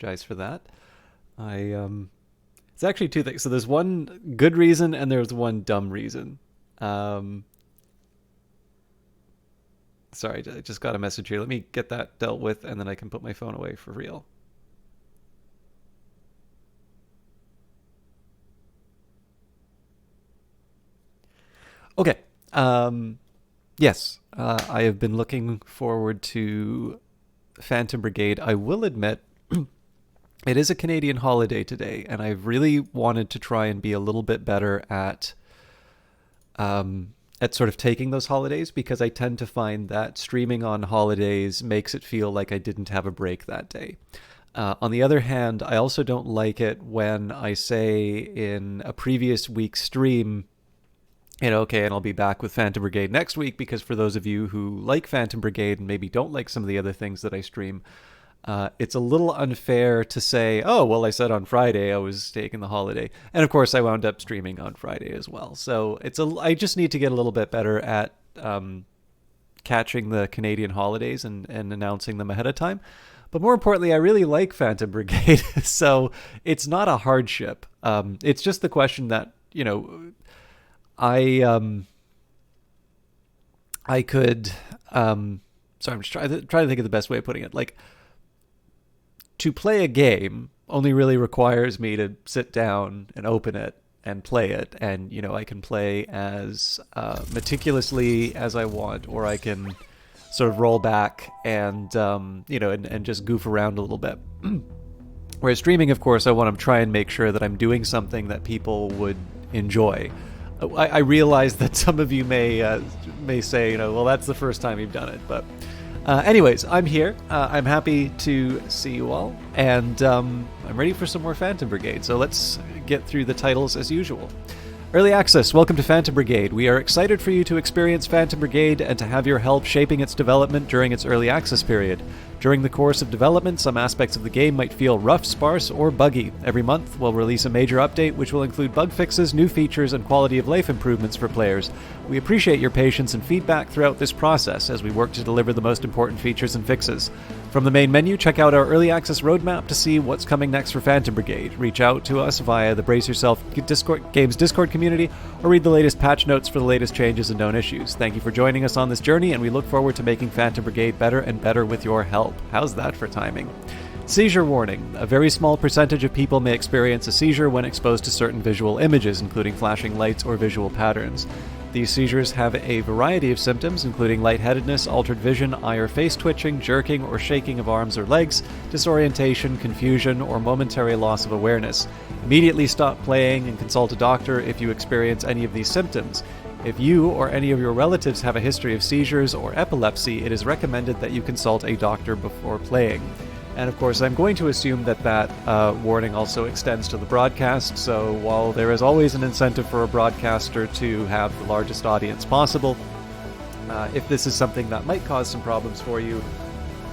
apologize for that. I It's actually two things. So there's one good reason and there's one dumb reason. Um, Sorry, I just got a message here. Let me get that dealt with, and then I can put my phone away for real. Okay. Um, yes, I have been looking forward to Phantom Brigade. I will admit, it is a Canadian holiday today, and I've really wanted to try and be a little bit better at sort of taking those holidays, because I tend to find that streaming on holidays makes it feel like I didn't have a break that day. On the other hand, I also don't like it when I say in a previous week's stream, okay, and I'll be back with Phantom Brigade next week, because for those of you who like Phantom Brigade and maybe don't like some of the other things that I stream, it's a little unfair to say, oh, well, I said on Friday I was taking the holiday. And of course, I wound up streaming on Friday as well. So I just need to get a little bit better at catching the Canadian holidays and announcing them ahead of time. But more importantly, I really like Phantom Brigade. So it's not a hardship. It's just the question that, I I could sorry, I'm just trying to think of the best way of putting it. Like, to play a game only really requires me to sit down and open it and play it, and I can play as meticulously as I want, or I can sort of roll back and and just goof around a little bit. Whereas streaming, of course, I want to try and make sure that I'm doing something that people would enjoy. I realize that some of you may say, well, that's the first time you've done it, but anyways, I'm here. I'm happy to see you all, and I'm ready for some more Phantom Brigade. So let's get through the titles as usual. Early Access, welcome to Phantom Brigade. We are excited for you to experience Phantom Brigade and to have your help shaping its development during its early access period. During the course of development, some aspects of the game might feel rough, sparse, or buggy. Every month, we'll release a major update which will include bug fixes, new features, and quality of life improvements for players. We appreciate your patience and feedback throughout this process as we work to deliver the most important features and fixes. From the main menu, check out our Early Access roadmap to see what's coming next for Phantom Brigade. Reach out to us via the Brace Yourself Games Discord community, or read the latest patch notes for the latest changes and known issues. Thank you for joining us on this journey, and we look forward to making Phantom Brigade better and better with your help. How's that for timing? Seizure warning. A very small percentage of people may experience a seizure when exposed to certain visual images, including flashing lights or visual patterns. These seizures have a variety of symptoms, including lightheadedness, altered vision, eye or face twitching, jerking or shaking of arms or legs, disorientation, confusion, or momentary loss of awareness. Immediately stop playing and consult a doctor if you experience any of these symptoms. If you or any of your relatives have a history of seizures or epilepsy, it is recommended that you consult a doctor before playing. And of course, I'm going to assume that warning also extends to the broadcast, so while there is always an incentive for a broadcaster to have the largest audience possible, if this is something that might cause some problems for you,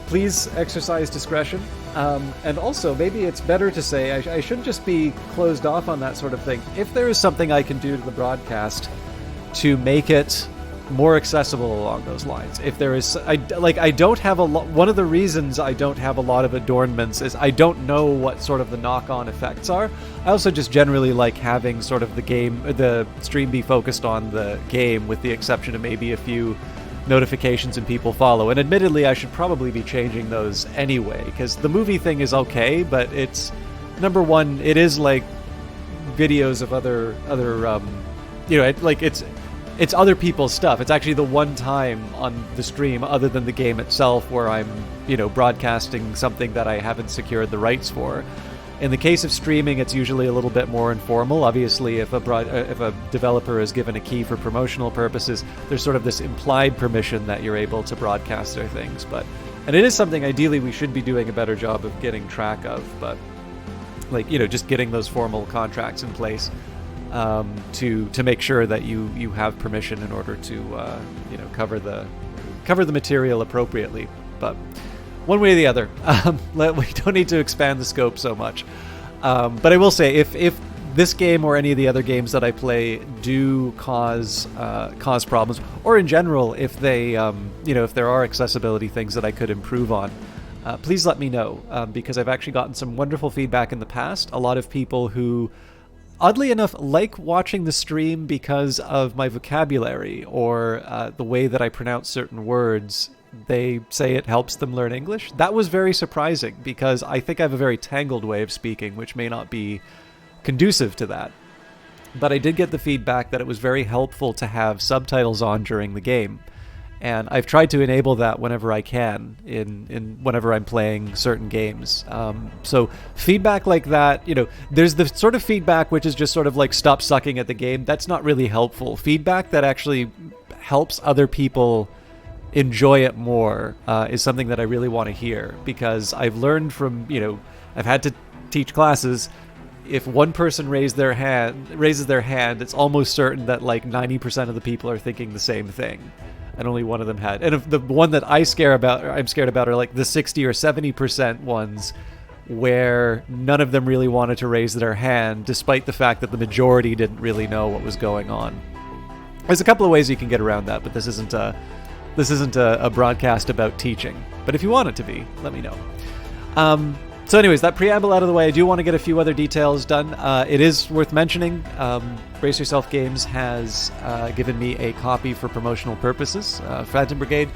please exercise discretion. And also, maybe it's better to say, I shouldn't just be closed off on that sort of thing. If there is something I can do to the broadcast to make it more accessible along those lines. If there is, I don't have a lot. One of the reasons I don't have a lot of adornments is I don't know what sort of the knock-on effects are. I also just generally like having sort of the stream be focused on the game, with the exception of maybe a few notifications and people follow. And admittedly, I should probably be changing those anyway, because the movie thing is okay, but it's, number one, it is like videos of other it's other people's stuff. It's actually the one time on the stream, other than the game itself, where I'm, broadcasting something that I haven't secured the rights for. In the case of streaming, it's usually a little bit more informal. Obviously, if a developer is given a key for promotional purposes, there's sort of this implied permission that you're able to broadcast their things. And it is something ideally we should be doing a better job of getting track of, but just getting those formal contracts in place. To make sure that you have permission in order to cover the material appropriately. But one way or the other, we don't need to expand the scope so much. But I will say, if this game or any of the other games that I play do cause problems, or in general, if they if there are accessibility things that I could improve on, please let me know, because I've actually gotten some wonderful feedback in the past. A lot of people who, oddly enough, like watching the stream because of my vocabulary or the way that I pronounce certain words. They say it helps them learn English. That was very surprising because I think I have a very tangled way of speaking, which may not be conducive to that. But I did get the feedback that it was very helpful to have subtitles on during the game. And I've tried to enable that whenever I can in whenever I'm playing certain games. So feedback like that, there's the sort of feedback which is just sort of like stop sucking at the game. That's not really helpful. Feedback that actually helps other people enjoy it more is something that I really want to hear, because I've learned from, I've had to teach classes. If one person raises their hand, it's almost certain that like 90% of the people are thinking the same thing. And only one of them had. And if the one that I'm scared about are like the 60 or 70% ones where none of them really wanted to raise their hand, despite the fact that the majority didn't really know what was going on. There's a couple of ways you can get around that, but this isn't a broadcast about teaching. But if you want it to be, let me know. So anyways, that preamble out of the way, I do want to get a few other details done. It is worth mentioning, Brace Yourself Games has given me a copy for promotional purposes, Phantom Brigade,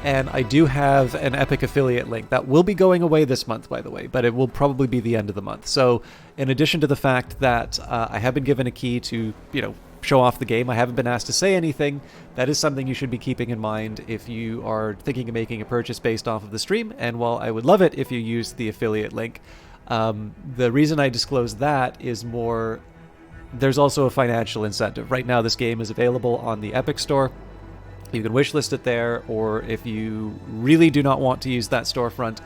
and I do have an Epic affiliate link that will be going away this month, by the way, but it will probably be the end of the month. So in addition to the fact that I have been given a key to, show off the game, I haven't been asked to say anything. That is something you should be keeping in mind if you are thinking of making a purchase based off of the stream. And while I would love it if you use the affiliate link, the reason I disclose that is more, there's also a financial incentive. Right now, this game is available on the Epic Store. You can wishlist it there, or if you really do not want to use that storefront,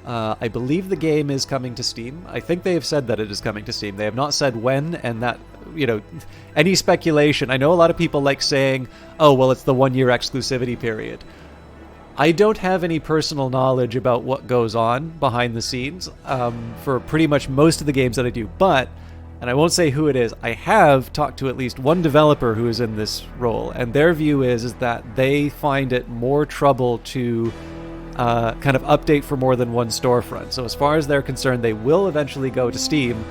I believe the game is coming to Steam. I think they have said that it is coming to Steam. They have not said when, and that, any speculation. I know a lot of people like saying, oh, well, it's the 1-year exclusivity period. I don't have any personal knowledge about what goes on behind the scenes for pretty much most of the games that I do, but, and I won't say who it is, I have talked to at least one developer who is in this role, and their view is that they find it more trouble to kind of update for more than one storefront. So as far as they're concerned, they will eventually go to Steam,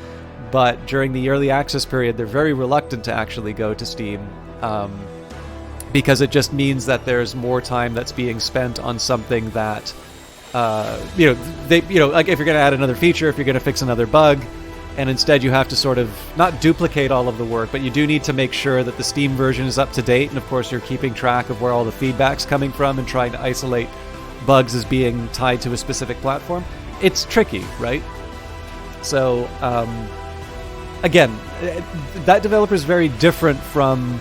but during the early access period, they're very reluctant to actually go to Steam because it just means that there's more time that's being spent on something that, like if you're going to add another feature, if you're going to fix another bug, and instead you have to sort of not duplicate all of the work, but you do need to make sure that the Steam version is up to date, and of course you're keeping track of where all the feedback's coming from and trying to isolate bugs as being tied to a specific platform. It's tricky, right? So, again, that developer is very different from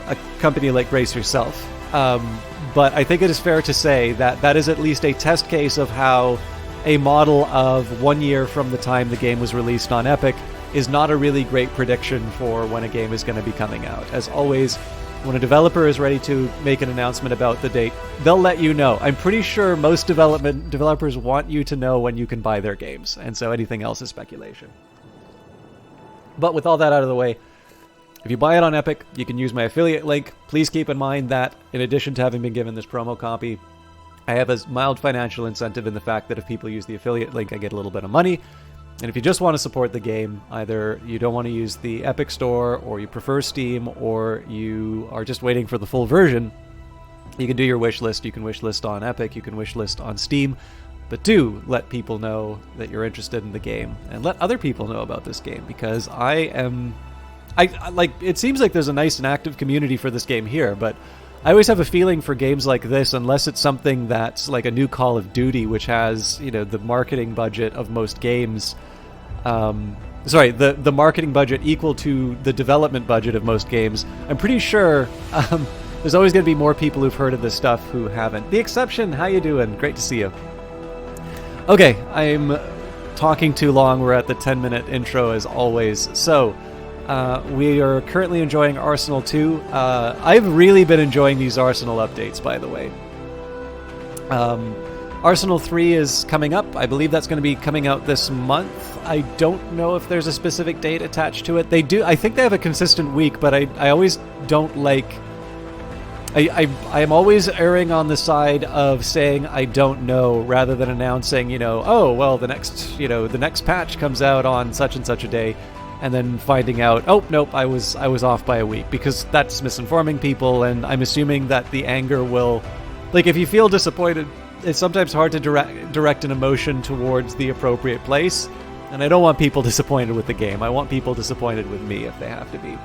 a company like Brace Yourself. But I think it is fair to say that that is at least a test case of how a model of 1 year from the time the game was released on Epic is not a really great prediction for when a game is going to be coming out. As always, when a developer is ready to make an announcement about the date, they'll let you know. I'm pretty sure most developers want you to know when you can buy their games, and so anything else is speculation. But with all that out of the way, if you buy it on Epic, you can use my affiliate link. Please keep in mind that, in addition to having been given this promo copy, I have a mild financial incentive in the fact that if people use the affiliate link, I get a little bit of money. And if you just want to support the game, either you don't want to use the Epic Store, or you prefer Steam, or you are just waiting for the full version, you can do your wish list. You can wish list on Epic, you can wish list on Steam, but do let people know that you're interested in the game, and let other people know about this game, because I like, it seems like there's a nice and active community for this game here, but I always have a feeling for games like this, unless it's something that's like a new Call of Duty, which has, the marketing budget of most games, the marketing budget equal to the development budget of most games. I'm pretty sure there's always going to be more people who've heard of this stuff who haven't. The exception, how you doing? Great to see you. Okay, I'm talking too long. We're at the 10-minute intro as always. So, we are currently enjoying Arsenal 2. I've really been enjoying these Arsenal updates, by the way. Arsenal 3 is coming up. I believe that's going to be coming out this month. I don't know if there's a specific date attached to it. They do. I think they have a consistent week, but I always don't like I am always erring on the side of saying I don't know rather than announcing, oh well, the next patch comes out on such and such a day, and then finding out, oh nope, I was off by a week, because that's misinforming people, and I'm assuming that the anger will, like, if you feel disappointed, it's sometimes hard to direct an emotion towards the appropriate place, and I don't want people disappointed with the game. I want people disappointed with me if they have to be.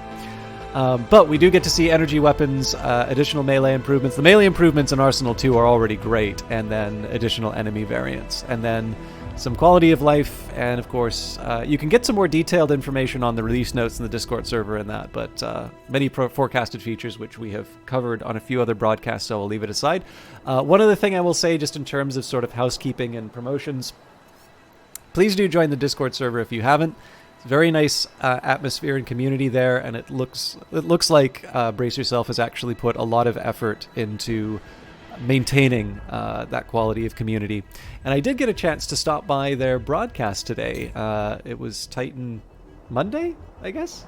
But we do get to see energy weapons, additional melee improvements. The melee improvements in Arsenal 2 are already great, and then additional enemy variants. And then some quality of life, and of course, you can get some more detailed information on the release notes in the Discord server and that, but many forecasted features, which we have covered on a few other broadcasts, so I'll leave it aside. One other thing I will say, just in terms of sort of housekeeping and promotions, please do join the Discord server if you haven't. Very nice atmosphere and community there, and it looks like Brace Yourself has actually put a lot of effort into maintaining that quality of community. And I did get a chance to stop by their broadcast today. It was Titan Monday, I guess?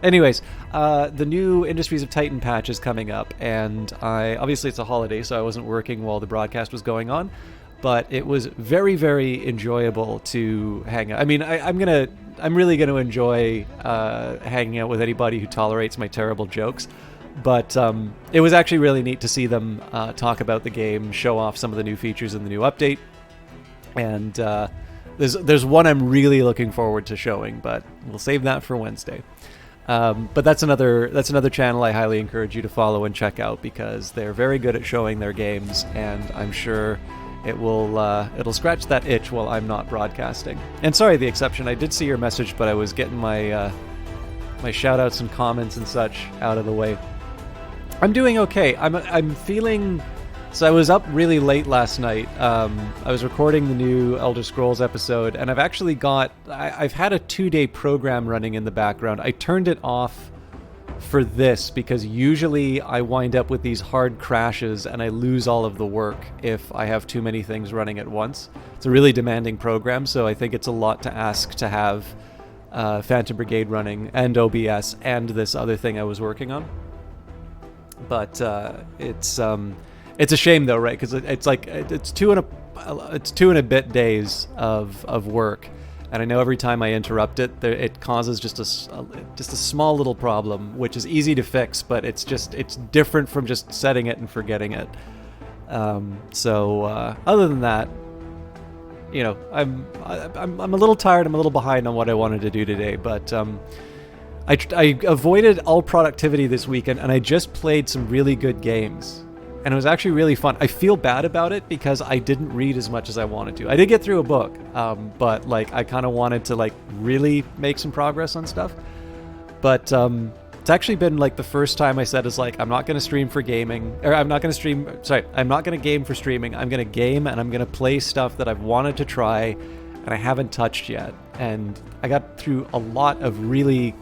Anyways, the new Industries of Titan patch is coming up, and obviously it's a holiday, so I wasn't working while the broadcast was going on, but it was very, very enjoyable to hang out. I mean, I'm really going to enjoy hanging out with anybody who tolerates my terrible jokes. But it was actually really neat to see them talk about the game, show off some of the new features in the new update. And there's one I'm really looking forward to showing, but we'll save that for Wednesday. But that's another channel I highly encourage you to follow and check out, because they're very good at showing their games, and I'm sure it'll scratch that itch while I'm not broadcasting. And sorry, the exception. I did see your message, but I was getting my shout outs and comments and such out of the way. I'm doing okay. I'm feeling. So I was up really late last night. I was recording the new Elder Scrolls episode, and I've actually I've had a 2-day program running in the background. I turned it off for this because usually I wind up with these hard crashes and I lose all of the work if I have too many things running at once. It's a really demanding program, so I think it's a lot to ask to have Phantom Brigade running and OBS and this other thing I was working on. But it's a shame though, right? Because it's two and a bit days of work. And I know every time I interrupt it, it causes just a small little problem, which is easy to fix, but it's different from just setting it and forgetting it. So other than that, I'm a little tired. I'm a little behind on what I wanted to do today, but I avoided all productivity this weekend, and I just played some really good games. And it was actually really fun. I feel bad about it because I didn't read as much as I wanted to. I did get through a book, but I kind of wanted to really make some progress on stuff. But it's actually been the first time I said is I'm not going to stream for gaming, or I'm not going to stream. Sorry, I'm not going to game for streaming. I'm going to game and I'm going to play stuff that I've wanted to try and I haven't touched yet. And I got through a lot of really,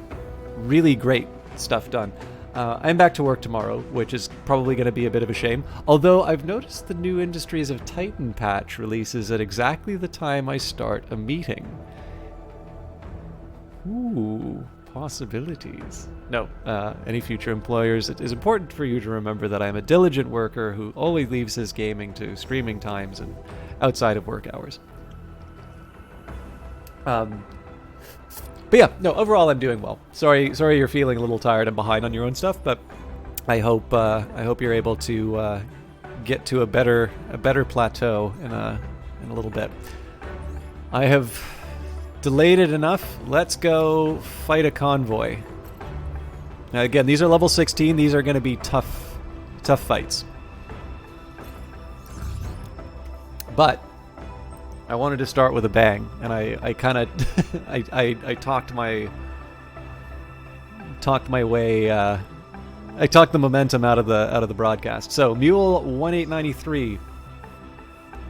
really great stuff done. I'm back to work tomorrow, which is probably going to be a bit of a shame. Although I've noticed the new Industries of Titan patch releases at exactly the time I start a meeting. Ooh, possibilities. No, any future employers, it is important for you to remember that I'm a diligent worker who always leaves his gaming to streaming times and outside of work hours. But yeah, no, overall I'm doing well. Sorry you're feeling a little tired and behind on your own stuff, but I hope you're able to get to a better plateau in a little bit. I have delayed it enough. Let's go fight a convoy. Now again, these are level 16. These are going to be tough fights. But I wanted to start with a bang, and I kind of I talked my way. I talked the momentum out of the broadcast. So Mule 1893.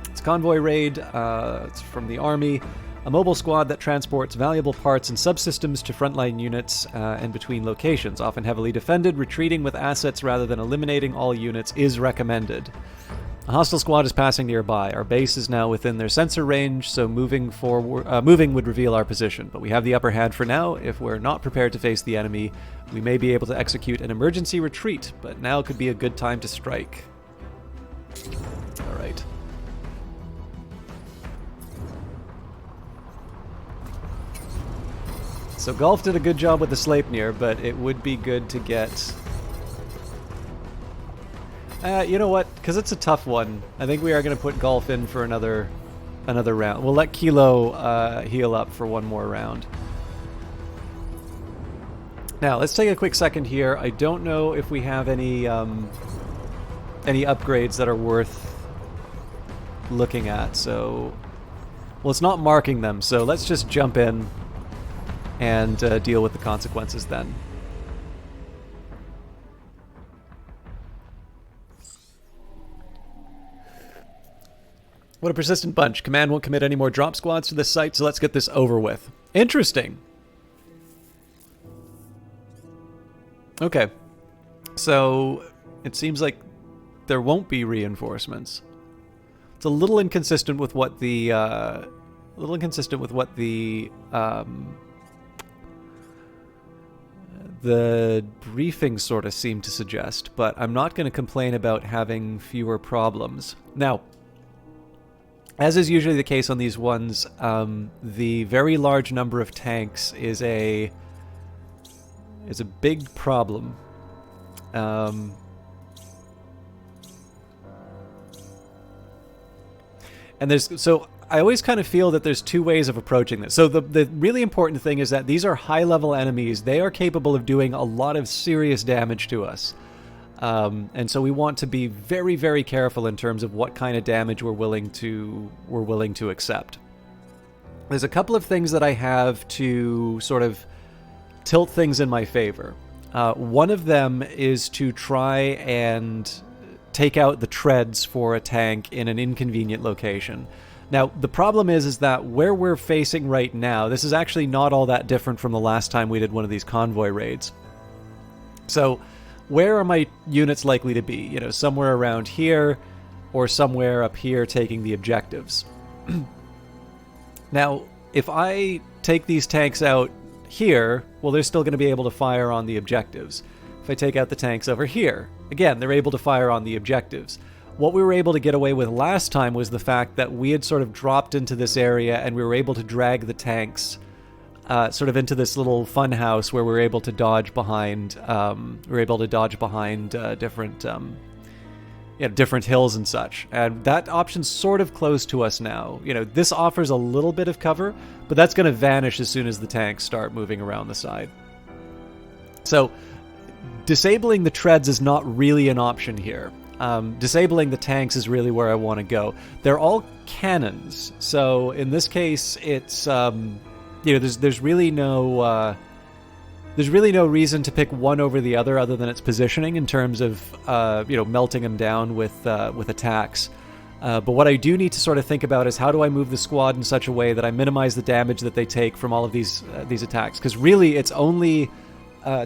It's a convoy raid. It's from the army, a mobile squad that transports valuable parts and subsystems to frontline units and between locations. Often heavily defended, retreating with assets rather than eliminating all units is recommended. A hostile squad is passing nearby. Our base is now within their sensor range, so moving would reveal our position. But we have the upper hand for now. If we're not prepared to face the enemy, we may be able to execute an emergency retreat, but now could be a good time to strike. Alright. So Golf did a good job with the Sleipnir, but it would be good to get... you know what? Because it's a tough one, I think we are going to put Golf in for another round. We'll let Kilo heal up for one more round. Now, let's take a quick second here. I don't know if we have any upgrades that are worth looking at, so... Well, it's not marking them, so let's just jump in and deal with the consequences then. What a persistent bunch. Command won't commit any more drop squads to this site, so let's get this over with. Interesting. Okay. So, it seems like there won't be reinforcements. It's a little inconsistent with what the... the briefing sort of seemed to suggest, but I'm not going to complain about having fewer problems. Now, as is usually the case on these ones, the very large number of tanks is a big problem. And I always kind of feel that there's two ways of approaching this. So the really important thing is that these are high-level enemies. They are capable of doing a lot of serious damage to us. And so we want to be very, very careful in terms of what kind of damage we're willing to accept. There's a couple of things that I have to sort of tilt things in my favor. One of them is to try and take out the treads for a tank in an inconvenient location. Now, the problem is that where we're facing right now, this is actually not all that different from the last time we did one of these convoy raids. So, where are my units likely to be? You know, somewhere around here, or somewhere up here taking the objectives. Now, if I take these tanks out here, well, they're still going to be able to fire on the objectives. If I take out the tanks over here, again, they're able to fire on the objectives. What we were able to get away with last time was the fact that we had sort of dropped into this area and we were able to drag the tanks sort of into this little fun house where we were able to dodge behind different hills and such. And that option's sort of close to us now. You know, this offers a little bit of cover, but that's going to vanish as soon as the tanks start moving around the side. So, disabling the treads is not really an option here. Disabling the tanks is really where I want to go. They're all cannons, so in this case, it's there's really no reason to pick one over the other than its positioning in terms of melting them down with attacks. But what I do need to sort of think about is how do I move the squad in such a way that I minimize the damage that they take from all of these attacks? Because really, it's only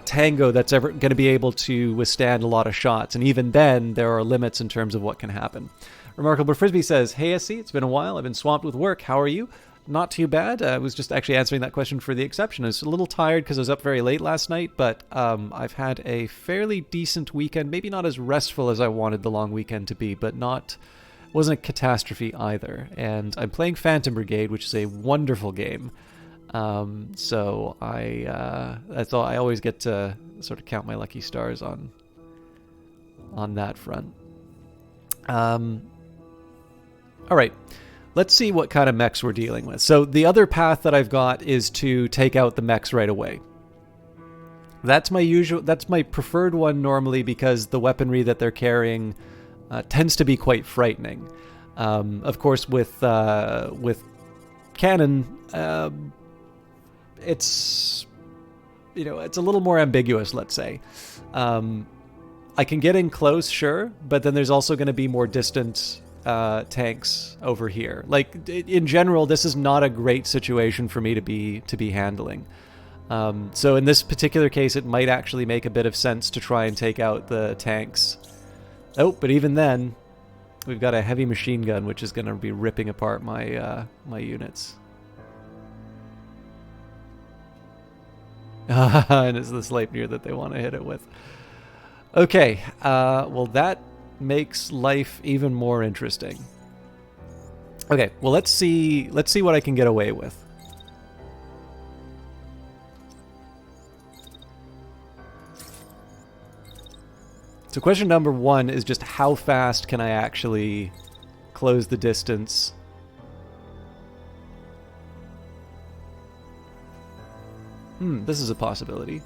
Tango that's ever going to be able to withstand a lot of shots, and even then there are limits in terms of what can happen. Remarkable Frisbee says, "Hey SC, it's been a while. I've been swamped with work. How are you?" Not too bad. I was just actually answering that question for the exception. I was a little tired because I was up very late last night, but I've had a fairly decent weekend. Maybe not as restful as I wanted the long weekend to be, but wasn't a catastrophe either. And I'm playing Phantom Brigade, which is a wonderful game. So that's all. I always get to sort of count my lucky stars on that front. All right, let's see what kind of mechs we're dealing with. So the other path that I've got is to take out the mechs right away. That's my preferred one normally because the weaponry that they're carrying tends to be quite frightening. Of course, with cannon. It's a little more ambiguous, let's say. I can get in close, sure, but then there's also going to be more distant tanks over here. Like, in general, this is not a great situation for me to be handling. So in this particular case, it might actually make a bit of sense to try and take out the tanks. Oh, but even then, we've got a heavy machine gun, which is going to be ripping apart my my units. And it's the Sleipnir that they want to hit it with. Okay, well that makes life even more interesting. Okay, well let's see what I can get away with. So question number 1 is just how fast can I actually close the distance? This is a possibility.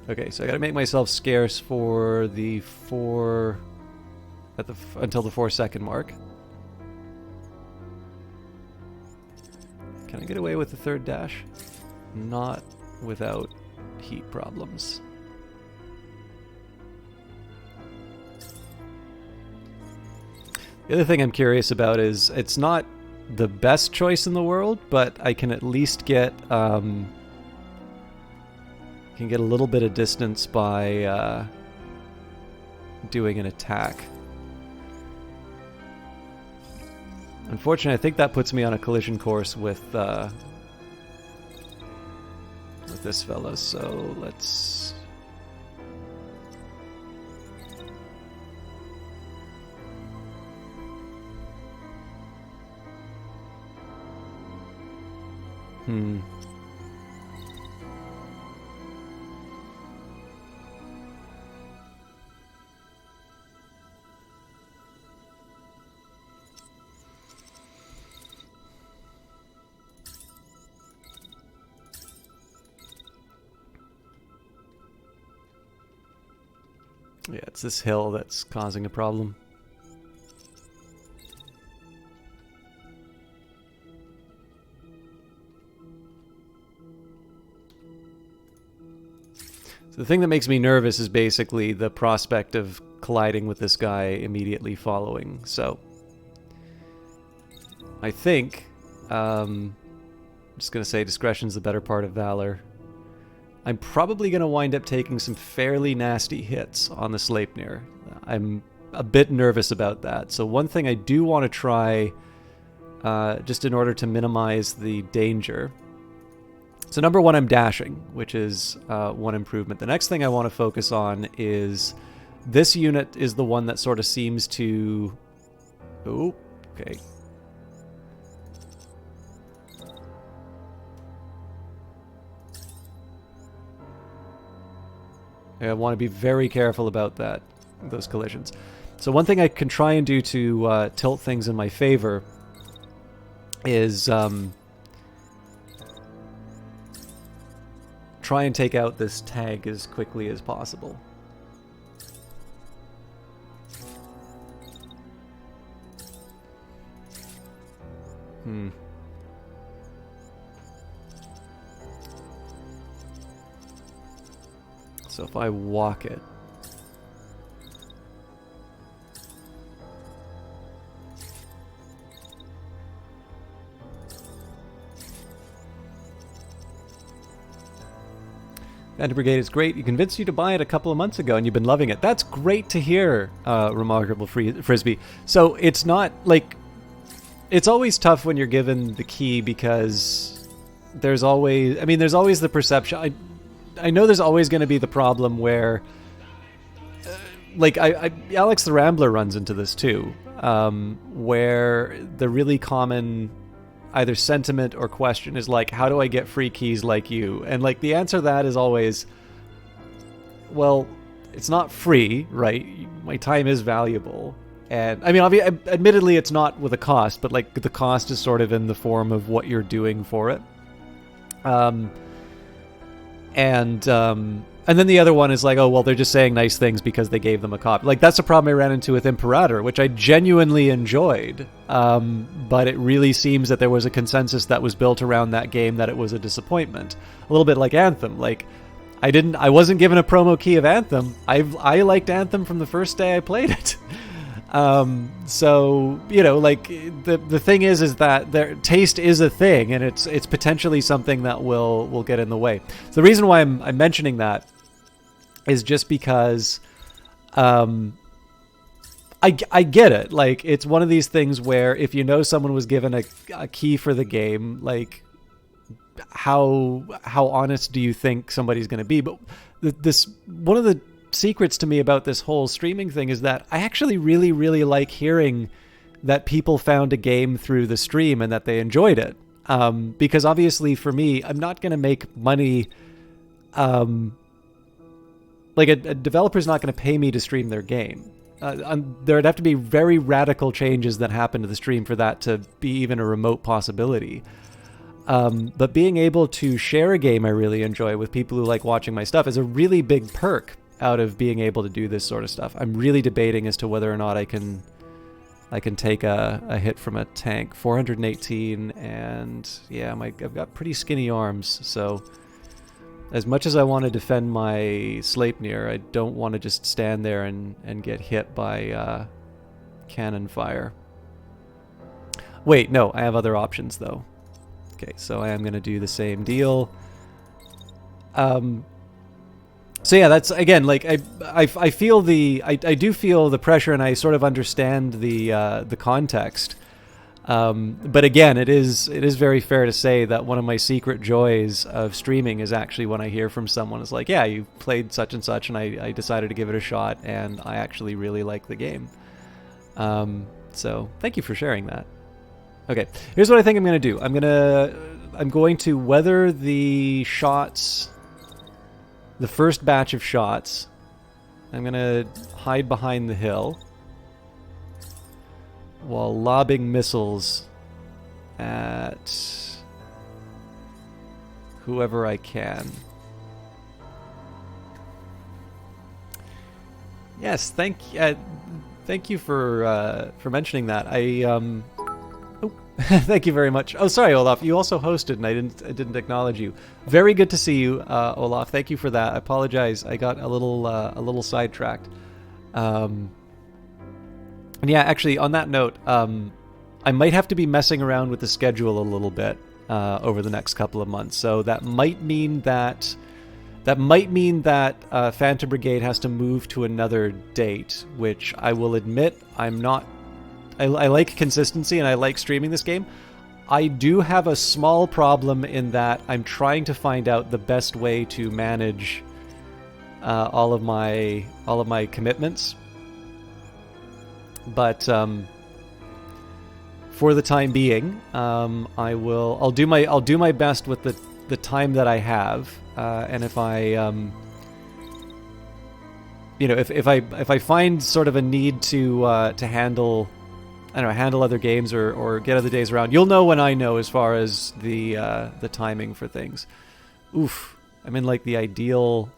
Okay, so I gotta make myself scarce for the 4... until the 4-second mark. Can I get away with the 3rd dash? Not without heat problems. The other thing I'm curious about is it's not the best choice in the world, but I can at least get can get a little bit of distance by doing an attack. Unfortunately, I think that puts me on a collision course with this fellow, so let's... Yeah, it's this hill that's causing a problem. So the thing that makes me nervous is basically the prospect of colliding with this guy immediately following. So I think I'm just going to say discretion's the better part of valor. I'm probably going to wind up taking some fairly nasty hits on the Sleipnir. I'm a bit nervous about that. So one thing I do want to try, just in order to minimize the danger. So number 1, I'm dashing, which is one improvement. The next thing I want to focus on is this unit is the one that sort of seems to... Oh, okay. I want to be very careful about that, those collisions. So one thing I can try and do to tilt things in my favor is try and take out this tank as quickly as possible. So if I walk it... And Brigade is great. You convinced you to buy it a couple of months ago and you've been loving it. That's great to hear, Remarkable Frisbee. So it's not like... It's always tough when you're given the key because there's always... I mean, there's always the perception... I know there's always going to be the problem where... like, Alex the Rambler runs into this too, where the really common either sentiment or question is like, how do I get free keys like you? And like the answer to that is always, well, it's not free, right? My time is valuable. And I mean, admittedly, it's not with a cost, but like the cost is sort of in the form of what you're doing for it. And then the other one is like, oh, well, they're just saying nice things because they gave them a copy. Like, that's a problem I ran into with Imperator, which I genuinely enjoyed. But it really seems that there was a consensus that was built around that game that it was a disappointment. A little bit like Anthem. Like, I wasn't given a promo key of Anthem. I liked Anthem from the first day I played it. So you know, like the thing is that their taste is a thing, and it's potentially something that will get in the way. So the reason why I'm mentioning that is just because I get it. Like, it's one of these things where if you know someone was given a key for the game, like how honest do you think somebody's going to be? But this one of the secrets to me about this whole streaming thing is that I actually really, really like hearing that people found a game through the stream and that they enjoyed it. Because obviously for me, I'm not going to make money. Like a developer's not going to pay me to stream their game. There'd have to be very radical changes that happen to the stream for that to be even a remote possibility. But being able to share a game I really enjoy with people who like watching my stuff is a really big perk out of being able to do this sort of stuff. I'm really debating as to whether or not I can take a hit from a tank. 418, and yeah, I've got pretty skinny arms, so as much as I want to defend my Sleipnir, I don't want to just stand there and get hit by cannon fire. Wait, no, I have other options though. Okay, so I am going to do the same deal. So yeah, that's again, like I feel I do feel the pressure, and I sort of understand the context. But again, it is very fair to say that one of my secret joys of streaming is actually when I hear from someone is like, yeah, you played such and such, and I decided to give it a shot, and I actually really like the game. So thank you for sharing that. Okay, here's what I think I'm going to do. I'm going to weather the shots, the first batch of shots. I'm going to hide behind the hill while lobbing missiles at whoever I can. Yes, thank you for mentioning that. Thank you very much. Oh, sorry, Olaf. You also hosted, and I didn't acknowledge you. Very good to see you, Olaf. Thank you for that. I apologize. I got a little sidetracked. And yeah, actually, on that note, I might have to be messing around with the schedule a little bit over the next couple of months. So that might mean that Phantom Brigade has to move to another date, which I will admit I'm not. I like consistency, and I like streaming this game. I do have a small problem in that I'm trying to find out the best way to manage all of my commitments. But for the time being, I'll do my best with the time that I have, and if I if I find sort of a need to handle, I don't know, handle other games or get other days around, you'll know when I know as far as the timing for things. Oof, I'm in like the ideal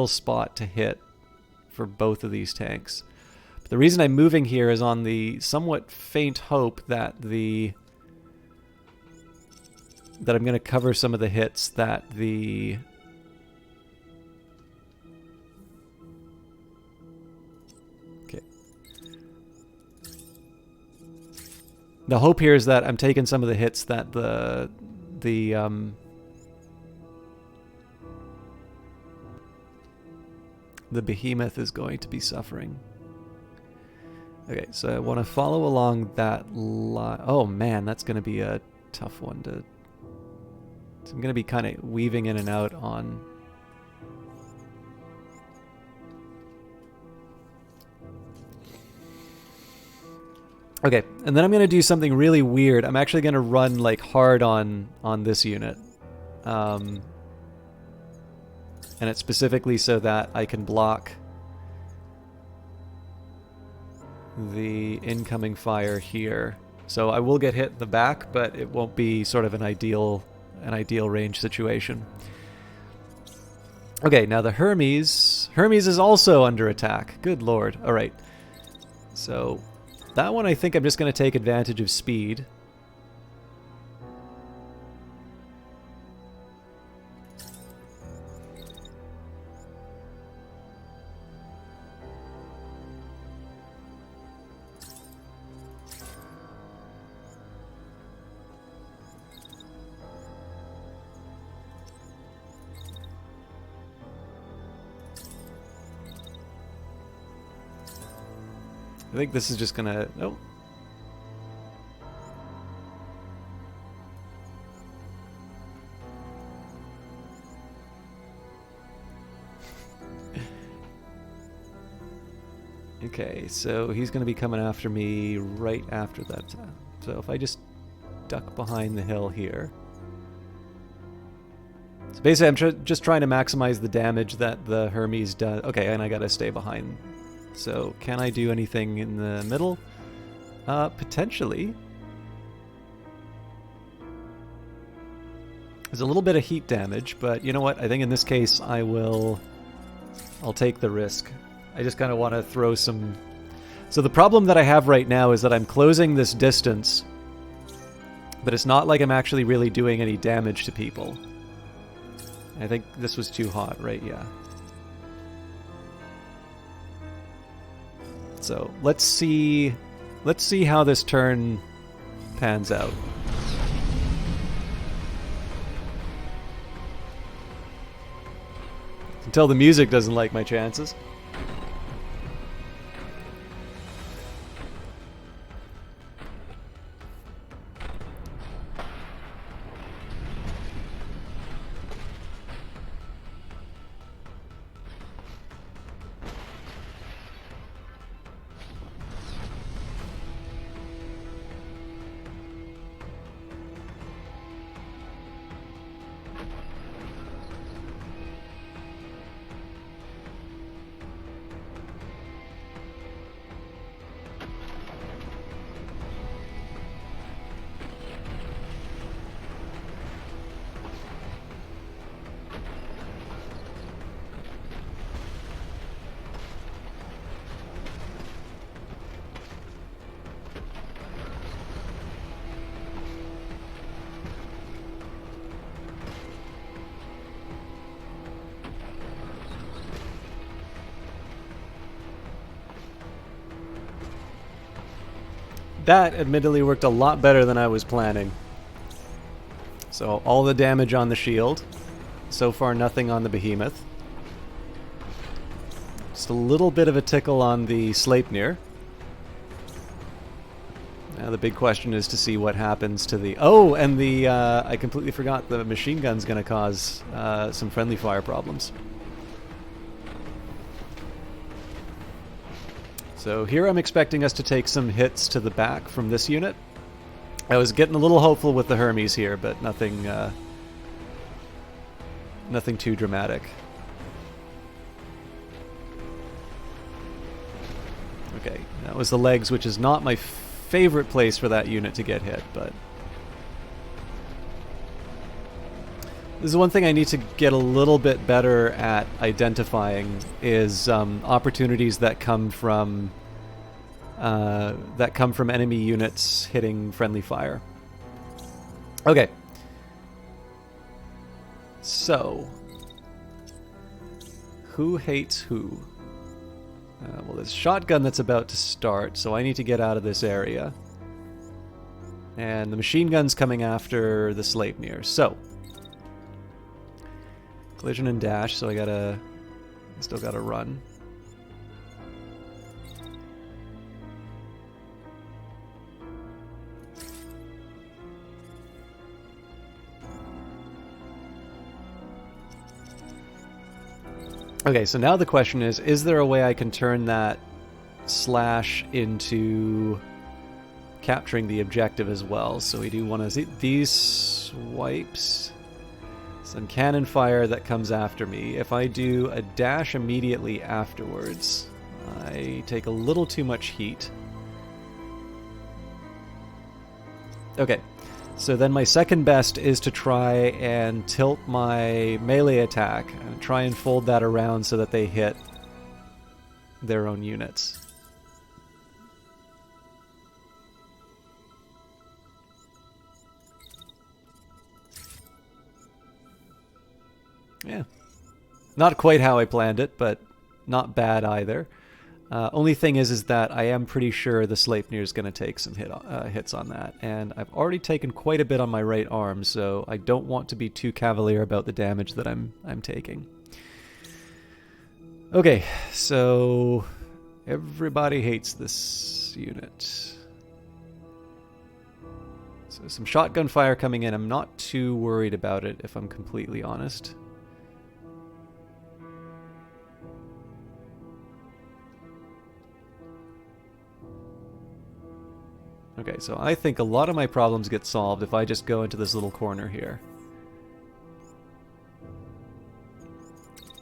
spot to hit for both of these tanks. But the reason I'm moving here is on the somewhat faint hope that I'm going to cover some of the hits that the hope here is that I'm taking some of the hits that the behemoth is going to be suffering. Okay, so I want to follow along that line. Oh man, that's going to be a tough one to... So I'm going to be kind of weaving in and out on... Okay, and then I'm going to do something really weird. I'm actually going to run like hard on this unit. And it's specifically so that I can block the incoming fire here. So I will get hit in the back, but it won't be sort of an ideal range situation. Okay, now the Hermes is also under attack. Good lord. All right. So that one, I think I'm just going to take advantage of speed. I think this is just gonna... Oh. Okay, so he's going to be coming after me right after that. So if I just duck behind the hill here. So basically I'm just trying to maximize the damage that the Hermes does. Okay, and I got to stay behind. So can I do anything in the middle? Potentially. There's a little bit of heat damage, but you know what? I think in this case I'll take the risk. I just kind of want to throw some... So the problem that I have right now is that I'm closing this distance, but it's not like I'm actually really doing any damage to people. I think this was too hot, right? Yeah. So let's see how this turn pans out. Until the music doesn't like my chances. That admittedly worked a lot better than I was planning. So all the damage on the shield. So far nothing on the behemoth. Just a little bit of a tickle on the Sleipnir. Now the big question is to see what happens to the... Oh, and the... I completely forgot the machine gun's going to cause some friendly fire problems. So here I'm expecting us to take some hits to the back from this unit. I was getting a little hopeful with the Hermes here, but nothing nothing too dramatic. Okay, that was the legs, which is not my favorite place for that unit to get hit, but... This is one thing I need to get a little bit better at identifying is opportunities that come from enemy units hitting friendly fire. Okay. So, who hates who? Well, there's a shotgun that's about to start, so I need to get out of this area. And the machine gun's coming after the Sleipnir. So, collision and dash, so I still gotta run. Okay, so now the question is there a way I can turn that slash into capturing the objective as well? So we do one of these swipes. Some cannon fire that comes after me. If I do a dash immediately afterwards, I take a little too much heat. Okay, so then my second best is to try and tilt my melee attack and try and fold that around so that they hit their own units. Yeah. Not quite how I planned it, but not bad either. Only thing is that I am pretty sure the Sleipnir is going to take some hits on that. And I've already taken quite a bit on my right arm, so I don't want to be too cavalier about the damage that I'm taking. Okay, so Everybody hates this unit. So some shotgun fire coming in. I'm not too worried about it, if I'm completely honest. Okay, so I think a lot of my problems get solved if I just go into this little corner here.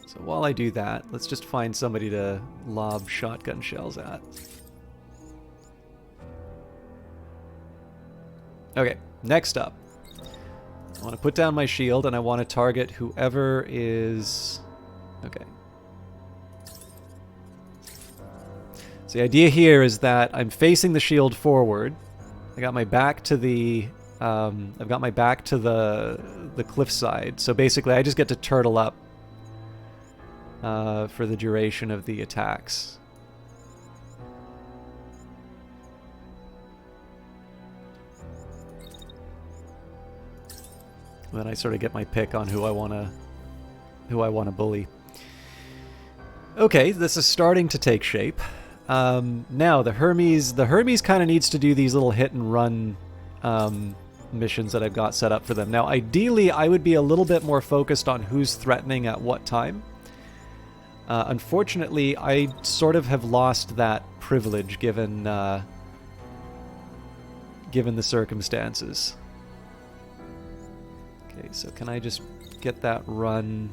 So while I do that, let's just find somebody to lob shotgun shells at. Okay, next up. I want to put down my shield and I want to target whoever is... Okay. So the idea here is that I'm facing the shield forward. I got my back to the... I've got my back to the cliffside. So basically I just get to turtle up for the duration of the attacks. Then I sort of get my pick on who I want to bully. Okay, this is starting to take shape. Now the Hermes kind of needs to do these little hit and run missions that I've got set up for them. Now, ideally, I would be a little bit more focused on who's threatening at what time. Unfortunately, I sort of have lost that privilege given the circumstances. Okay, so can I just get that run?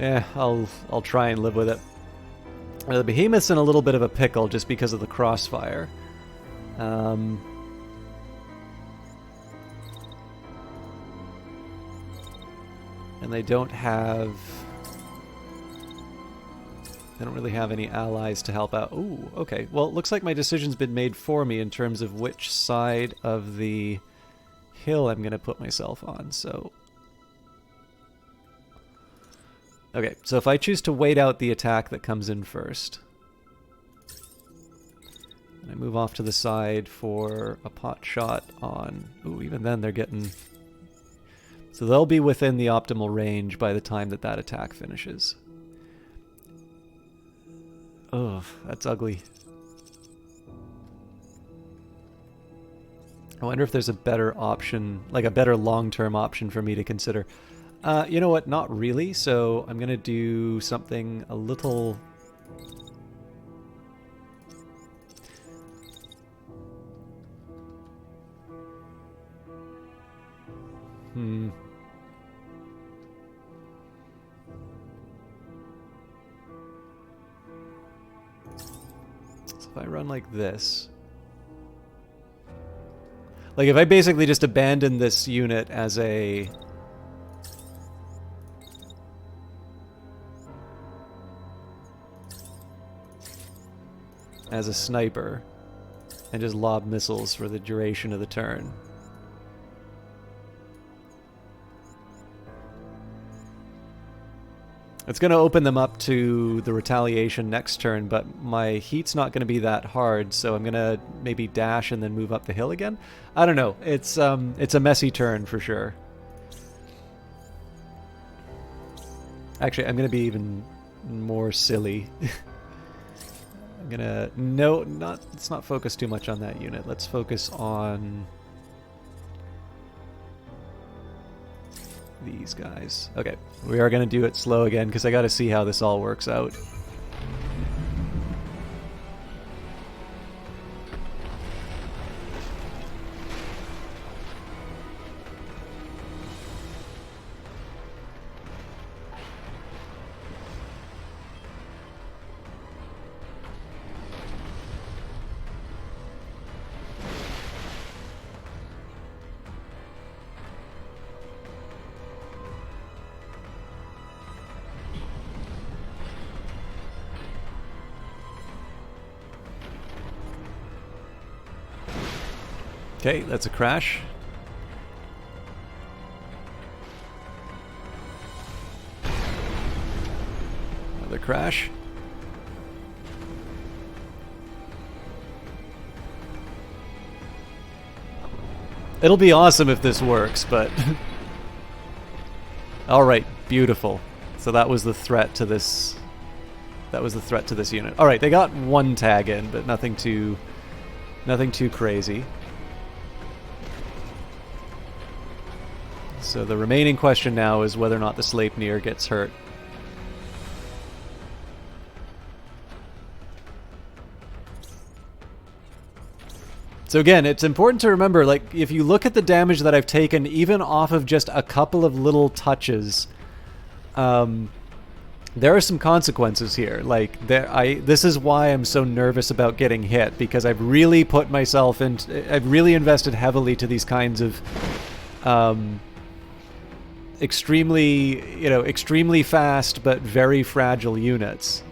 Yeah, I'll try and live with it. The Behemoth's in a little bit of a pickle just because of the crossfire. And they don't really have any allies to help out. Ooh, okay. Well, it looks like my decision's been made for me in terms of which side of the hill I'm going to put myself on, so... Okay, so if I choose to wait out the attack that comes in first, and I move off to the side for a pot shot on... Ooh, even then they're getting... So they'll be within the optimal range by the time that attack finishes. Ugh, that's ugly. I wonder if there's a better option, like a better long-term option for me to consider. You know what? Not really, so I'm going to do something a little... So if I run like this... Like if I basically just abandon this unit as a... sniper, and just lob missiles for the duration of the turn. It's going to open them up to the retaliation next turn, but my heat's not going to be that hard, so I'm going to maybe dash and then move up the hill again? I don't know. It's a messy turn for sure. Actually, I'm going to be even more silly. I'm gonna... No, let's not focus too much on that unit. Let's focus on these guys. Okay, we are gonna do it slow again because I gotta see how this all works out. Okay, that's a crash. Another crash. It'll be awesome if this works, but... Alright, beautiful. So that was the threat to this... That was the threat to this unit. Alright, they got one tag in, but nothing too crazy. So the remaining question now is whether or not the Sleipnir gets hurt. So again, it's important to remember, like, if you look at the damage that I've taken, even off of just a couple of little touches, there are some consequences here. Like, this is why I'm so nervous about getting hit, because I've really put myself in, I've really invested heavily to these kinds of extremely fast but very fragile units.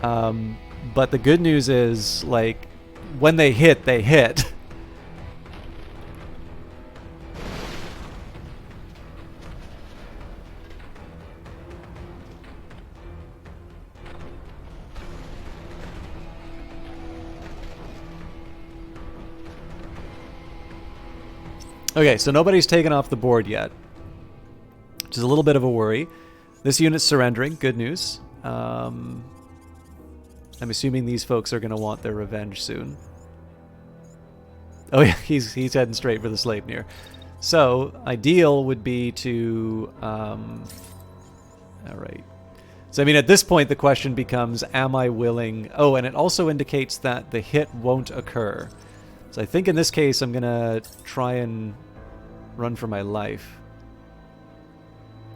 But the good news is, like, when they hit, they hit. Okay, so nobody's taken off the board yet, which is a little bit of a worry. This unit's surrendering, good news. I'm assuming these folks are going to want their revenge soon. Oh yeah, he's heading straight for the Sleipnir. So, ideal would be to... Alright. So, I mean, at this point, the question becomes, am I willing... Oh, and it also indicates that the hit won't occur. So I think in this case, I'm going to try and run for my life.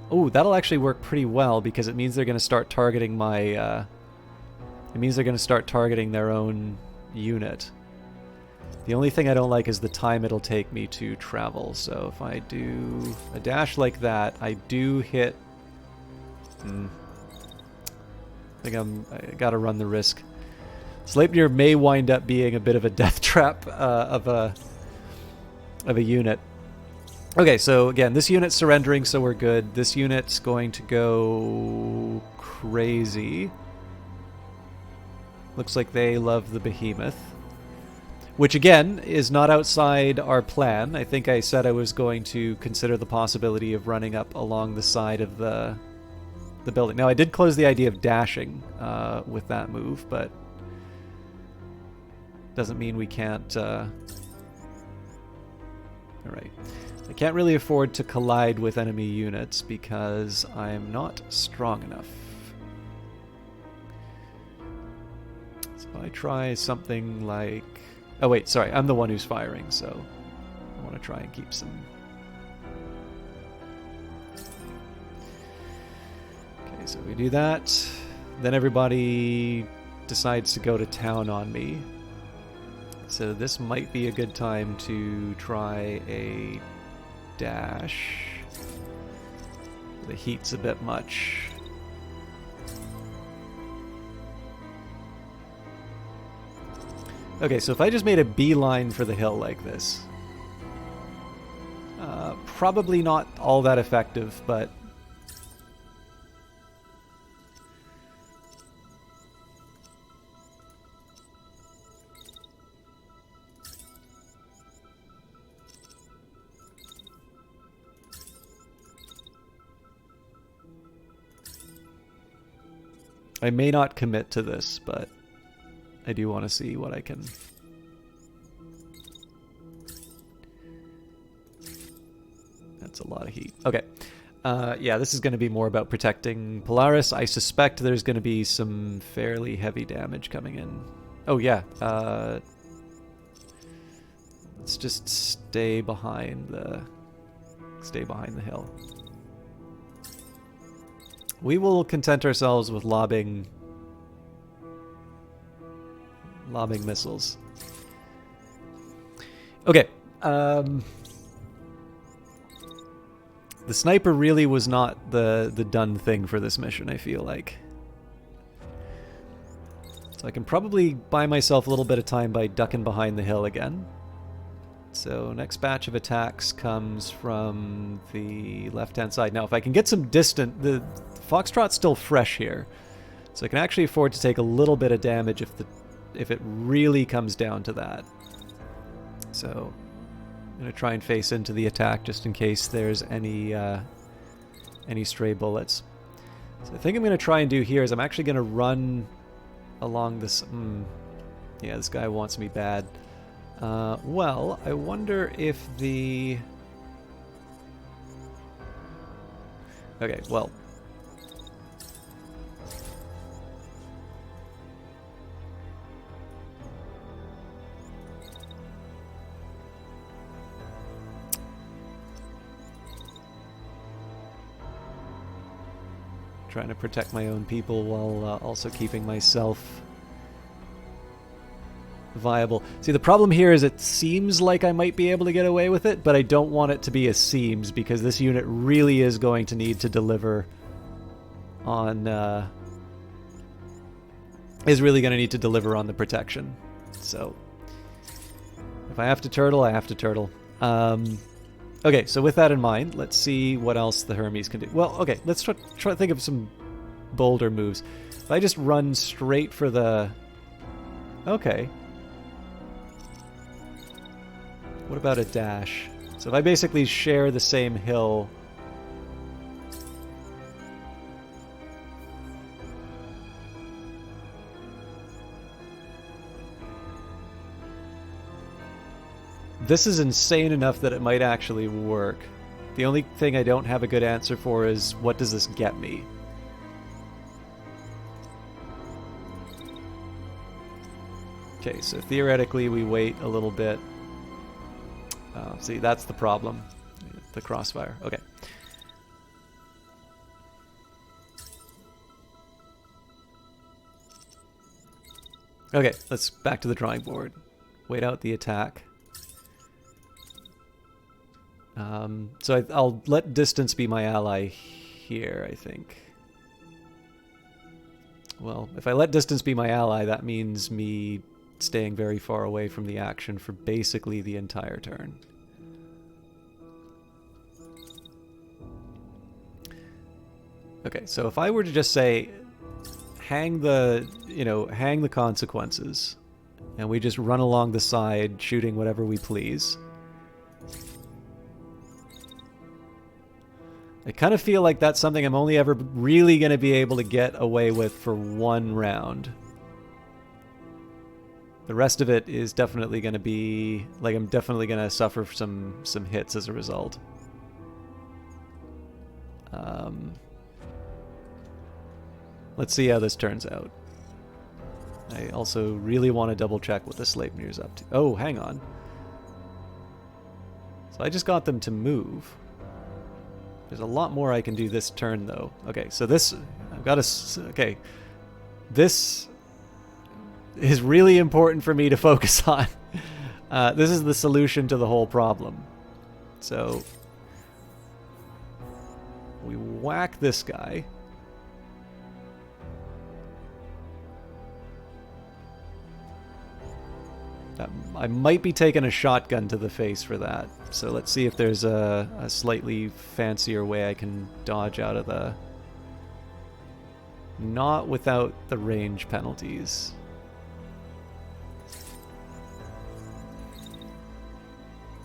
Oh, that'll actually work pretty well, because it means they're going to start targeting my... It means they're going to start targeting their own unit. The only thing I don't like is the time it'll take me to travel. So if I do a dash like that, I do hit... I think I gotta run the risk. Sleipnir may wind up being a bit of a death trap of a unit. Okay, so again, this unit's surrendering, so we're good. This unit's going to go crazy. Looks like they love the behemoth. Which, again, is not outside our plan. I think I said I was going to consider the possibility of running up along the side of the building. Now, I did close the idea of dashing with that move, but doesn't mean we can't... Alright. I can't really afford to collide with enemy units because I'm not strong enough. I try something like... Oh wait, sorry, I'm the one who's firing, so I want to try and keep some... Okay, so we do that. Then everybody decides to go to town on me. So this might be a good time to try a dash. The heat's a bit much. Okay, so if I just made a beeline for the hill like this, probably not all that effective, but I may not commit to this, but I do want to see what I can... That's a lot of heat. Okay. Yeah, this is going to be more about protecting Polaris. I suspect there's going to be some fairly heavy damage coming in. Oh, yeah. Let's just stay behind the hill. We will content ourselves with lobbing missiles. Okay. The sniper really was not the done thing for this mission, I feel like. So I can probably buy myself a little bit of time by ducking behind the hill again. So next batch of attacks comes from the left-hand side. Now, if I can get some distance, the Foxtrot's still fresh here, so I can actually afford to take a little bit of damage if it really comes down to that. So I'm gonna try and face into the attack just in case there's any stray bullets. So I think I'm gonna try and do here is I'm actually gonna run along this. Yeah, this guy wants me bad. Well, I wonder if the... Okay, well. Trying to protect my own people while also keeping myself viable. See, the problem here is it seems like I might be able to get away with it, but I don't want it to be a seems because this unit really is going to need to deliver on the protection. So if I have to turtle, I have to turtle. Okay, so with that in mind, let's see what else the Hermes can do. Well, okay, let's try to think of some bolder moves. If I just run straight for the... Okay. What about a dash? So if I basically share the same hill... This is insane enough that it might actually work. The only thing I don't have a good answer for is, what does this get me? Okay, so theoretically we wait a little bit. See, that's the problem. The crossfire. Okay. Okay, let's back to the drawing board. Wait out the attack. So I'll let distance be my ally here, I think. Well, if I let distance be my ally, that means me staying very far away from the action for basically the entire turn. Okay, so if I were to just say, hang the consequences, and we just run along the side shooting whatever we please. I kind of feel like that's something I'm only ever really going to be able to get away with for one round. The rest of it is definitely going to be... like, I'm definitely going to suffer some hits as a result. Let's see how this turns out. I also really want to double check what the Sleipnir's up to. Oh, hang on. So I just got them to move. There's a lot more I can do this turn, though. Okay, so this... I've got to... Okay. This is really important for me to focus on. This is the solution to the whole problem. So... we whack this guy. I might be taking a shotgun to the face for that. So let's see if there's a slightly fancier way I can dodge out of the... Not without the range penalties.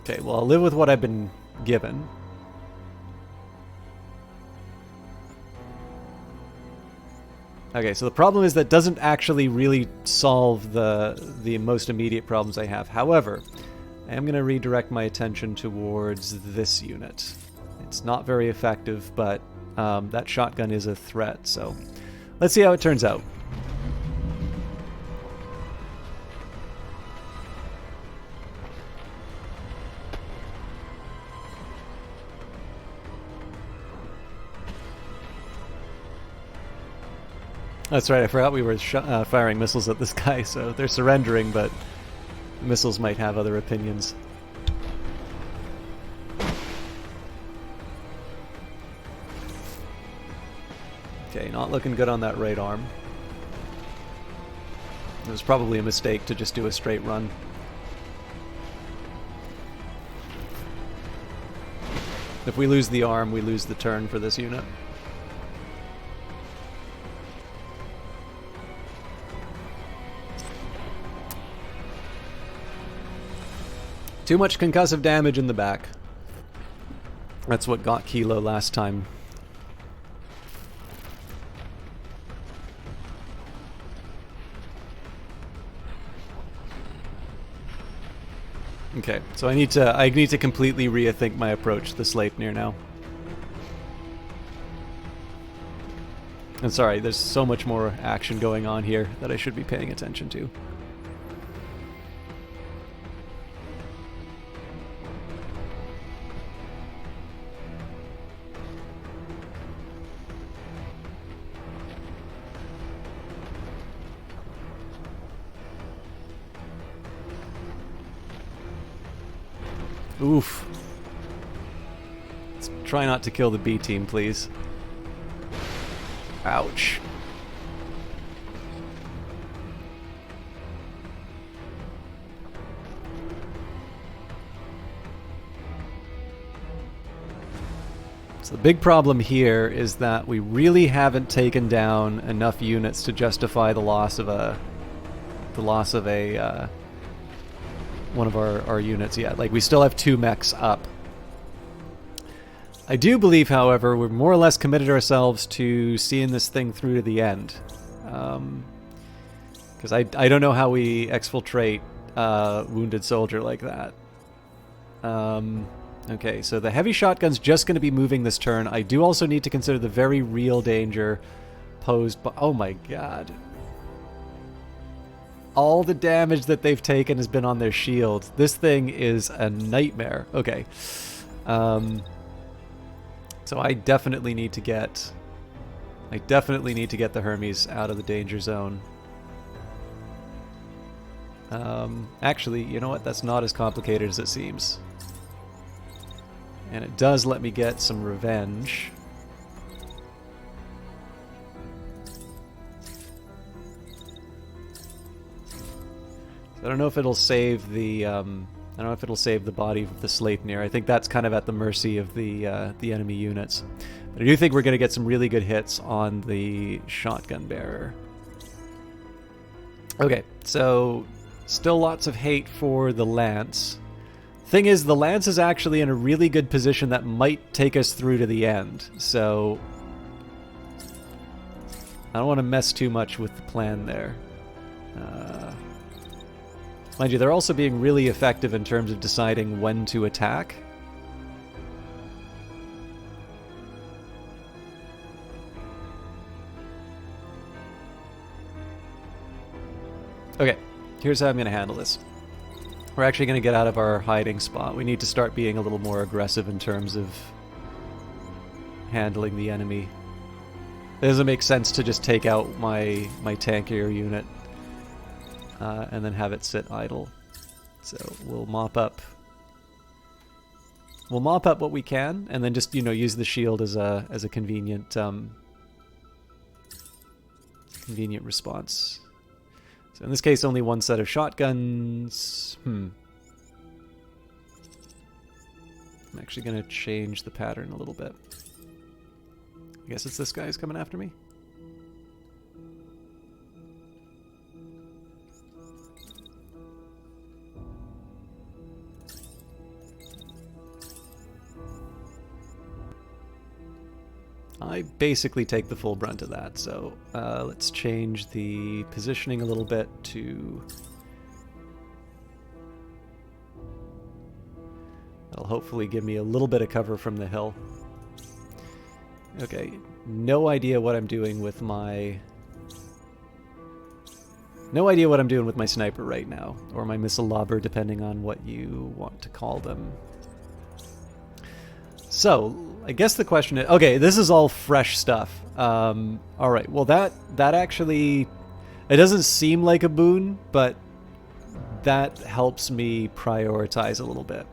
Okay, well, I'll live with what I've been given. Okay, so the problem is that doesn't actually really solve the most immediate problems I have. However, I am going to redirect my attention towards this unit. It's not very effective, but that shotgun is a threat, so let's see how it turns out. That's right, I forgot we were firing missiles at this guy, so they're surrendering, but missiles might have other opinions. Okay, not looking good on that right arm. It was probably a mistake to just do a straight run. If we lose the arm, we lose the turn for this unit. Too much concussive damage in the back. That's what got Kilo last time. Okay, so I need to completely rethink my approach to the Sleipnir now. And sorry, there's so much more action going on here that I should be paying attention to. Oof. Let's try not to kill the B team, please. Ouch. So the big problem here is that we really haven't taken down enough units to justify the loss of one of our units yet. Like, we still have 2 mechs up. I do believe, however, we're more or less committed ourselves to seeing this thing through to the end. Because I don't know how we exfiltrate wounded soldier like that. Okay, so the heavy shotgun's just going to be moving this turn. I do also need to consider the very real danger posed by... Oh my god. All the damage that they've taken has been on their shield. This thing is a nightmare. Okay. So I definitely need to get... the Hermes out of the danger zone. Actually, you know what? That's not as complicated as it seems. And it does let me get some revenge. I don't know if it'll save the I don't know if it'll save the body of the Sleipnir. I think that's kind of at the mercy of the enemy units. But I do think we're going to get some really good hits on the shotgun bearer. Okay, so still lots of hate for the lance. Thing is, the lance is actually in a really good position that might take us through to the end. So I don't want to mess too much with the plan there. Mind you, they're also being really effective in terms of deciding when to attack. Okay, here's how I'm going to handle this. We're actually going to get out of our hiding spot. We need to start being a little more aggressive in terms of handling the enemy. It doesn't make sense to just take out my tankier unit. And then have it sit idle. So we'll mop up what we can, and then just, you know, use the shield as a convenient convenient response. So in this case, only 1 set of shotguns. I'm actually going to change the pattern a little bit. I guess it's this guy who's coming after me. I basically take the full brunt of that, so let's change the positioning a little bit to... That'll hopefully give me a little bit of cover from the hill. Okay, no idea what I'm doing with my... No idea what I'm doing with my sniper right now, or my missile lobber, depending on what you want to call them. So, I guess the question is... Okay, this is all fresh stuff. Alright, well that actually... It doesn't seem like a boon, but that helps me prioritize a little bit.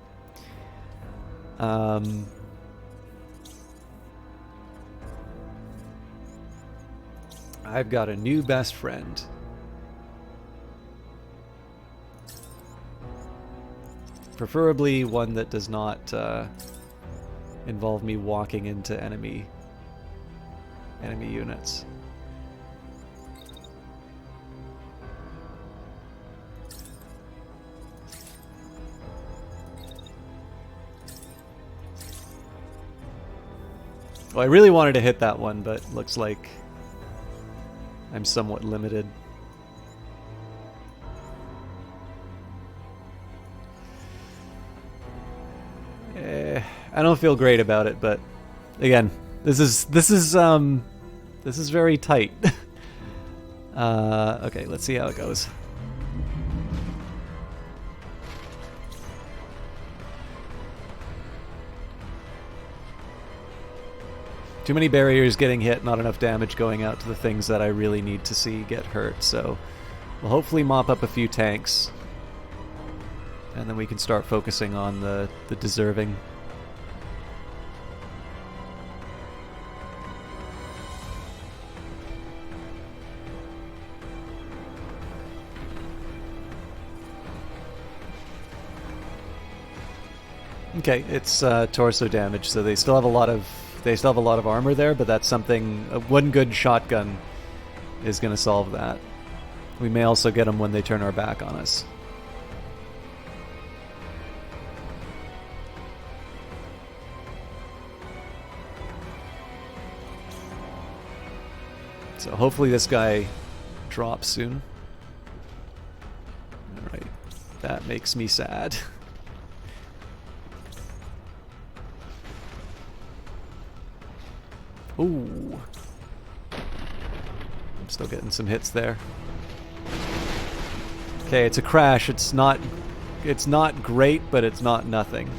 I've got a new best friend. Preferably one that does not involve me walking into enemy units. Well, I really wanted to hit that one, but looks like I'm somewhat limited. I don't feel great about it, but again, this is very tight. Okay, let's see how it goes. Too many barriers getting hit, not enough damage going out to the things that I really need to see get hurt, so we'll hopefully mop up a few tanks. And then we can start focusing on the deserving. Okay, it's torso damage, so they still have a lot of armor there, but that's something. One good shotgun is going to solve that. We may also get them when they turn our back on us. So hopefully this guy drops soon. Alright, that makes me sad. Ooh. I'm still getting some hits there. Okay, it's a crash. It's not great, but it's not nothing.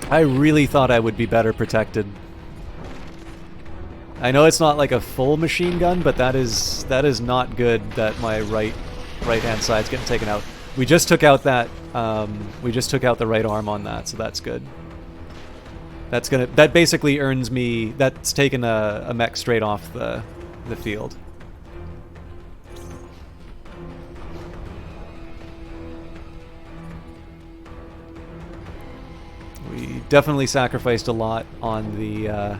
I really thought I would be better protected. I know it's not like a full machine gun, but that is not good that my right hand side's getting taken out. We just took out that we just took out the right arm on that, so that's good. That basically earns me. That's taken a mech straight off the field. We definitely sacrificed a lot on the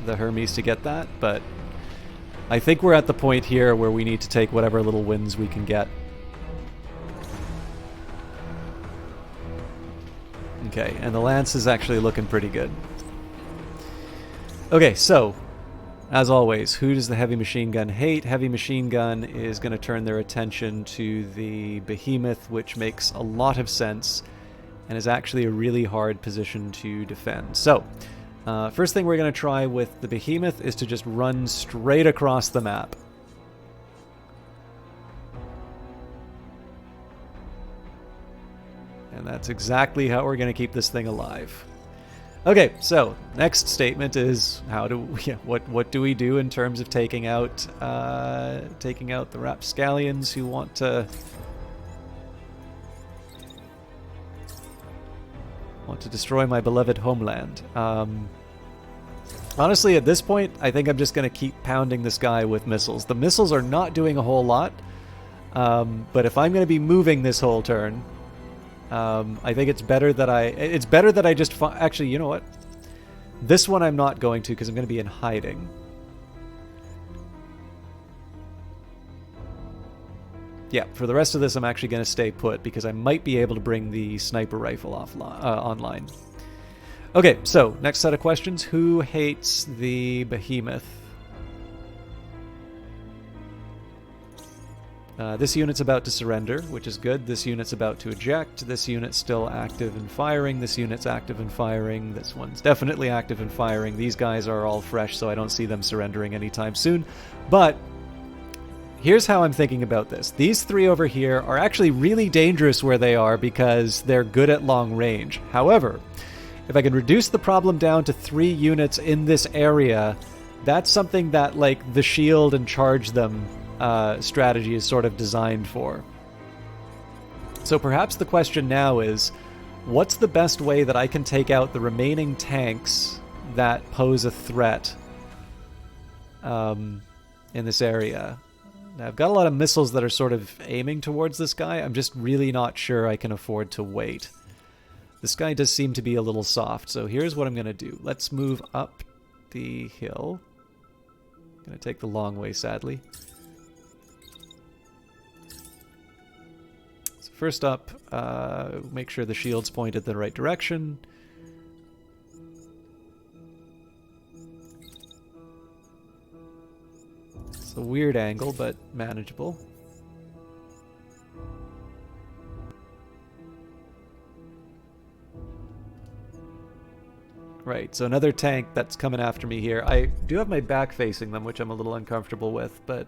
Hermes to get that, but I think we're at the point here where we need to take whatever little wins we can get. Okay, and the Lance is actually looking pretty good. Okay, so, as always, who does the heavy machine gun hate? Heavy machine gun is going to turn their attention to the Behemoth, which makes a lot of sense, and is actually a really hard position to defend. So, first thing we're going to try with the Behemoth is to just run straight across the map. And that's exactly how we're going to keep this thing alive. Okay, so next statement is what do we do in terms of taking out the rapscallions who want to destroy my beloved homeland. Honestly, at this point, I think I'm just going to keep pounding this guy with missiles. The missiles are not doing a whole lot, but if I'm going to be moving this whole turn, I think it's better that I just actually, you know what? This one I'm not going to because I'm going to be in hiding. Yeah, for the rest of this, I'm actually going to stay put because I might be able to bring the sniper rifle online. Okay, so next set of questions. Who hates the Behemoth? This unit's about to surrender, which is good. This unit's about to eject. This unit's still active and firing. This unit's active and firing. This one's definitely active and firing. These guys are all fresh, so I don't see them surrendering anytime soon. But here's how I'm thinking about this. These three over here are actually really dangerous where they are because they're good at long range. However, if I can reduce the problem down to 3 units in this area, that's something that, like, the shield and charge them strategy is sort of designed for. So perhaps the question now is, what's the best way that I can take out the remaining tanks that pose a threat in this area? Now, I've got a lot of missiles that are sort of aiming towards this guy. I'm just really not sure I can afford to wait. This guy does seem to be a little soft, so here's what I'm going to do. Let's move up the hill. Going to take the long way, sadly. So first up, make sure the shield's pointed the right direction. It's a weird angle, but manageable. Right, so another tank that's coming after me here. I do have my back facing them, which I'm a little uncomfortable with, but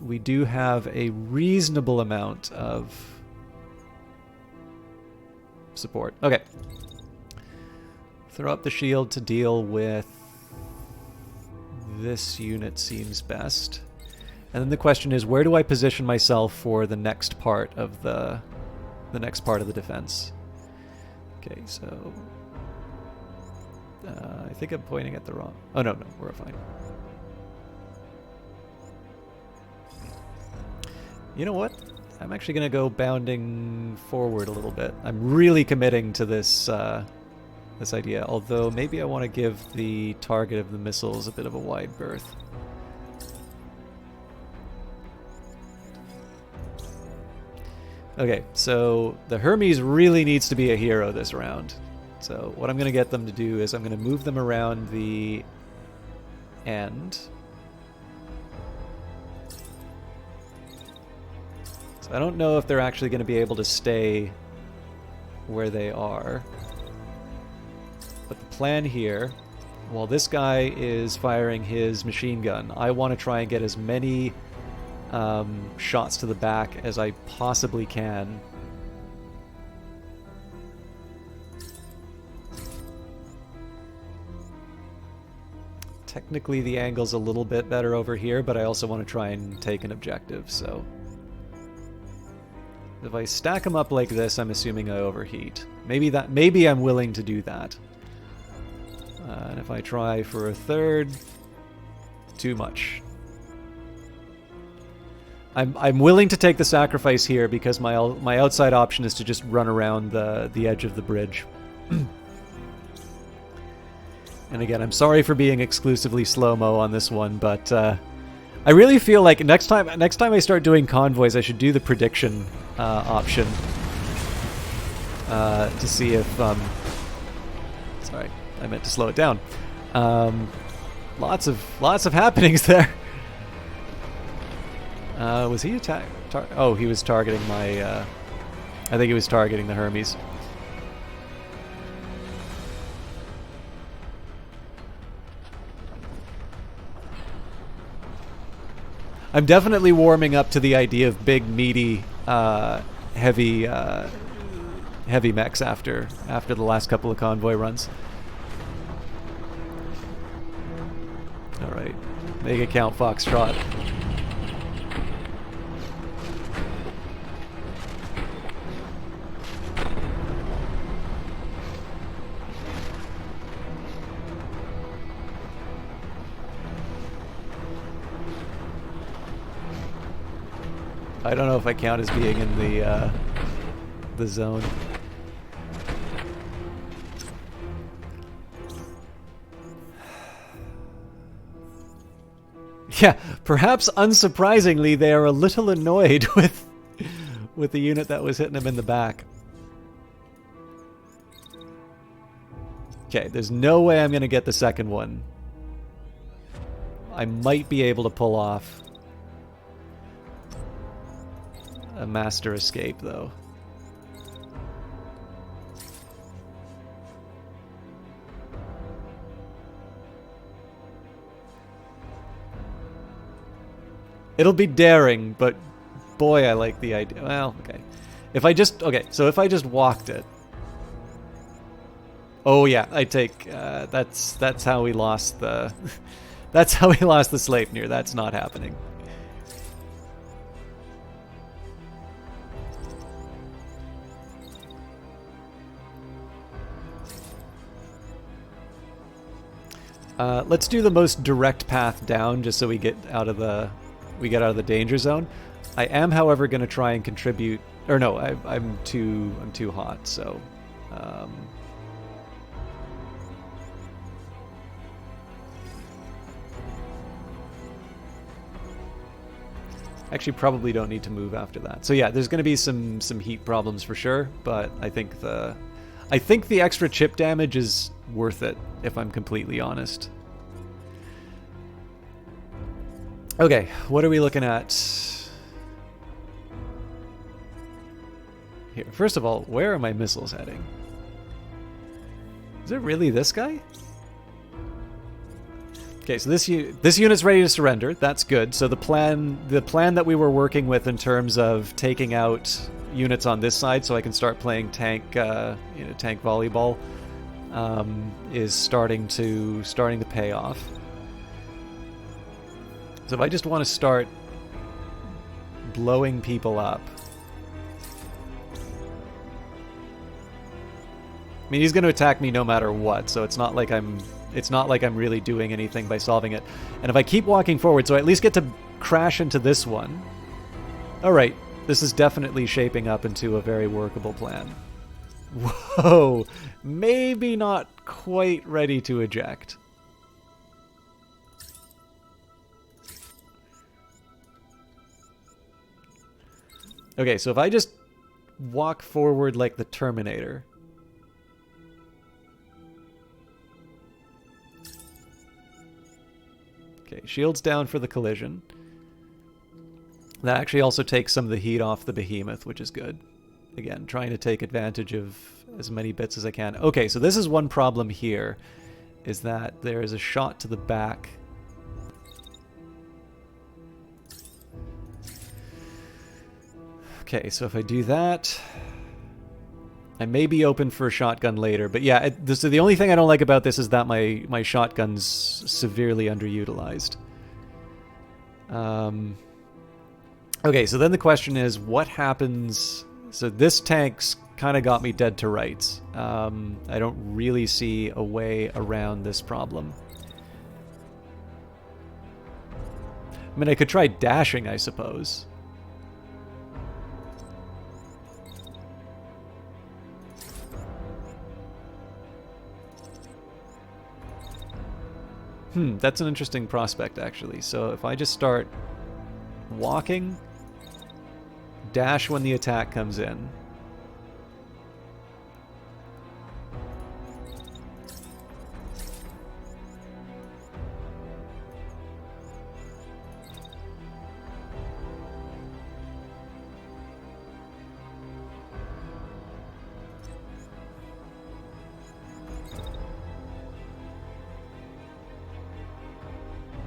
we do have a reasonable amount of support. Okay. Throw up the shield to deal with this unit seems best. And then the question is, where do I position myself for the next part of the next part of the defense? Okay, so I think I'm pointing at the wrong... Oh, no, we're fine. You know what? I'm actually going to go bounding forward a little bit. I'm really committing to this this idea, although maybe I want to give the target of the missiles a bit of a wide berth. Okay, so the Hermes really needs to be a hero this round. So what I'm going to get them to do is I'm going to move them around the end. So I don't know if they're actually going to be able to stay where they are. But the plan here, while this guy is firing his machine gun, I want to try and get as many shots to the back as I possibly can. Technically the angle's a little bit better over here, but I also want to try and take an objective, so... If I stack them up like this, I'm assuming I overheat. Maybe I'm willing to do that. And if I try for a third, too much. I'm willing to take the sacrifice here because my outside option is to just run around the edge of the bridge. And again, I'm sorry for being exclusively slow-mo on this one, but I really feel like next time I start doing convoys, I should do the prediction option to see if... sorry, I meant to slow it down. Lots of happenings there. Was he oh, he was targeting my... I think he was targeting the Hermes. I'm definitely warming up to the idea of big, meaty, heavy mechs after the last couple of convoy runs. All right, Mega Count Foxtrot. I don't know if I count as being in the zone. Yeah, perhaps unsurprisingly, they are a little annoyed with the unit that was hitting them in the back. Okay, there's no way I'm going to get the second one. I might be able to pull off a master escape, though. It'll be daring, but boy, I like the idea. Well, okay. If I just... Okay, so if I just walked it... Oh yeah, I take... that's how we lost the... That's how we lost the Sleipnir. That's not happening. Let's do the most direct path down, just so we get out of the danger zone. I am, however, going to try and contribute Or no, I'm too hot. So, um, actually probably don't need to move after that. So yeah, there's going to be some heat problems for sure, but I think the extra chip damage is worth it, if I'm completely honest. Okay, what are we looking at here? First of all, where are my missiles heading? Is it really this guy? Okay, so this unit's ready to surrender. That's good. So the plan that we were working with in terms of taking out units on this side, so I can start playing tank volleyball, is starting to pay off. So if I just want to start blowing people up, I mean, he's going to attack me no matter what. So it's not like I'm really doing anything by solving it. And if I keep walking forward, so I at least get to crash into this one. All right, this is definitely shaping up into a very workable plan. Whoa, maybe not quite ready to eject. Okay, so if I just walk forward like the Terminator. Okay, shields down for the collision. That actually also takes some of the heat off the behemoth, which is good. Again, trying to take advantage of as many bits as I can. Okay, so this is one problem here, is that there is a shot to the back. Okay, so if I do that, I may be open for a shotgun later. But yeah, so the only thing I don't like about this is that my shotgun's severely underutilized. Okay, so then the question is, what happens... So this tank's kind of got me dead to rights. I don't really see a way around this problem. I mean, I could try dashing, I suppose. That's an interesting prospect, actually. So if I just start walking, dash when the attack comes in.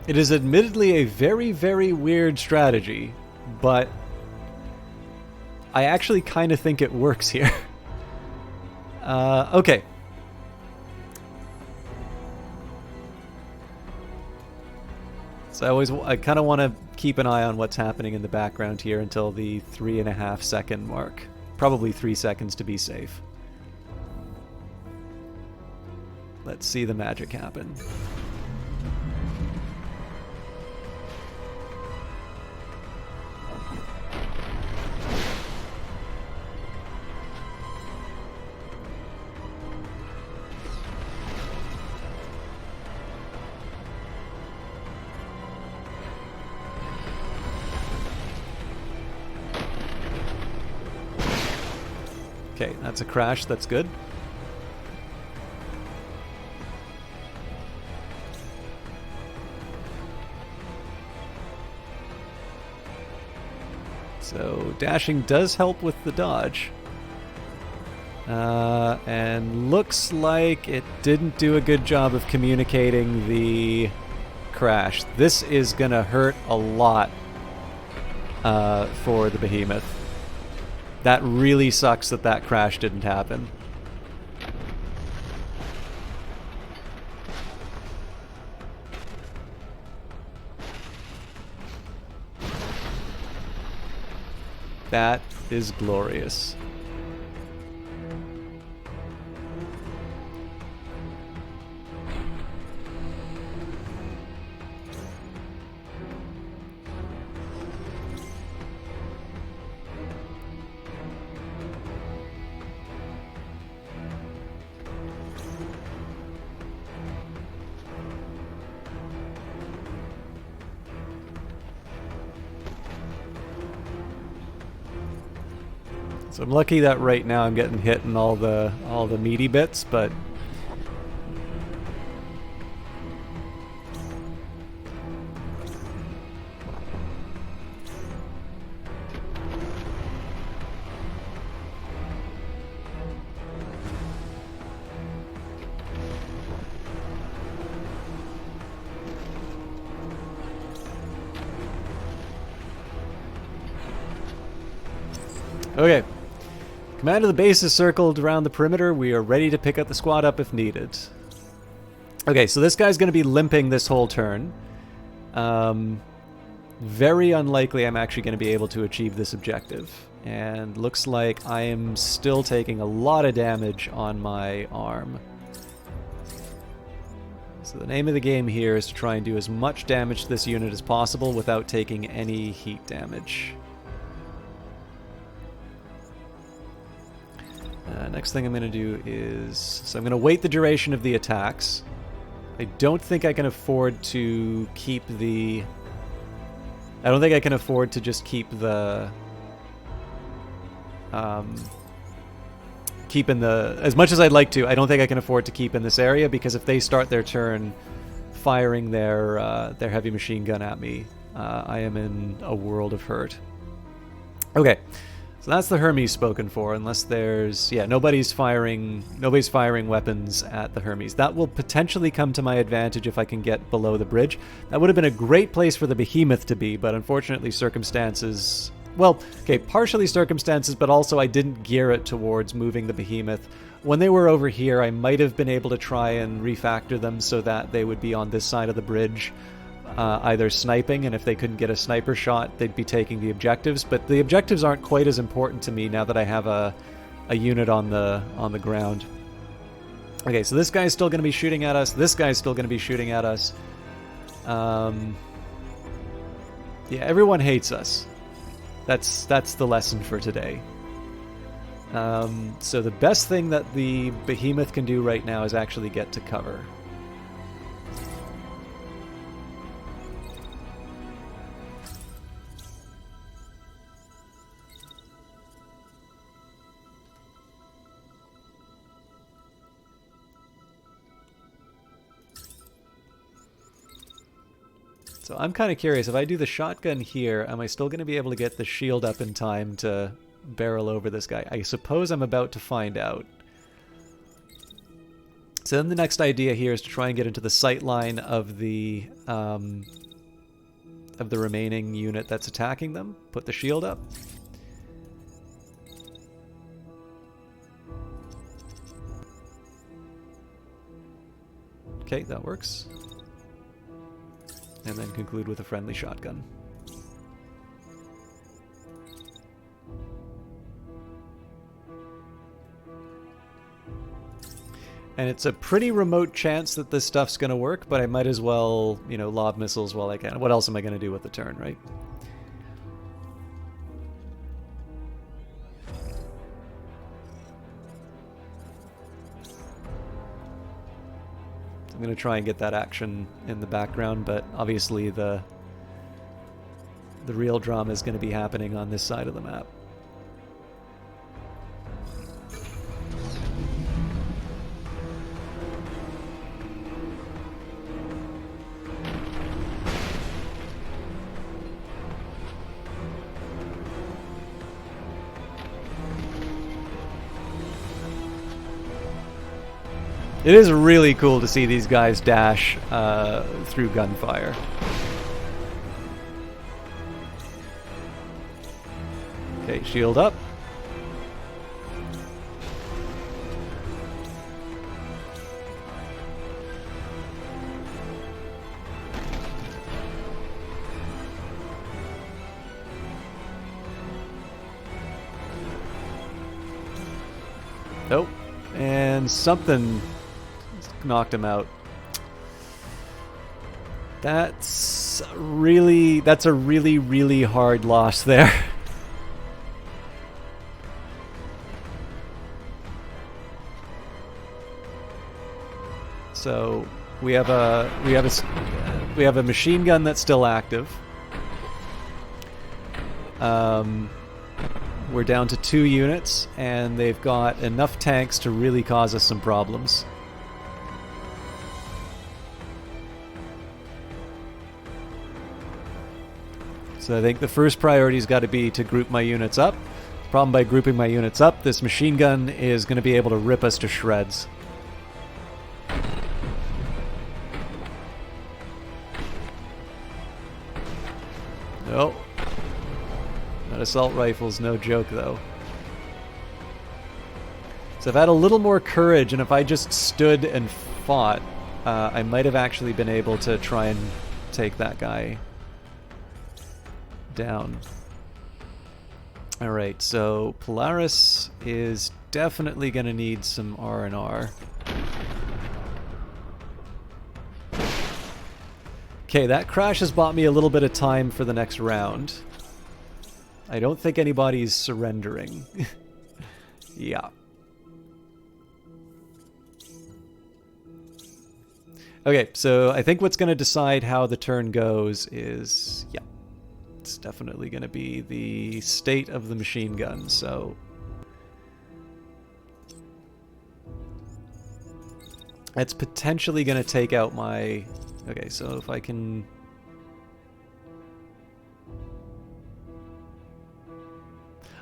It is admittedly a very, very weird strategy, but I actually kind of think it works here. Okay. So I kind of want to keep an eye on what's happening in the background here until the 3.5 second mark. Probably 3 seconds to be safe. Let's see the magic happen. Okay, that's a crash. That's good. So dashing does help with the dodge. And looks like it didn't do a good job of communicating the crash. This is gonna hurt a lot for the behemoth. That really sucks that that crash didn't happen. That is glorious. So I'm lucky that right now I'm getting hit in all the meaty bits, but okay. Command of the base is circled around the perimeter. We are ready to pick up the squad up if needed. Okay, so this guy's going to be limping this whole turn. Very unlikely I'm actually going to be able to achieve this objective. And looks like I am still taking a lot of damage on my arm. So the name of the game here is to try and do as much damage to this unit as possible without taking any heat damage. Next thing I'm going to do is... So I'm going to wait the duration of the attacks. I don't think I can afford to keep the... I don't think I can afford to just keep the... keep in the... As much as I'd like to, I don't think I can afford to keep in this area, because if they start their turn firing their heavy machine gun at me, I am in a world of hurt. Okay. So that's the Hermes spoken for, unless there's... Yeah, nobody's firing weapons at the Hermes. That will potentially come to my advantage if I can get below the bridge. That would have been a great place for the behemoth to be, but unfortunately circumstances... Well, okay, partially circumstances, but also I didn't gear it towards moving the behemoth. When they were over here, I might have been able to try and refactor them so that they would be on this side of the bridge. Either sniping, and if they couldn't get a sniper shot, they'd be taking the objectives. But the objectives aren't quite as important to me now that I have a unit on the ground. Okay, so this guy's still going to be shooting at us. This guy's still going to be shooting at us. Yeah, everyone hates us. That's the lesson for today. So the best thing that the behemoth can do right now is actually get to cover. So I'm kind of curious, if I do the shotgun here, am I still going to be able to get the shield up in time to barrel over this guy? I suppose I'm about to find out. So then the next idea here is to try and get into the sight line of the remaining unit that's attacking them. Put the shield up. Okay, that works. And then conclude with a friendly shotgun. And it's a pretty remote chance that this stuff's going to work, but I might as well, you know, lob missiles while I can. What else am I going to do with the turn, right? I'm going to try and get that action in the background, but obviously the real drama is going to be happening on this side of the map. It is really cool to see these guys dash through gunfire. Okay, shield up. Nope. And something knocked him out. That's a really, really hard loss there. So we have a machine gun that's still active. We're down to 2 units, and they've got enough tanks to really cause us some problems. So I think the first priority's got to be to group my units up. The problem by grouping my units up, this machine gun is going to be able to rip us to shreds. Oh. That assault rifle's no joke, though. So if I had a little more courage, and if I just stood and fought, I might have actually been able to try and take that guy down. Alright, so Polaris is definitely going to need some R&R. Okay, that crash has bought me a little bit of time for the next round. I don't think anybody's surrendering. Yeah. Okay, so I think what's going to decide how the turn goes is... yeah. It's definitely going to be the state of the machine gun, so... it's potentially going to take out my... okay, so if I can...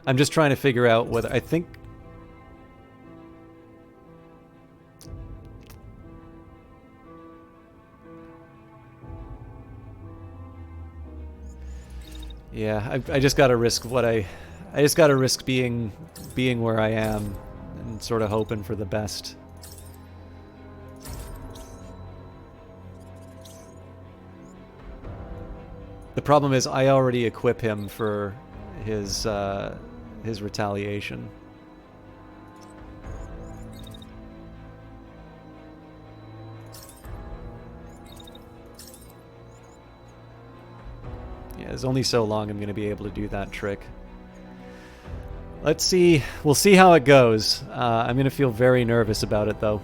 I'm just trying to figure out whether... I think... yeah, I just gotta risk what I just gotta risk being where I am and sort of hoping for the best. The problem is I already equip him for his retaliation. Yeah, there's only so long I'm going to be able to do that trick. Let's see. We'll see how it goes. I'm going to feel very nervous about it, though.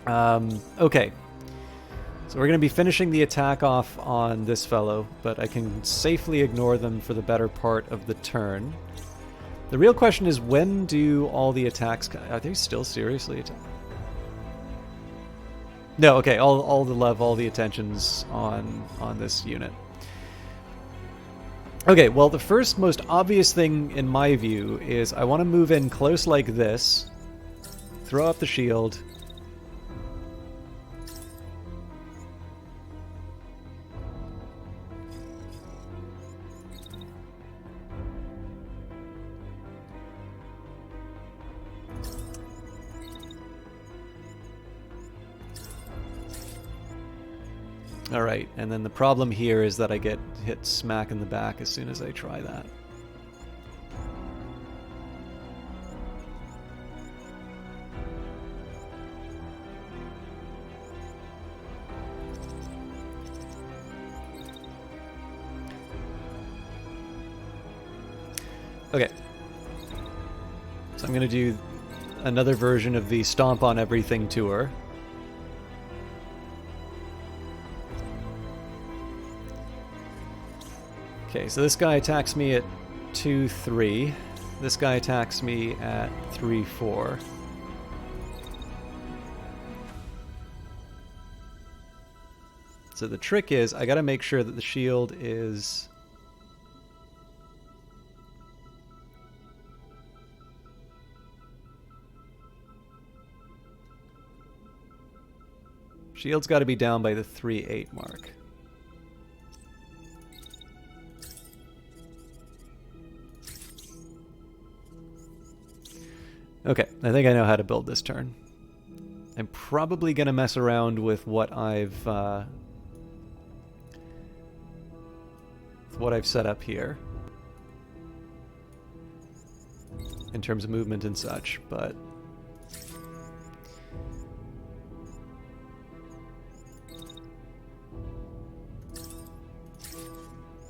Okay. So we're going to be finishing the attack off on this fellow, but I can safely ignore them for the better part of the turn. The real question is, when do all the attacks... are they still seriously attacking? No, okay, all the love, all the attention's on this unit. Okay, well, the first most obvious thing in my view is I want to move in close like this, throw up the shield. Alright, and then the problem here is that I get hit smack in the back as soon as I try that. Okay. So I'm going to do another version of the Stomp on Everything tour. Okay, so this guy attacks me at 2-3. This guy attacks me at 3-4. So the trick is, I gotta make sure that the shield is... shield's gotta be down by the 3-8 mark. Okay, I think I know how to build this turn. I'm probably going to mess around with what I've set up here in terms of movement and such, but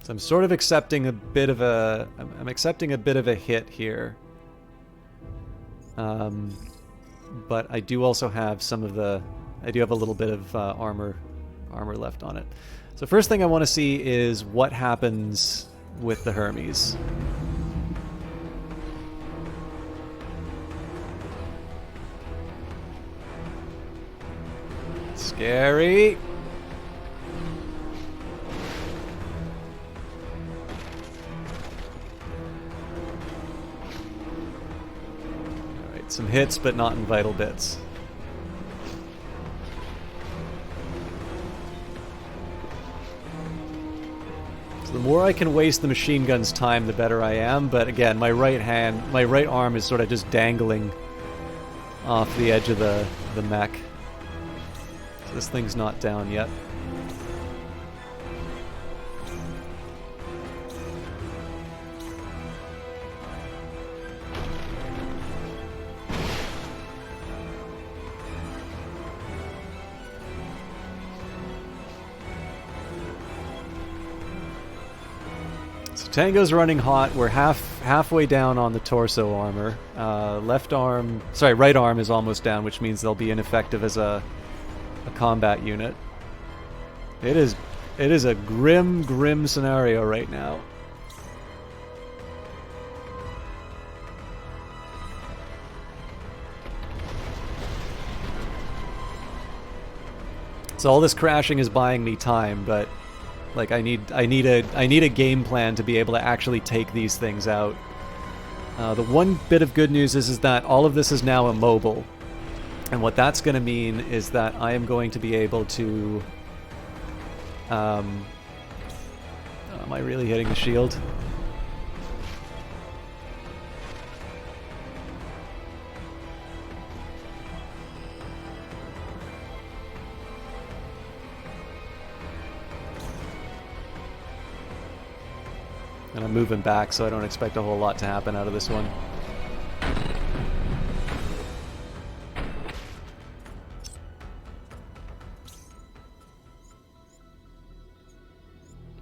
so I'm sort of accepting a bit of a I'm accepting a bit of a hit here. But I do also have some of the... I do have a little bit of armor left on it. So first thing I want to see is what happens with the Hermes. Scary. Alright, some hits, but not in vital bits. So the more I can waste the machine gun's time, the better I am, but again, my right arm is sort of just dangling off the edge of the mech. So this thing's not down yet. So Tango's running hot. We're halfway down on the torso armor. Right arm is almost down, which means they'll be ineffective as a combat unit. It is a grim scenario right now. So all this crashing is buying me time, but like I need a game plan to be able to actually take these things out. The one bit of good news is that all of this is now immobile. And what that's going to mean is that I am going to be able to... am I really hitting the shield? And I'm moving back, so I don't expect a whole lot to happen out of this one.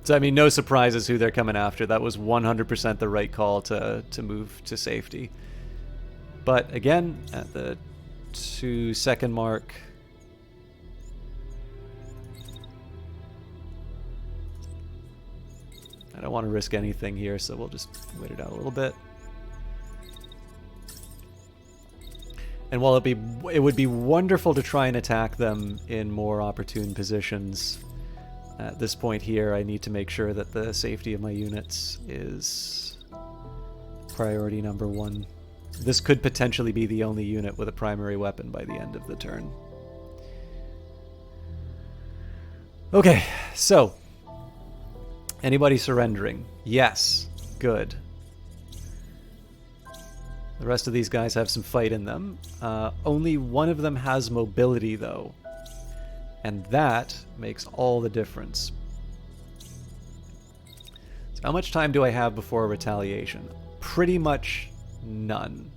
So, I mean, no surprises who they're coming after. That was 100% the right call to move to safety. But again, at the 2-second mark... I don't want to risk anything here, so we'll just wait it out a little bit. And while it would be wonderful to try and attack them in more opportune positions, at this point here I need to make sure that the safety of my units is priority number one. This could potentially be the only unit with a primary weapon by the end of the turn. Okay, so... Anybody surrendering? Yes. Good. The rest of these guys have some fight in them. Only one of them has mobility, though. And that makes all the difference. So how much time do I have before a retaliation? Pretty much none.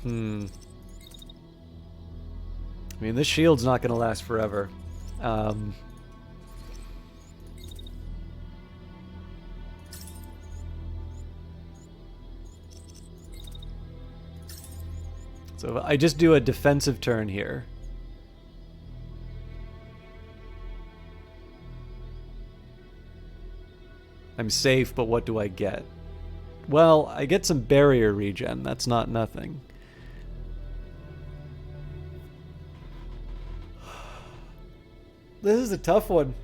I mean, this shield's not going to last forever. So I just do a defensive turn here. I'm safe, but what do I get? Well, I get some barrier regen. That's not nothing. This is a tough one.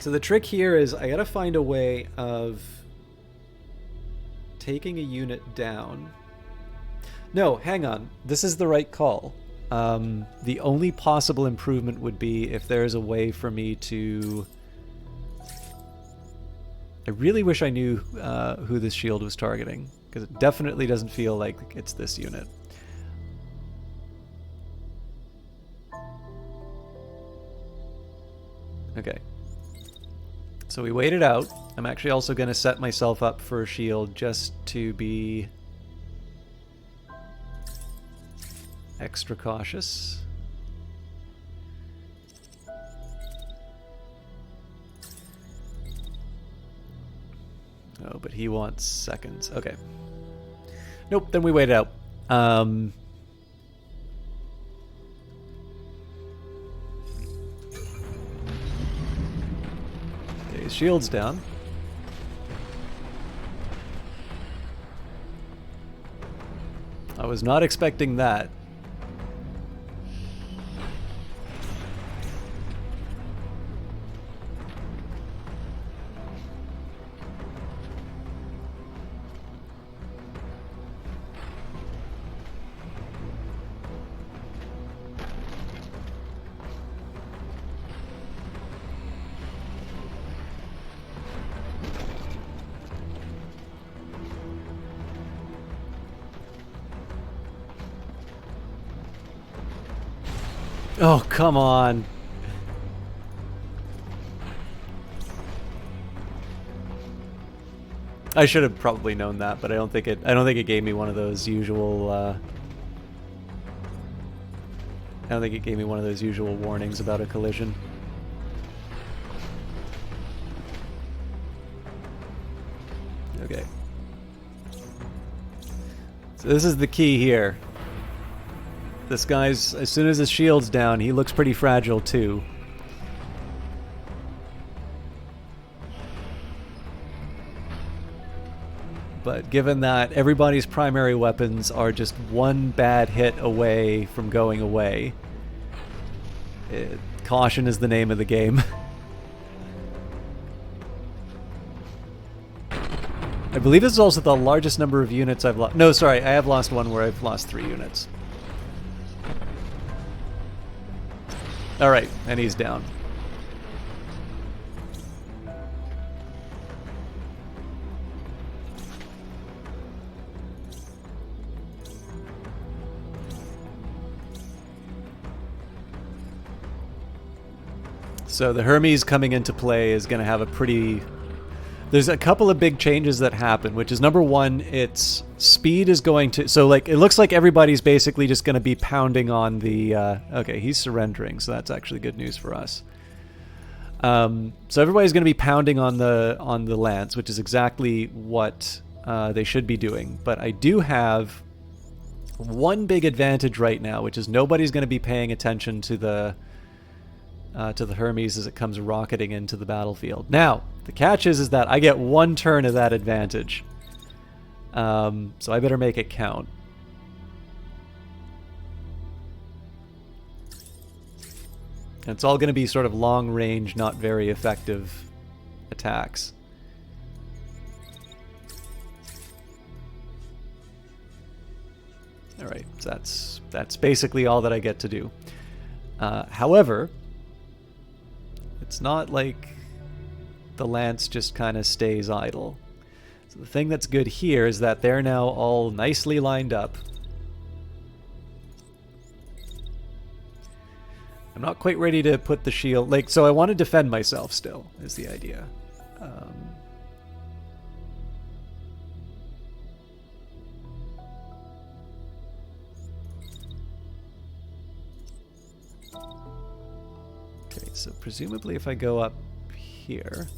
So the trick here is I gotta find a way of taking a unit down. No, hang on. This is the right call. The only possible improvement would be if there's a way for me to... I really wish I knew who this shield was targeting, because it definitely doesn't feel like it's this unit. Okay. So we wait it out. I'm actually also going to set myself up for a shield just to be extra cautious. Oh, but he wants seconds. Okay. Nope, then we wait it out. Okay, his shield's down. I was not expecting that. Oh, come on. I should have probably known that, but I don't think it gave me one of those usual I don't think it gave me one of those usual warnings about a collision. Okay. So this is the key here. This guy's, as soon as his shield's down, he looks pretty fragile too. But given that everybody's primary weapons are just one bad hit away from going away, caution is the name of the game. I believe this is also the largest number of units I've lost. No, sorry, I have lost one where I've lost 3 units. Alright, and he's down. So the Hermes coming into play is going to have a pretty... There's a couple of big changes that happen, which is number one, its speed is going to... So, like, it looks like everybody's basically just going to be pounding on the... okay, he's surrendering, so that's actually good news for us. So everybody's going to be pounding on the lance, which is exactly what they should be doing. But I do have one big advantage right now, which is nobody's going to be paying attention to the Hermes as it comes rocketing into the battlefield. Now, the catch is that I get 1 turn of that advantage. So I better make it count. And it's all going to be sort of long range, not very effective attacks. Alright, so that's basically all that I get to do. However, it's not like the lance just kind of stays idle. So the thing that's good here is that they're now all nicely lined up. I'm not quite ready to put the shield... Like, so I want to defend myself still, is the idea. Okay, so presumably if I go up here...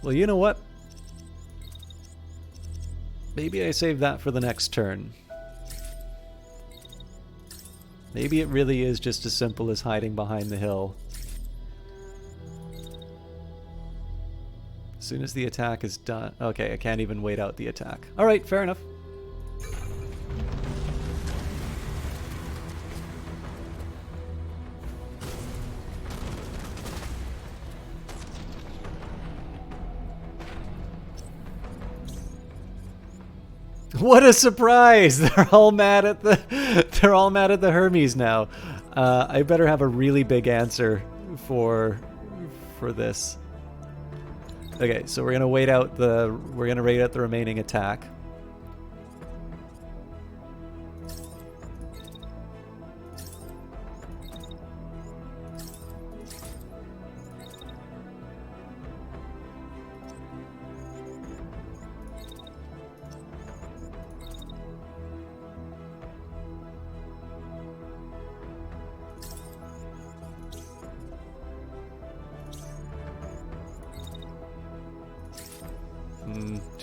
Well, you know what? Maybe I save that for the next turn. Maybe it really is just as simple as hiding behind the hill. As soon as the attack is done... Okay, I can't even wait out the attack. Alright, fair enough. What a surprise! They're all mad at the Hermes now. I better have a really big answer for this. Okay, so we're gonna wait out the remaining attack.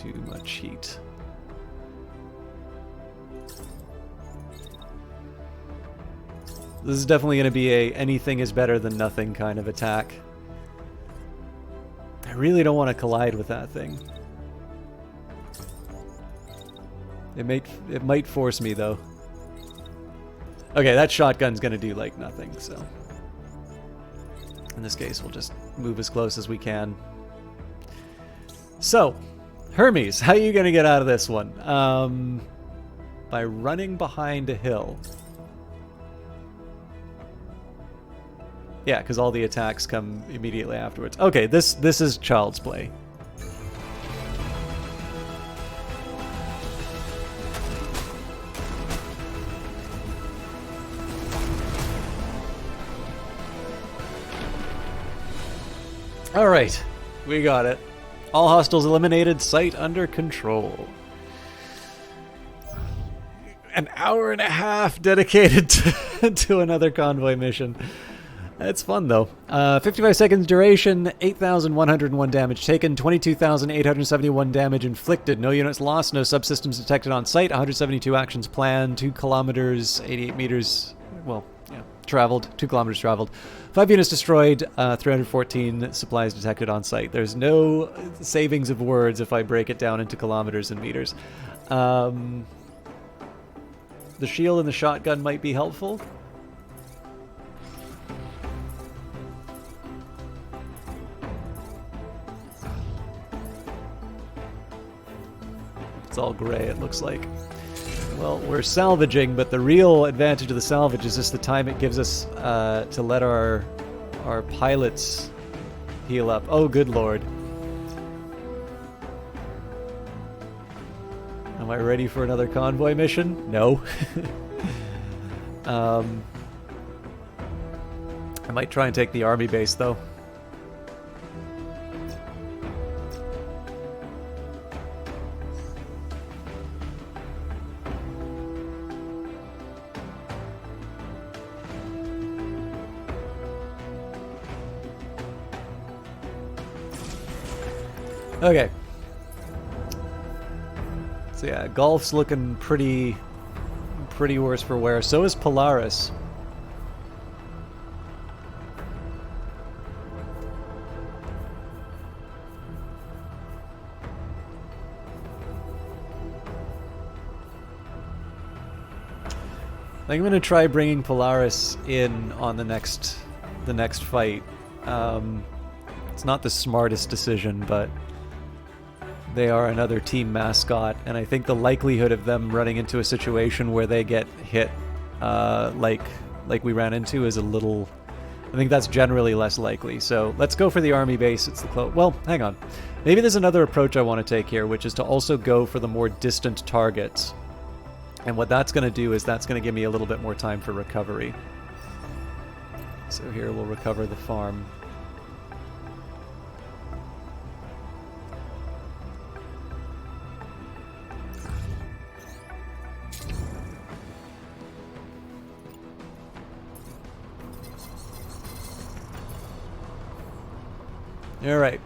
Too much heat. This is definitely going to be a anything is better than nothing kind of attack. I really don't want to collide with that thing. It might force me though. Okay, that shotgun's going to do like nothing, so in this case we'll just move as close as we can. So, Hermes, how are you going to get out of this one? By running behind a hill. Yeah, because all the attacks come immediately afterwards. Okay, this is child's play. All right, we got it. All hostiles eliminated, site under control. An hour and a half dedicated to another convoy mission. It's fun, though. 55 seconds duration, 8,101 damage taken, 22,871 damage inflicted, no units lost, no subsystems detected on site, 172 actions planned, 2 kilometers, 88 meters, well, yeah, traveled, 2 kilometers traveled, 5 units destroyed, 314 supplies detected on site. There's no savings of words if I break it down into kilometers and meters. The shield and the shotgun might be helpful. It's all gray, it looks like. Well, we're salvaging, but the real advantage of the salvage is just the time it gives us to let our pilots heal up. Oh, good lord. Am I ready for another convoy mission? No. I might try and take the army base, though. Okay. So yeah, Golf's looking pretty worse for wear. So is Polaris. I think I'm gonna try bringing Polaris in on the next fight. It's not the smartest decision, but they are another team mascot, and I think the likelihood of them running into a situation where they get hit, like we ran into, is a little. I think that's generally less likely. So let's go for the army base. It's the close. Well, hang on. Maybe there's another approach I want to take here, which is to also go for the more distant targets. And what that's going to do is that's going to give me a little bit more time for recovery. So here we'll recover the farm. All right.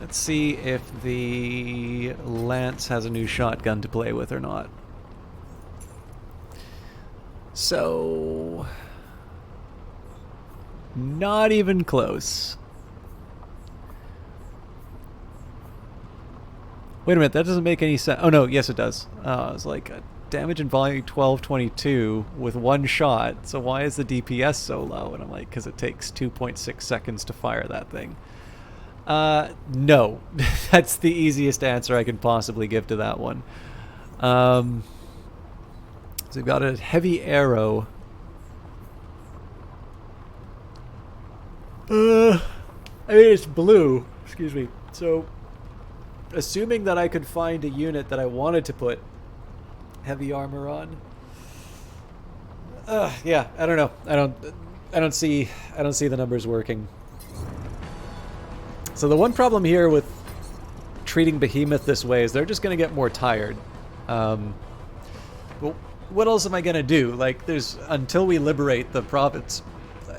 Let's see if the Lance has a new shotgun to play with or not. So, not even close. Wait a minute, that doesn't make any sense. Oh no, yes it does. It's like damage and volume 1222 with one shot. So why is the DPS so low? And I'm like, because it takes 2.6 seconds to fire that thing. No. That's the easiest answer I can possibly give to that one. So we've got a heavy arrow. I mean, it's blue. Excuse me. So, assuming that I could find a unit that I wanted to put heavy armor on. Yeah, I don't know. I don't see the numbers working. So the one problem here with treating Behemoth this way is they're just going to get more tired. Well, what else am I going to do? Like, there's until we liberate the province,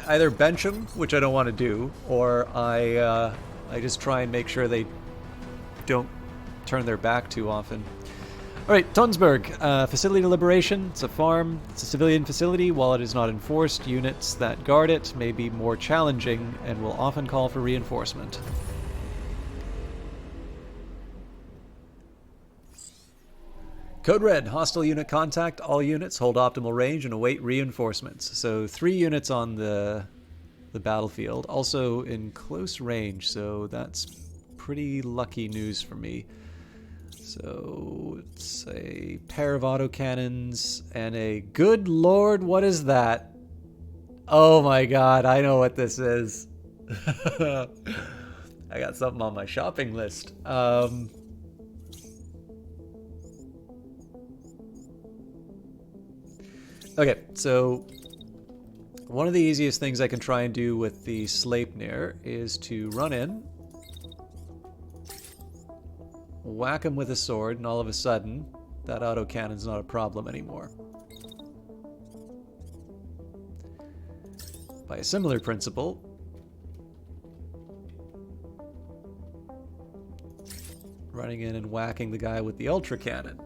either bench them, which I don't want to do, or I just try and make sure they don't turn their back too often. All right, Tonsberg, facility to liberation. It's a farm. It's a civilian facility. While it is not enforced, units that guard it may be more challenging and will often call for reinforcement. Code Red, hostile unit contact. All units hold optimal range and await reinforcements. So 3 units on the battlefield, also in close range, so that's pretty lucky news for me. So it's a pair of autocannons and a... Good lord, what is that? Oh my god, I know what this is. I got something on my shopping list. Okay, so one of the easiest things I can try and do with the Sleipnir is to run in, whack him with a sword, and all of a sudden, that autocannon's not a problem anymore. By a similar principle, running in and whacking the guy with the ultra cannon.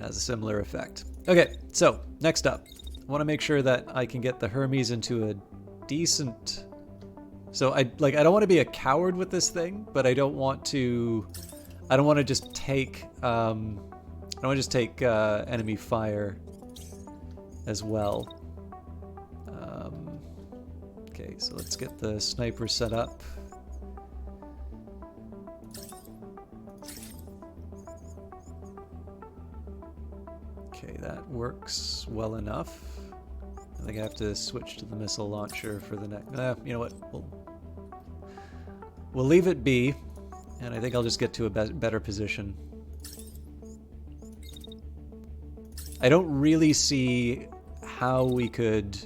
Has a similar effect. Okay, so next up, I want to make sure that I can get the Hermes into a decent... So I don't want to be a coward with this thing, but I don't want to just take enemy fire as well. Okay, so let's get the sniper set up. Okay, that works well enough. I think I have to switch to the missile launcher for the next... you know what? We'll leave it be, and I think I'll just get to a better position. I don't really see how we could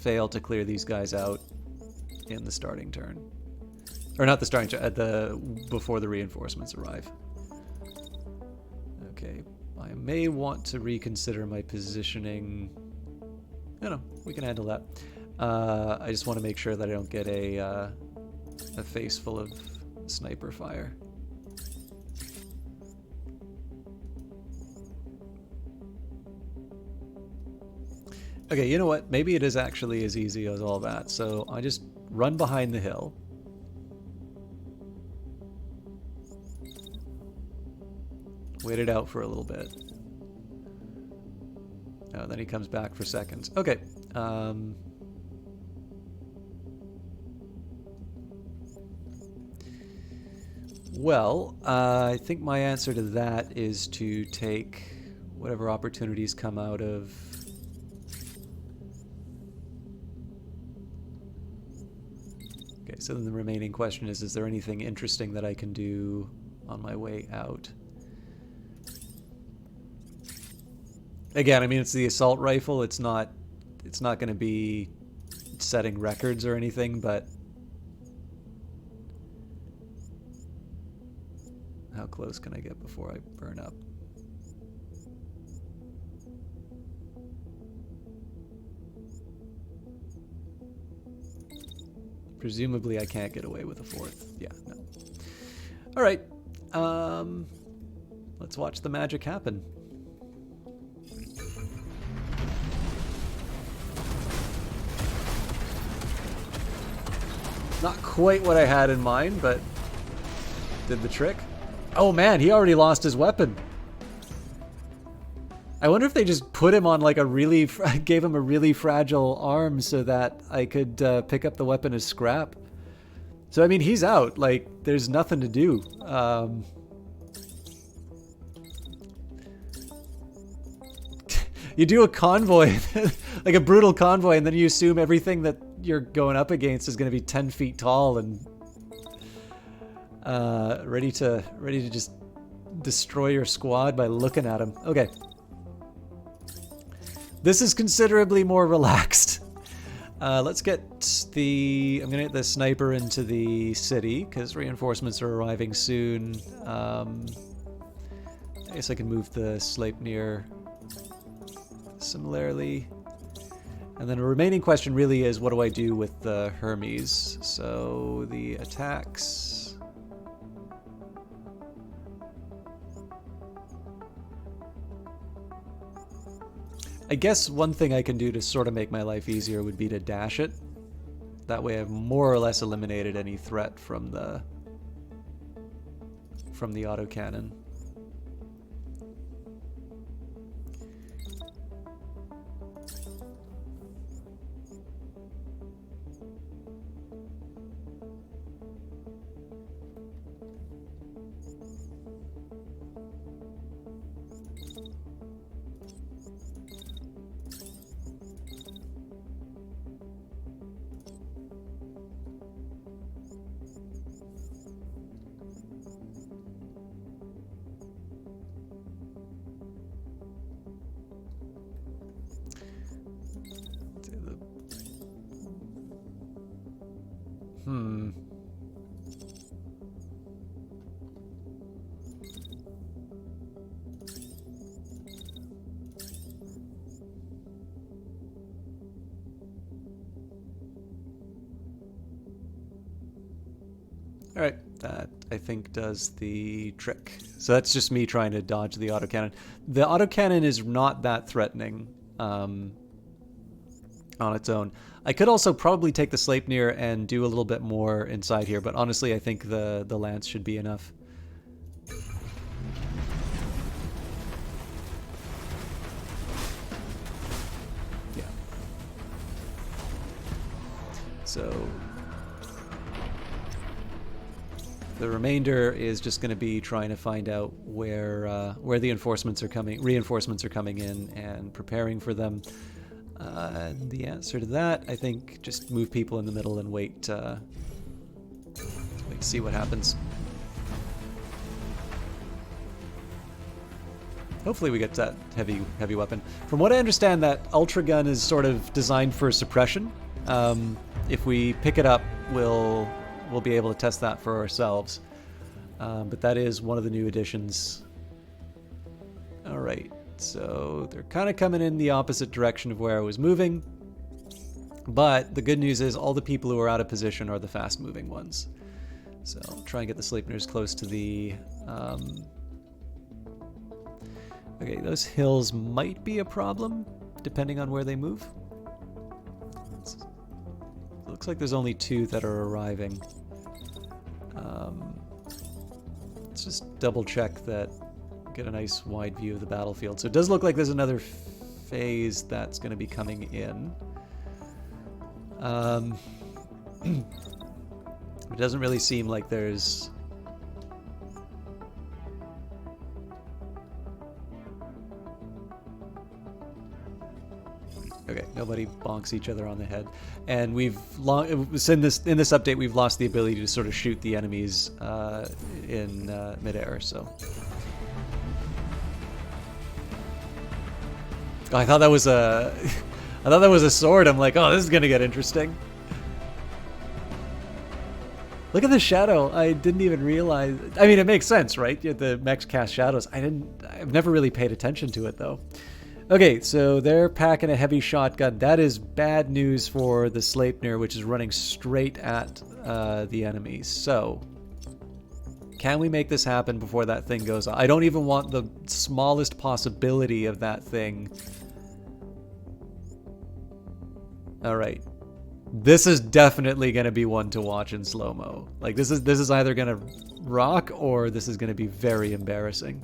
fail to clear these guys out in the starting turn. Or not the starting turn, before the reinforcements arrive. Okay, I may want to reconsider my positioning. No, we can handle that. I just want to make sure that I don't get a face full of sniper fire. Okay, you know what? Maybe it is actually as easy as all that. So I just run behind the hill. Wait it out for a little bit. Oh, then he comes back for seconds. Okay. Well, I think my answer to that is to take whatever opportunities come out of... Okay, so then the remaining question is there anything interesting that I can do on my way out? Again, I mean, it's the assault rifle. It's not going to be setting records or anything, but how close can I get before I burn up? Presumably I can't get away with a fourth. Yeah, no. All right. Let's watch the magic happen. Not quite what I had in mind, but did the trick. Oh man, he already lost his weapon. I wonder if they just put him on like gave him a really fragile arm so that I could pick up the weapon as scrap. So I mean, he's out. Like, there's nothing to do. You do a convoy, like a brutal convoy, and then you assume everything that you're going up against is going to be 10 feet tall and ready to just destroy your squad by looking at him. Okay. This is considerably more relaxed. Let's get I'm gonna get the sniper into the city because reinforcements are arriving soon. I guess I can move the Sleipnir similarly. And then the remaining question really is, what do I do with the Hermes? So the attacks... I guess one thing I can do to sort of make my life easier would be to dash it. That way I've more or less eliminated any threat from the autocannon. All right, that I think does the trick. So that's just me trying to dodge the autocannon. The autocannon is not that threatening on its own. I could also probably take the Sleipnir and do a little bit more inside here, but honestly I think the lance should be enough. Yeah. So the remainder is just going to be trying to find out where the reinforcements are coming in and preparing for them. The answer to that, I think, just move people in the middle and wait to see what happens. Hopefully we get that heavy weapon. From what I understand, that Ultra Gun is sort of designed for suppression. If we pick it up, we'll be able to test that for ourselves. But that is one of the new additions. All right, so they're kind of coming in the opposite direction of where I was moving. But the good news is all the people who are out of position are the fast-moving ones. So I'll try and get the Sleipnirs close to the... Okay, those hills might be a problem, depending on where they move. Looks like there's only 2 that are arriving. Let's just double check that, get a nice wide view of the battlefield. So it does look like there's another phase that's going to be coming in. It doesn't really seem like there's... Okay, nobody bonks each other on the head, and we've in this update we've lost the ability to sort of shoot the enemies in midair. So I thought that was a sword. I'm like, oh, this is gonna get interesting. Look at the shadow. I didn't even realize. I mean, it makes sense, right? The mechs cast shadows. I've never really paid attention to it though. Okay, so they're packing a heavy shotgun. That is bad news for the Sleipnir, which is running straight at the enemy. So, can we make this happen before that thing goes off? I don't even want the smallest possibility of that thing. Alright. This is definitely going to be one to watch in slow-mo. Like, this is either going to rock or this is going to be very embarrassing.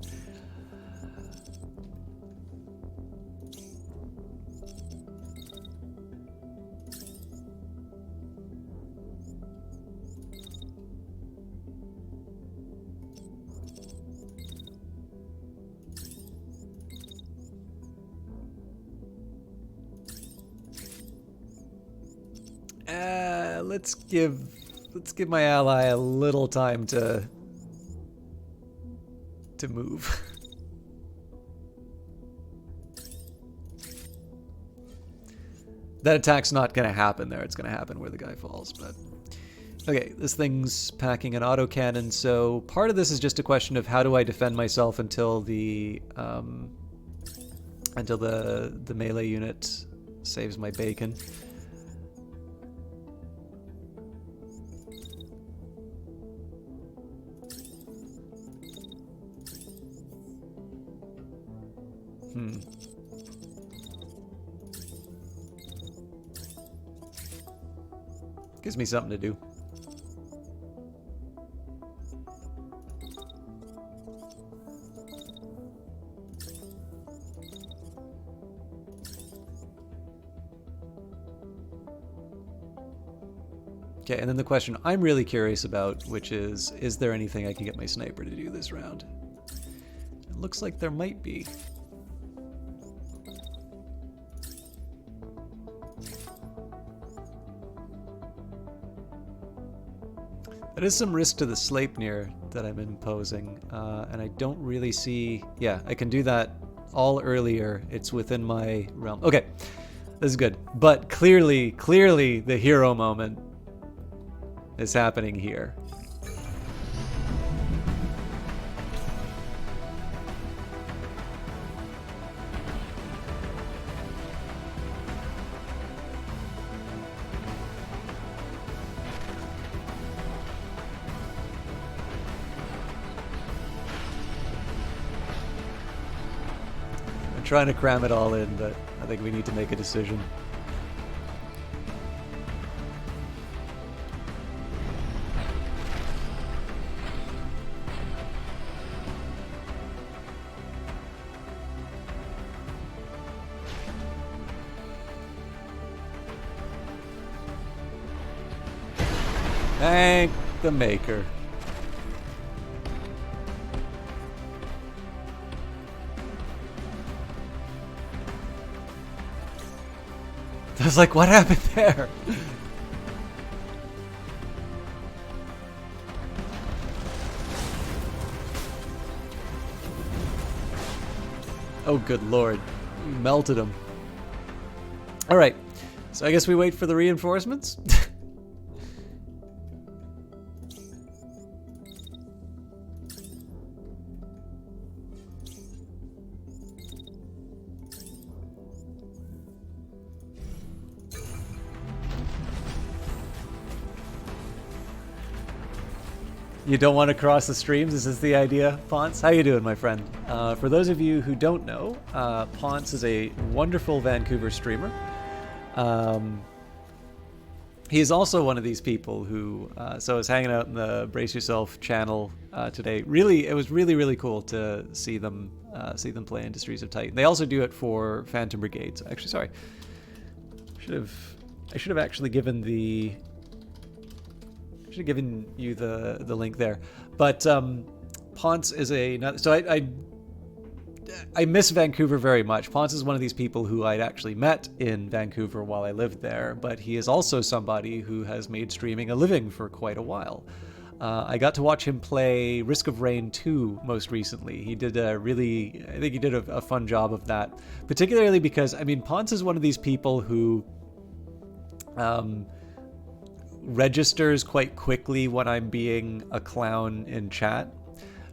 Let's give my ally a little time to move. That attack's not going to happen there. It's going to happen where the guy falls. But okay, this thing's packing an autocannon. So part of this is just a question of how do I defend myself until the melee unit Saves my bacon. Gives me something to do. Okay, and then the question I'm really curious about, which is there anything I can get my sniper to do this round? It looks like there might be. There is some risk to the Sleipnir that I'm imposing, and I don't really see... Yeah, I can do that all earlier. It's within my realm. Okay, this is good. But clearly the hero moment is happening here. I'm trying to cram it all in, but I think we need to make a decision. Thank the maker. I was like, what happened there? Oh, good lord. You melted him. Alright, so I guess we wait for the reinforcements? You don't want to cross the streams? Is this the idea, Ponce? How you doing, my friend? For those of you who don't know, Ponce is a wonderful Vancouver streamer. He is also one of these people who, so I was hanging out in the Brace Yourself channel today. Really, it was really cool to see them play Industries of Titan. They also do it for Phantom Brigade. So actually, sorry, I should have actually given the. Should have given you the link there, but Ponce is I miss Vancouver very much. Ponce is one of these people who I'd actually met in Vancouver while I lived there, but he is also somebody who has made streaming a living for quite a while. I got to watch him play Risk of Rain 2 most recently. He did I think he did a fun job of that, particularly because, I mean, Ponce is one of these people who registers quite quickly when I'm being a clown in chat.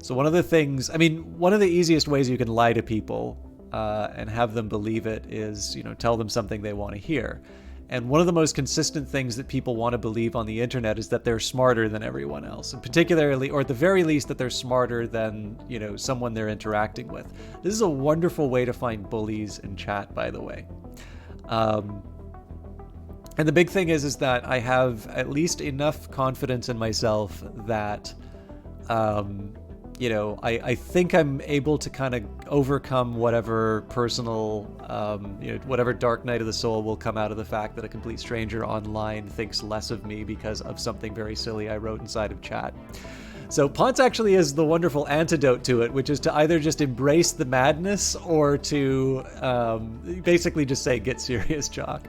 So one of the things, I mean, one of the easiest ways you can lie to people and have them believe it is, you know, tell them something they want to hear. And one of the most consistent things that people want to believe on the internet is that they're smarter than everyone else, and particularly, or at the very least, that they're smarter than, you know, someone they're interacting with. This is a wonderful way to find bullies in chat, by the way. And the big thing is that I have at least enough confidence in myself that, you know, I think I'm able to kind of overcome whatever personal, you know, whatever dark night of the soul will come out of the fact that a complete stranger online thinks less of me because of something very silly I wrote inside of chat. So Ponce actually is the wonderful antidote to it, which is to either just embrace the madness or to basically just say, get serious, Jock.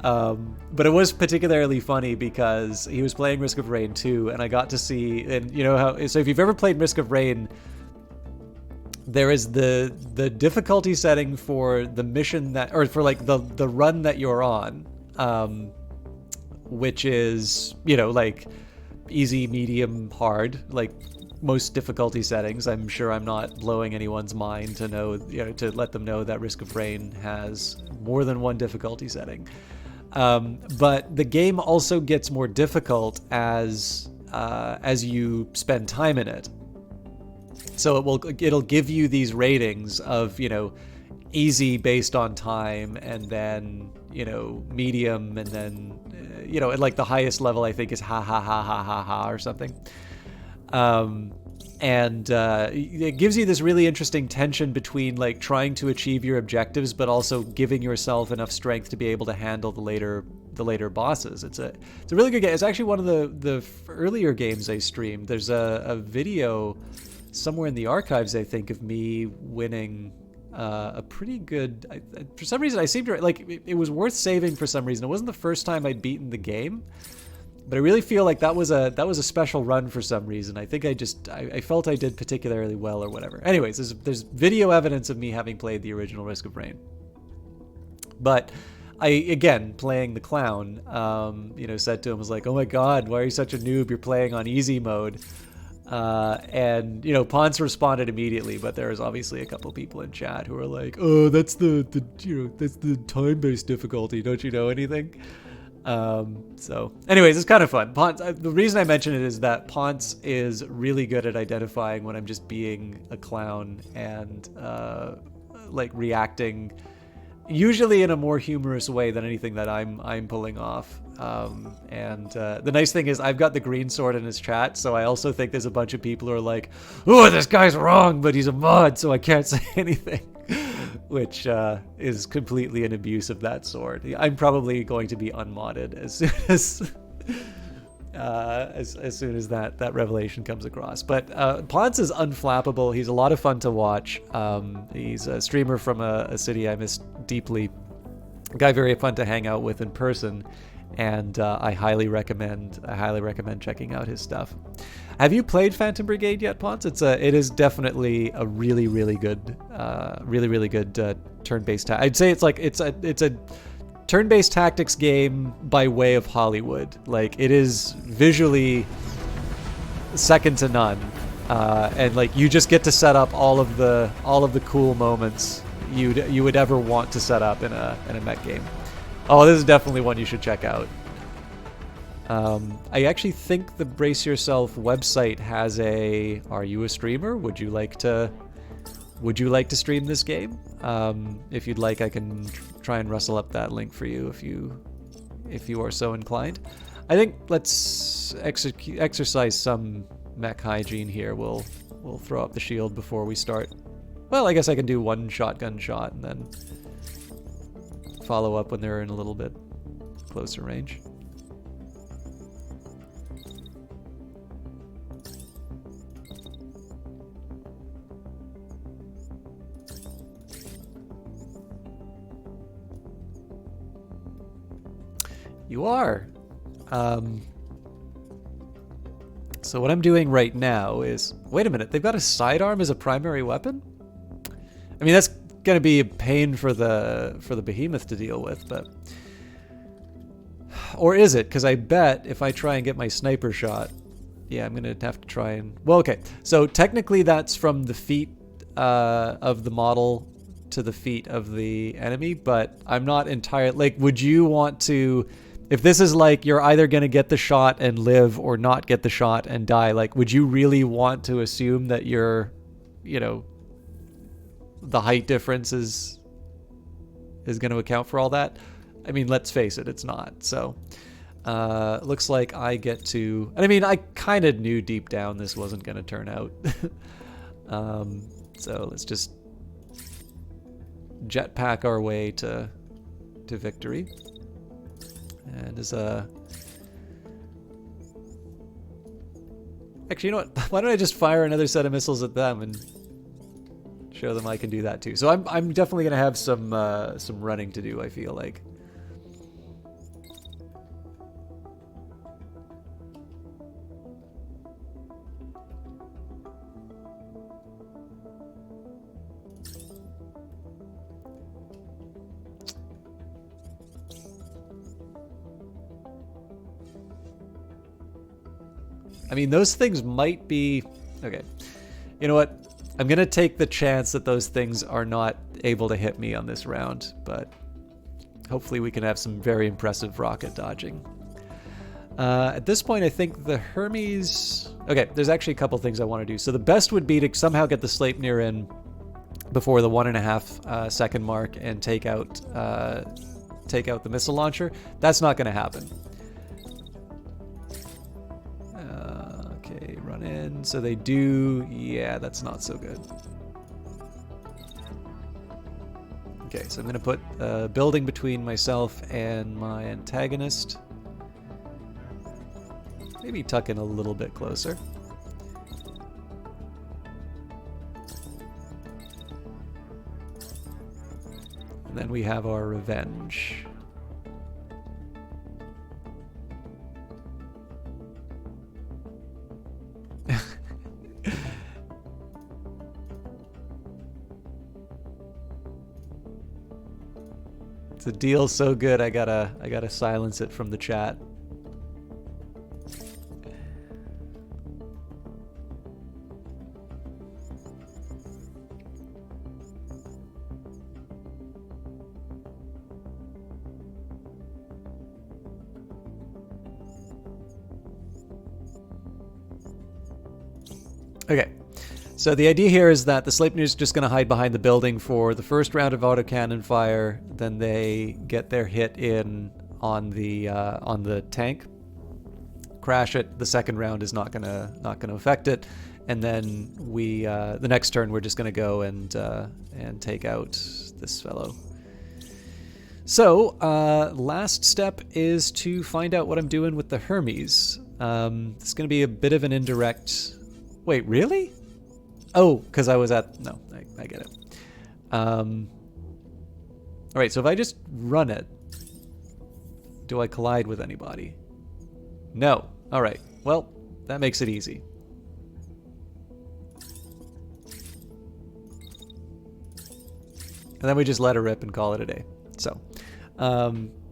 But it was particularly funny because he was playing Risk of Rain 2, and I got to see, and you know how, so if you've ever played Risk of Rain, there is the difficulty setting for the mission that, or for like the run that you're on, which is, you know, like easy, medium, hard. Like most difficulty settings. I'm sure I'm not blowing anyone's mind to know, to let them know that Risk of Rain has more than one difficulty setting. But the game also gets more difficult as you spend time in it. So it'll give you these ratings of, easy based on time, and then, medium, and then, at like the highest level I think is ha ha ha ha ha ha or something. And it gives you this really interesting tension between like trying to achieve your objectives, but also giving yourself enough strength to be able to handle the later bosses. It's a really good game. It's actually one of the earlier games I streamed. There's a video somewhere in the archives, I think, of me winning a pretty good. For some reason, I seem to like it was worth saving. For some reason, it wasn't the first time I'd beaten the game. But I really feel like that was a special run for some reason. I think I felt I did particularly well or whatever. Anyways, there's video evidence of me having played the original Risk of Rain. But again, playing the clown, said to him, was like, "Oh my God, why are you such a noob? You're playing on easy mode." And Ponce responded immediately, but there was obviously a couple people in chat who were like, "Oh, that's that's the time-based difficulty. Don't you know anything?" So anyways, it's kind of fun. Ponce, the reason I mention it is that Ponce is really good at identifying when I'm just being a clown and like reacting, usually in a more humorous way than anything that I'm pulling off. And the nice thing is I've got the green sword in his chat, so I also think there's a bunch of people who are like, "Oh, this guy's wrong, but he's a mod, so I can't say anything." Which is completely an abuse of that sword. I'm probably going to be unmodded as soon as soon as that revelation comes across. But Ponce is unflappable. He's a lot of fun to watch. He's a streamer from a city I miss deeply. A guy very fun to hang out with in person, and I highly recommend checking out his stuff. Have you played Phantom Brigade yet, Ponce? It is definitely a really good, really good turn-based. I'd say it's a turn-based tactics game by way of Hollywood. Like, it is visually second to none, and like you just get to set up all of the cool moments you would ever want to set up in a mech game. Oh, this is definitely one you should check out. I actually think the Brace Yourself website has a "Are you a streamer? Would you like to stream this game?" If you'd like, I can try and rustle up that link for you if you are so inclined. I think let's exercise some mech hygiene here. We'll throw up the shield before we start. Well, I guess I can do one shotgun shot and then follow up when they're in a little bit closer range. You are. So what I'm doing right now is... Wait a minute, they've got a sidearm as a primary weapon? I mean, that's going to be a pain for the behemoth to deal with, but... Or is it? Because I bet if I try and get my sniper shot... Yeah, I'm going to have to try and... Well, okay. So technically that's from the feet of the model to the feet of the enemy, but I'm not entirely... Like, would you want to... If this is like you're either going to get the shot and live or not get the shot and die, like, would you really want to assume that you're, the height difference is going to account for all that? I mean, let's face it, it's not. So, looks like I get to... And I mean, I kind of knew deep down this wasn't going to turn out. So let's just jetpack our way to victory. And as actually, you know what? Why don't I just fire another set of missiles at them and show them I can do that too? So I'm definitely gonna have some running to do, I feel like. I mean, those things might be... Okay. You know what? I'm going to take the chance that those things are not able to hit me on this round, but hopefully we can have some very impressive rocket dodging. At this point, I think the Hermes... Okay, there's actually a couple things I want to do. So the best would be to somehow get the Sleipnir in before the 1.5 second mark and take out the missile launcher. That's not going to happen. Okay, run in. So they do... Yeah, that's not so good. Okay, so I'm going to put a building between myself and my antagonist. Maybe tuck in a little bit closer. And then we have our revenge. It's a deal so good I gotta silence it from the chat. Okay, so the idea here is that the Sleipnir is just going to hide behind the building for the first round of autocannon fire. Then they get their hit in on the tank, crash it. The second round is not gonna affect it, and then we the next turn we're just going to go and take out this fellow. So last step is to find out what I'm doing with the Hermes. It's going to be a bit of an indirect. Wait, really? Oh, because I was at... No, I get it. All right, so if I just run it, do I collide with anybody? No. All right. Well, that makes it easy. And then we just let her rip and call it a day. So,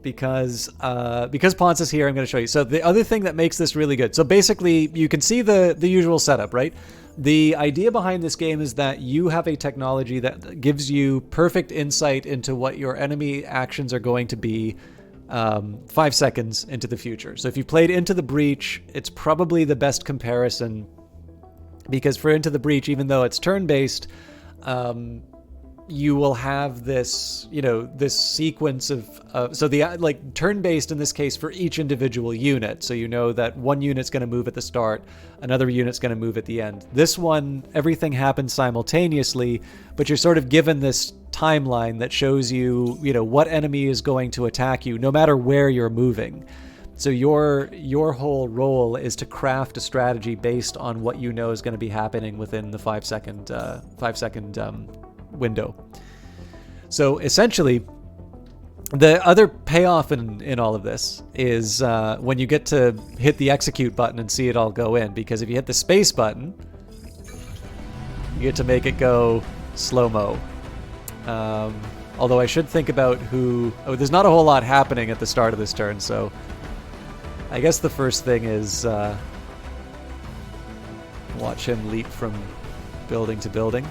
because Ponce is here, I'm going to show you. So the other thing that makes this really good. So basically, you can see the usual setup, right? The idea behind this game is that you have a technology that gives you perfect insight into what your enemy actions are going to be 5 seconds into the future. So if you played Into the Breach, it's probably the best comparison, because for Into the Breach, even though it's turn-based, you will have this, this sequence of, so the turn-based in this case for each individual unit. So you know that one unit's going to move at the start, another unit's going to move at the end. This one, everything happens simultaneously, but you're sort of given this timeline that shows you, what enemy is going to attack you, no matter where you're moving. So your whole role is to craft a strategy based on what you know is going to be happening within the 5 second window. So essentially, the other payoff in all of this is when you get to hit the execute button and see it all go in, because if you hit the space button, you get to make it go slow-mo. Although I should think about there's not a whole lot happening at the start of this turn, so I guess the first thing is watch him leap from building to building.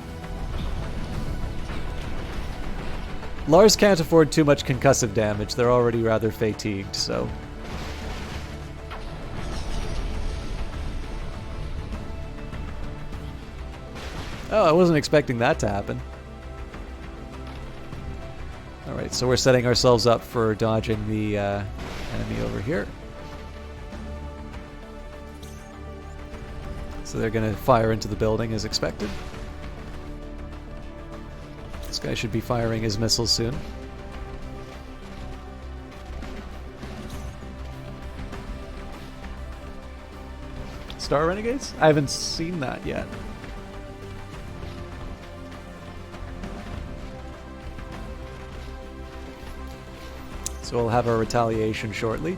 Lars can't afford too much concussive damage. They're already rather fatigued, so... Oh, I wasn't expecting that to happen. Alright, so we're setting ourselves up for dodging the enemy over here. So they're going to fire into the building as expected. This guy should be firing his missiles soon. Star Renegades? I haven't seen that yet. So we'll have our retaliation shortly.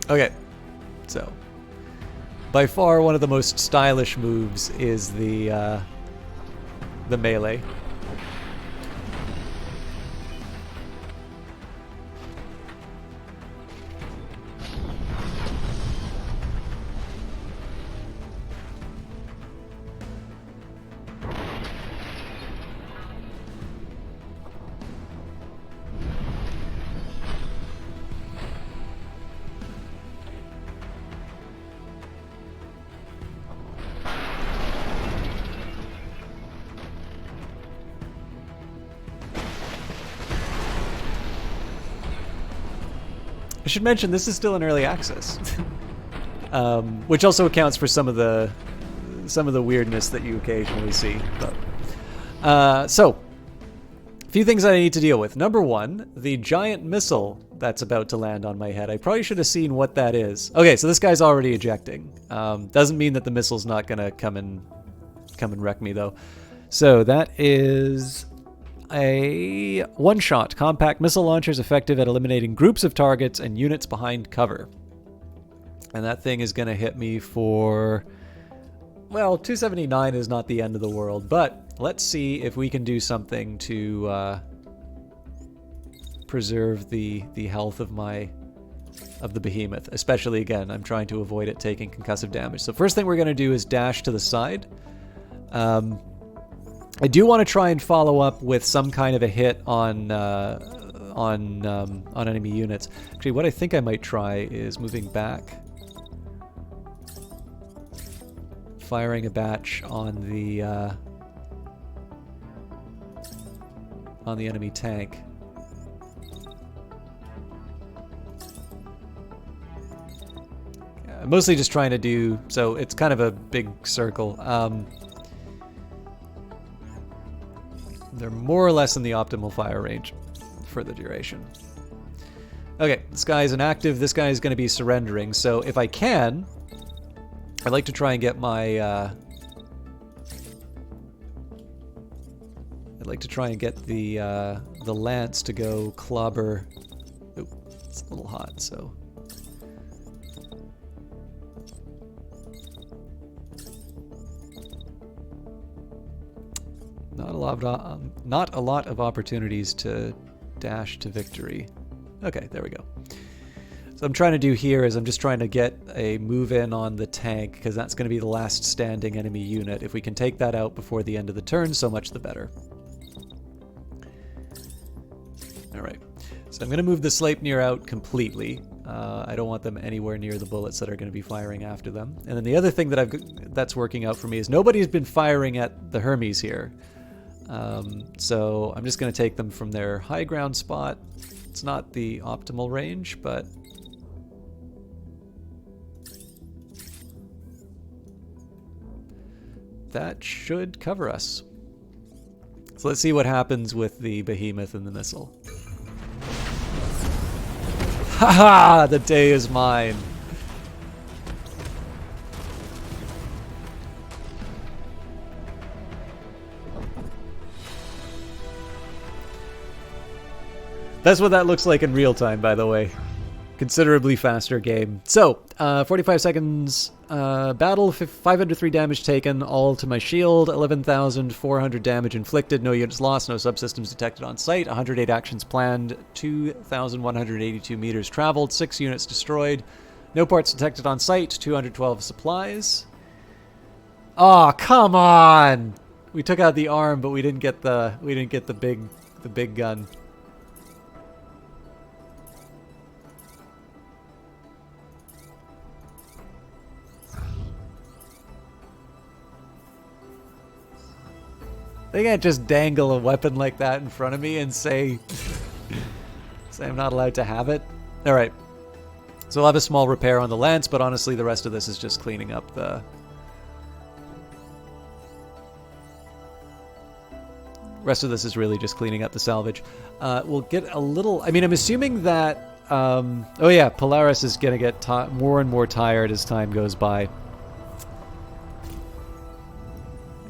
Okay, so by far one of the most stylish moves is the melee. I should mention this is still in early access, which also accounts for some of the weirdness that you occasionally see. But, so, a few things I need to deal with. Number one, the giant missile that's about to land on my head. I probably should have seen what that is. Okay, so this guy's already ejecting. Doesn't mean that the missile's not gonna come and wreck me though. So that is a one-shot compact missile launcher, is effective at eliminating groups of targets and units behind cover. And that thing is gonna hit me for, well, 279 is not the end of the world, but let's see if we can do something to preserve the health of the behemoth. Especially, again, I'm trying to avoid it taking concussive damage. So first thing we're going to do is dash to the side. I do want to try and follow up with some kind of a hit on enemy units. Actually, what I think I might try is moving back, firing a batch on the enemy tank. I'm mostly just trying to do, so it's kind of a big circle. They're more or less in the optimal fire range for the duration. Okay, this guy is inactive. This guy is going to be surrendering. So if I can, I'd like to try and get my the lance to go clobber. Oh, it's a little hot, so. Not a lot of opportunities to dash to victory. Okay, there we go. So I'm trying to do here is I'm just trying to get a move in on the tank, because that's going to be the last standing enemy unit. If we can take that out before the end of the turn, so much the better. Alright, so I'm going to move the Sleipnir out completely. I don't want them anywhere near the bullets that are going to be firing after them. And then the other thing that's working out for me is nobody's been firing at the Hermes here. So I'm just going to take them from their high ground spot. It's not the optimal range, but that should cover us. So let's see what happens with the behemoth and the missile. Haha! The day is mine. That's what that looks like in real time, by the way. Considerably faster game. So, 45 seconds battle, 503 damage taken, all to my shield, 11,400 damage inflicted, no units lost, no subsystems detected on site, 108 actions planned, 2,182 meters traveled, 6 units destroyed, no parts detected on site, 212 supplies. Oh, come on! We took out the arm, but we didn't get the big gun. They can't just dangle a weapon like that in front of me and say I'm not allowed to have it. All right. So I'll have a small repair on the lance, but honestly, the rest of this is just cleaning up the... rest of this is really just cleaning up the salvage. We'll get a little... I mean, I'm assuming that... oh yeah, Polaris is going to get more and more tired as time goes by.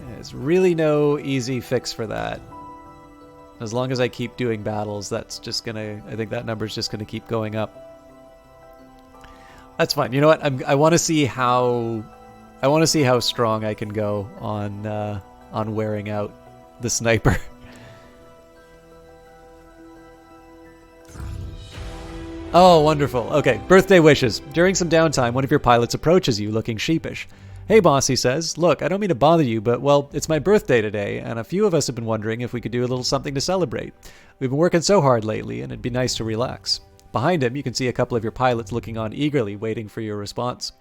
There's really no easy fix for that. As long as I keep doing battles, that's just gonna... I think that number's just gonna keep going up. That's fine. You know what? I want to see how... I want to see how strong I can go on wearing out the sniper. Oh, wonderful. Okay, birthday wishes. During some downtime, one of your pilots approaches you looking sheepish. Hey boss, he says, look, I don't mean to bother you, but, well, it's my birthday today, and a few of us have been wondering if we could do a little something to celebrate. We've been working so hard lately, and it'd be nice to relax. Behind him, you can see a couple of your pilots looking on eagerly, waiting for your response.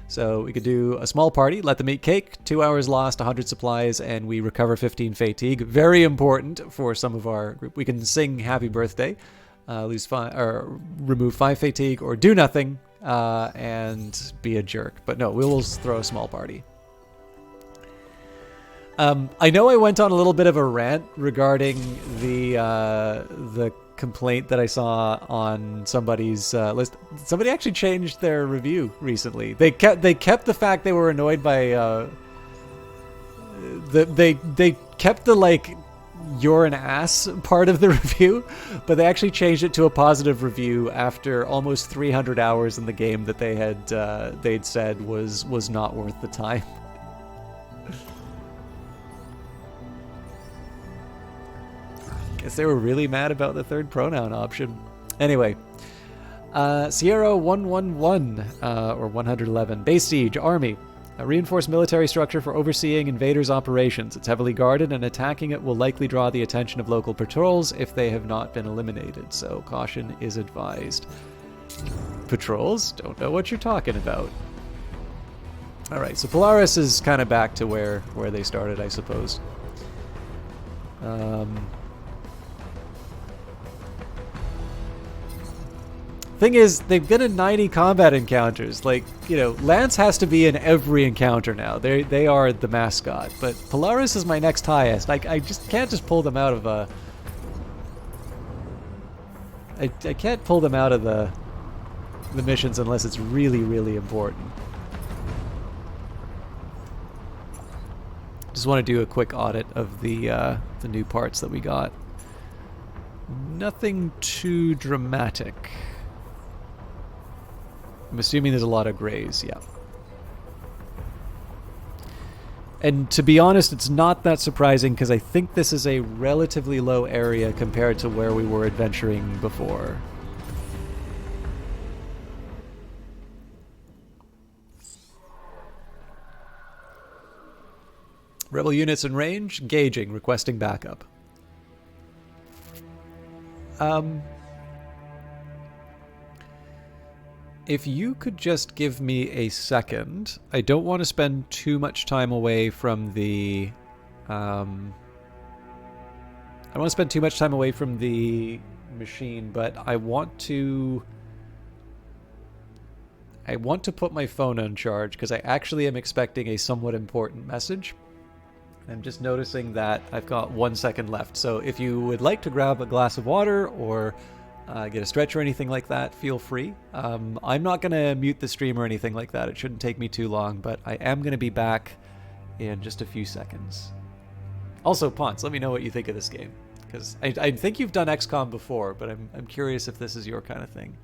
So we could do a small party, let them eat cake, 2 hours lost, 100 supplies, and we recover 15 fatigue. Very important for some of our group. We can sing happy birthday. lose 5 or remove 5 fatigue, or do nothing and be a jerk. But no, we will throw a small party. I know I went on a little bit of a rant regarding the complaint that I saw on somebody's list. Somebody actually changed their review recently. They kept the fact they were annoyed by they kept the like you're an ass part of the review, but they actually changed it to a positive review after almost 300 hours in the game that they'd said was not worth the time. Guess they were really mad about the third pronoun option. Anyway, Sierra 111 or 111 base siege army. A reinforced military structure for overseeing invaders' operations. It's heavily guarded, and attacking it will likely draw the attention of local patrols if they have not been eliminated, so caution is advised. Patrols? Don't know what you're talking about. Alright, so Polaris is kind of back to where they started, I suppose. Thing is, they've been in 90 combat encounters. Like, you know, Lance has to be in every encounter now. They are the mascot. But Polaris is my next highest. I just can't just pull them out of a... I can't pull them out of the missions unless it's really, really important. Just want to do a quick audit of the new parts that we got. Nothing too dramatic. I'm assuming there's a lot of grays, yeah. And to be honest, it's not that surprising because I think this is a relatively low area compared to where we were adventuring before. Rebel units in range, engaging, requesting backup. If you could just give me a second, I don't want to spend too much time away from the... I don't want to spend too much time away from the machine, but I want to put my phone on charge because I actually am expecting a somewhat important message. I'm just noticing that I've got 1 second left, so if you would like to grab a glass of water or get a stretch or anything like that, feel free. I'm not going to mute the stream or anything like that. It shouldn't take me too long, but I am going to be back in just a few seconds. Also, Ponce, let me know what you think of this game, because I think you've done XCOM before, but I'm curious if this is your kind of thing.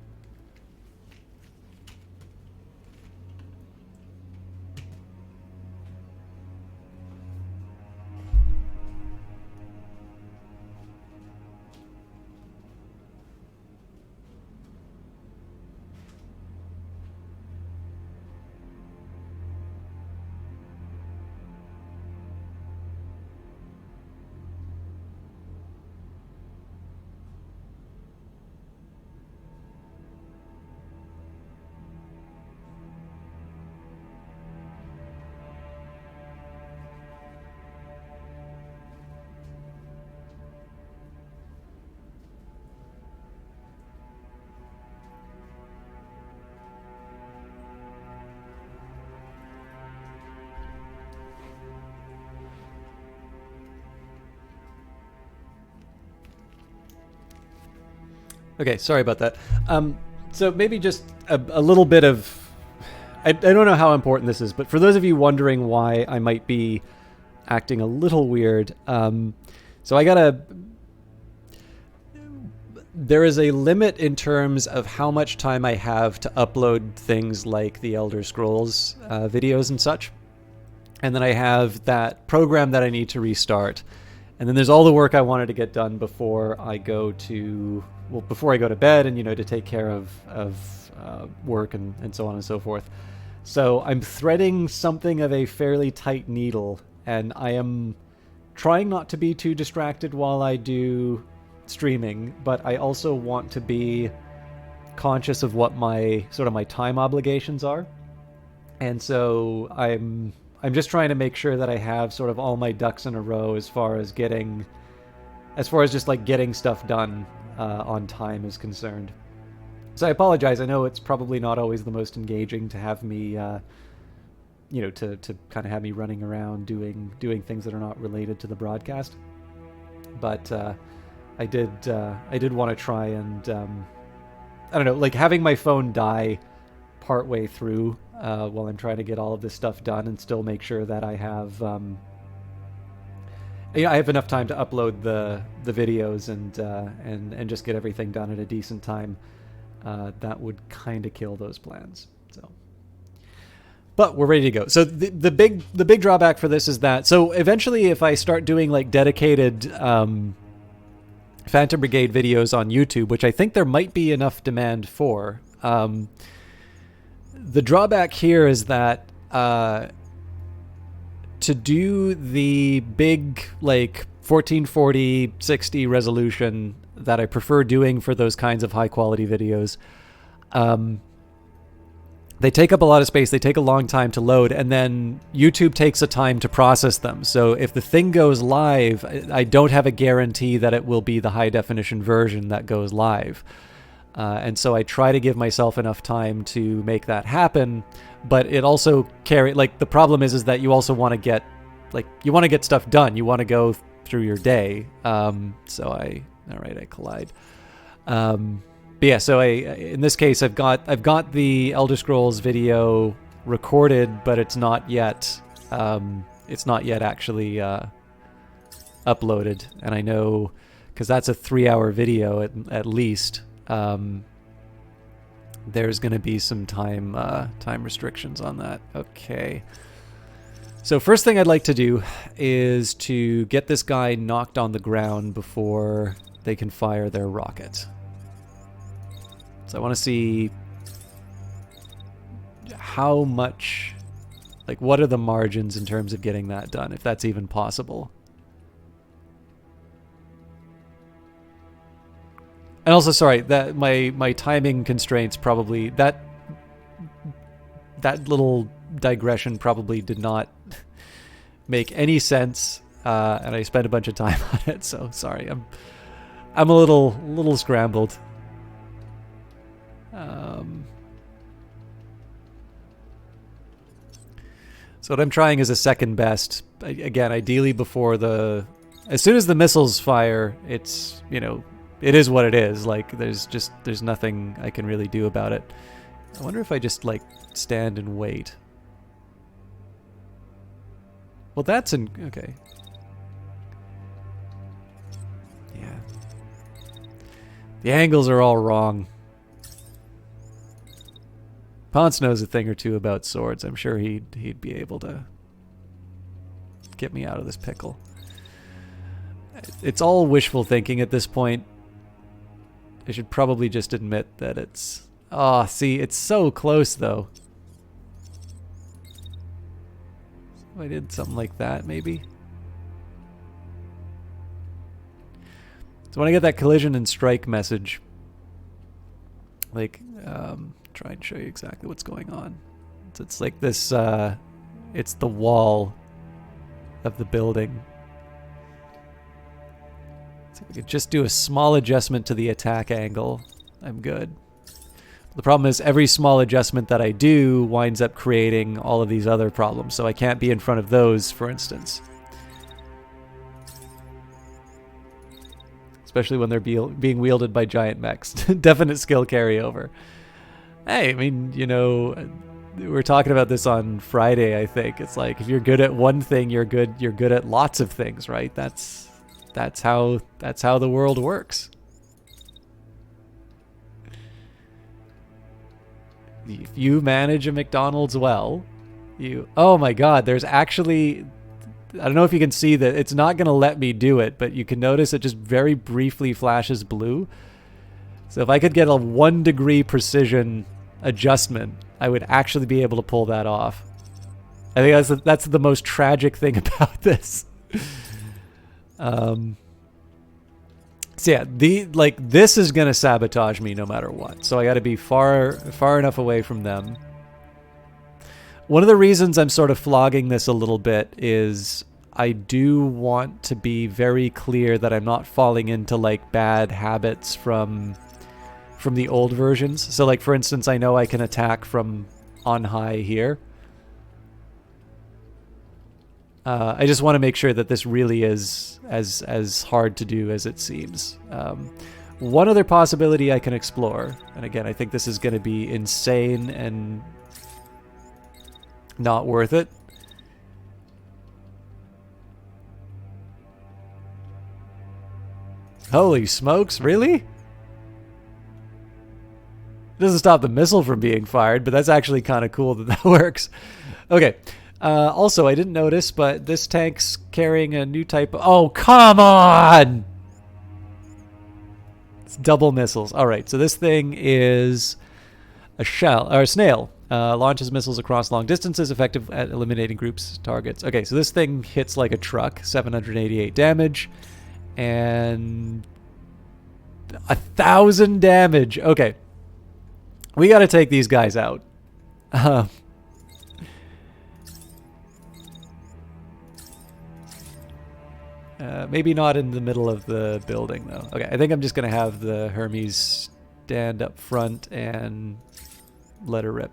Okay, sorry about that. So maybe just a little bit of... I don't know how important this is, but for those of you wondering why I might be acting a little weird, so I gotta... There is a limit in terms of how much time I have to upload things like the Elder Scrolls videos and such. And then I have that program that I need to restart. And then there's all the work I wanted to get done before I go to... Well, before I go to bed and, you know, to take care of work and so on and so forth. So I'm threading something of a fairly tight needle, and I am trying not to be too distracted while I do streaming, but I also want to be conscious of what my time obligations are. And so I'm just trying to make sure that I have sort of all my ducks in a row as far as just like getting stuff done on time is concerned. So I apologize. I know it's probably not always the most engaging to have me, to kind of have me running around doing things that are not related to the broadcast. But I did want to try and I don't know, like having my phone die partway through while I'm trying to get all of this stuff done and still make sure that I have I have enough time to upload the videos and just get everything done at a decent time. That would kind of kill those plans. So, but we're ready to go. So the big drawback for this is that eventually if I start doing like dedicated Phantom Brigade videos on YouTube, which I think there might be enough demand for, the drawback here is that to do the big like 1440 60 resolution that I prefer doing for those kinds of high quality videos, they take up a lot of space, they take a long time to load, and then YouTube takes a time to process them. So if the thing goes live, I don't have a guarantee that it will be the high definition version that goes live. And so I try to give myself enough time to make that happen, but it also the problem is that you also want to get, stuff done. You want to go through your day. I collide. But yeah, so in this case, I've got the Elder Scrolls video recorded, but it's not yet actually uploaded. And I know, because that's a 3-hour video at least, there's going to be some time restrictions on that. Okay. So first thing I'd like to do is to get this guy knocked on the ground before they can fire their rocket. So I want to see how much, what are the margins in terms of getting that done, if that's even possible. And also, sorry, that my timing constraints probably, that little digression probably did not make any sense, and I spent a bunch of time on it. So sorry, I'm a little scrambled. So what I'm trying is a second best. Again, ideally before as soon as the missiles fire, it's, it is what it is. There's nothing I can really do about it. I wonder if I just stand and wait. Well, that's okay. Yeah. The angles are all wrong. Ponce knows a thing or two about swords. I'm sure he'd be able to get me out of this pickle. It's all wishful thinking at this point. I should probably just admit that it's... Oh, see, it's so close, though. If I did something like that, maybe. So when I get that collision and strike message, try and show you exactly what's going on. So it's like this, it's the wall of the building. So we could just do a small adjustment to the attack angle. I'm good. The problem is every small adjustment that I do winds up creating all of these other problems. So I can't be in front of those, for instance. Especially when they're being wielded by giant mechs. Definite skill carryover. Hey, I mean, we were talking about this on Friday, I think. It's like, if you're good at one thing, you're good at lots of things, right? That's how the world works. If you manage a McDonald's well, oh my God, there's actually, I don't know if you can see that, it's not going to let me do it, but you can notice it just very briefly flashes blue. So if I could get a 1 degree precision adjustment, I would actually be able to pull that off. I think that's the most tragic thing about this. So yeah, this is gonna sabotage me no matter what. So I got to be far enough away from them. One of the reasons I'm sort of flogging this a little bit is I do want to be very clear that I'm not falling into like bad habits from the old versions. So like for instance, I know I can attack from on high here. I just want to make sure that this really is as hard to do as it seems. One other possibility I can explore, and again, I think this is going to be insane and not worth it. Holy smokes, really? It doesn't stop the missile from being fired, but that's actually kind of cool that that works. Okay. Also, I didn't notice, but this tank's carrying a new type of... Oh, come on! It's double missiles. All right, so this thing is a shell or a snail. Launches missiles across long distances, effective at eliminating groups targets. Okay, so this thing hits like a truck, 788 damage, and 1,000 damage. Okay, we got to take these guys out. Maybe not in the middle of the building, though. Okay, I think I'm just going to have the Hermes stand up front and let her rip.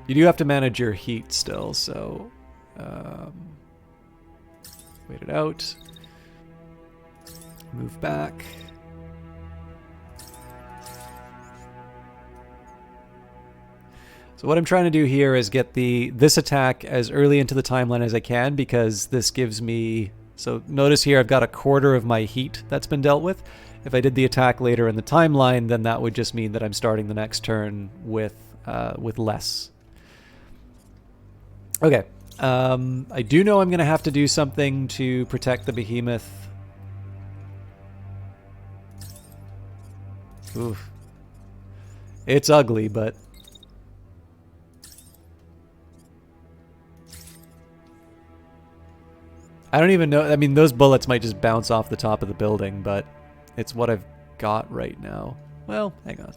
You do have to manage your heat still, so wait it out. Move back. So what I'm trying to do here is get this attack as early into the timeline as I can, because this gives me... So notice here I've got a quarter of my heat that's been dealt with. If I did the attack later in the timeline, then that would just mean that I'm starting the next turn with less. Okay. I do know I'm going to have to do something to protect the behemoth. Oof. It's ugly, but... I don't even know. I mean, those bullets might just bounce off the top of the building, but it's what I've got right now. Well, hang on.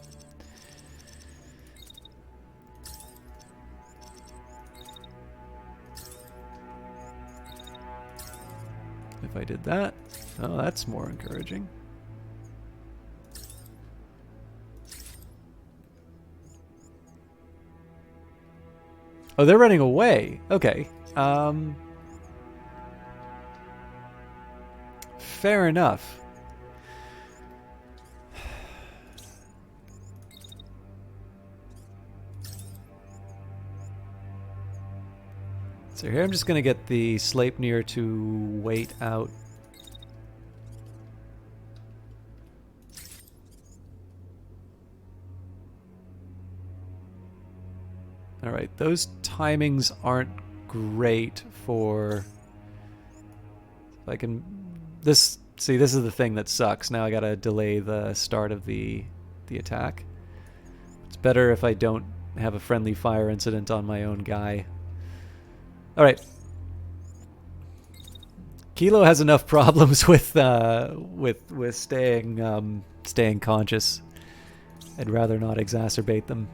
If I did that, oh, that's more encouraging. Oh, they're running away. Okay. Fair enough. So here I'm just going to get the Sleipnir to wait out. All right, those timings aren't great for... If I can... This is the thing that sucks. Now I gotta delay the start of the attack. It's better if I don't have a friendly fire incident on my own guy. All right. Kilo has enough problems with staying conscious. I'd rather not exacerbate them.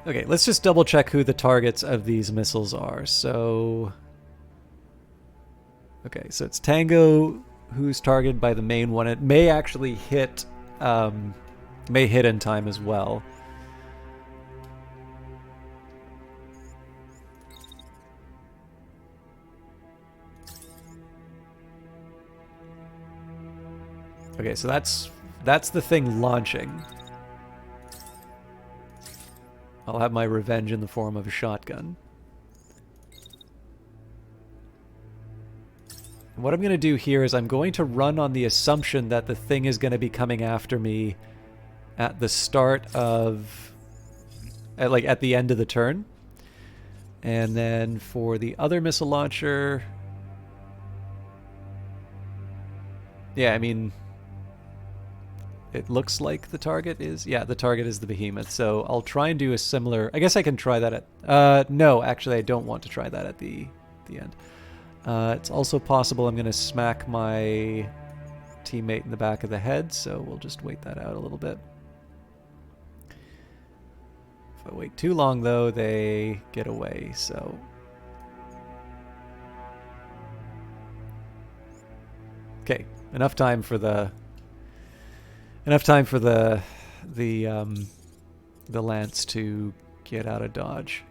Okay, let's just double check who the targets of these missiles are. So. Okay, so it's Tango who's targeted by the main one. It may actually hit in time as well. Okay, so that's the thing launching. I'll have my revenge in the form of a shotgun. What I'm going to do here is I'm going to run on the assumption that the thing is going to be coming after me at the start of... at the end of the turn. And then for the other missile launcher... Yeah, I mean... It looks like the target is... Yeah, the target is the behemoth. So I'll try and do a similar... I guess I can try that at... no, actually I don't want to try that at the end. It's also possible I'm going to smack my teammate in the back of the head, so we'll just wait that out a little bit. If I wait too long, though, they get away, so... Okay, enough time for the lance to get out of dodge.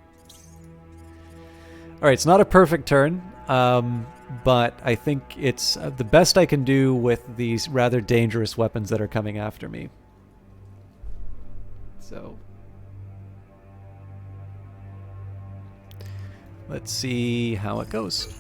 All right, it's not a perfect turn, but I think it's the best I can do with these rather dangerous weapons that are coming after me. So let's see how it goes.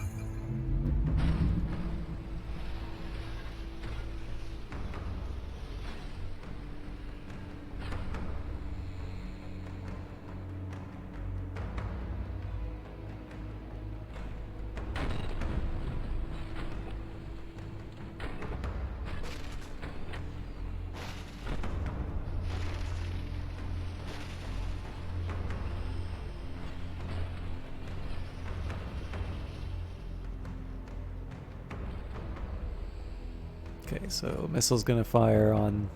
Okay, so missile's gonna fire on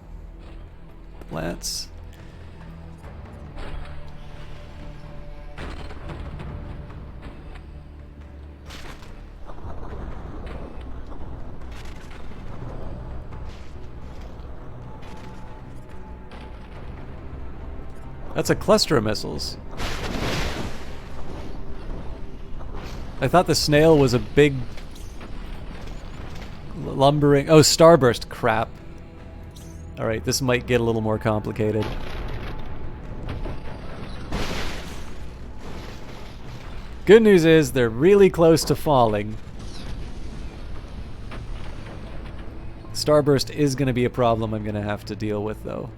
Lance. That's a cluster of missiles. I thought the snail was a big lumbering... Oh, starburst. Crap. Alright, this might get a little more complicated. Good news is they're really close to falling. Starburst is going to be a problem I'm going to have to deal with, though.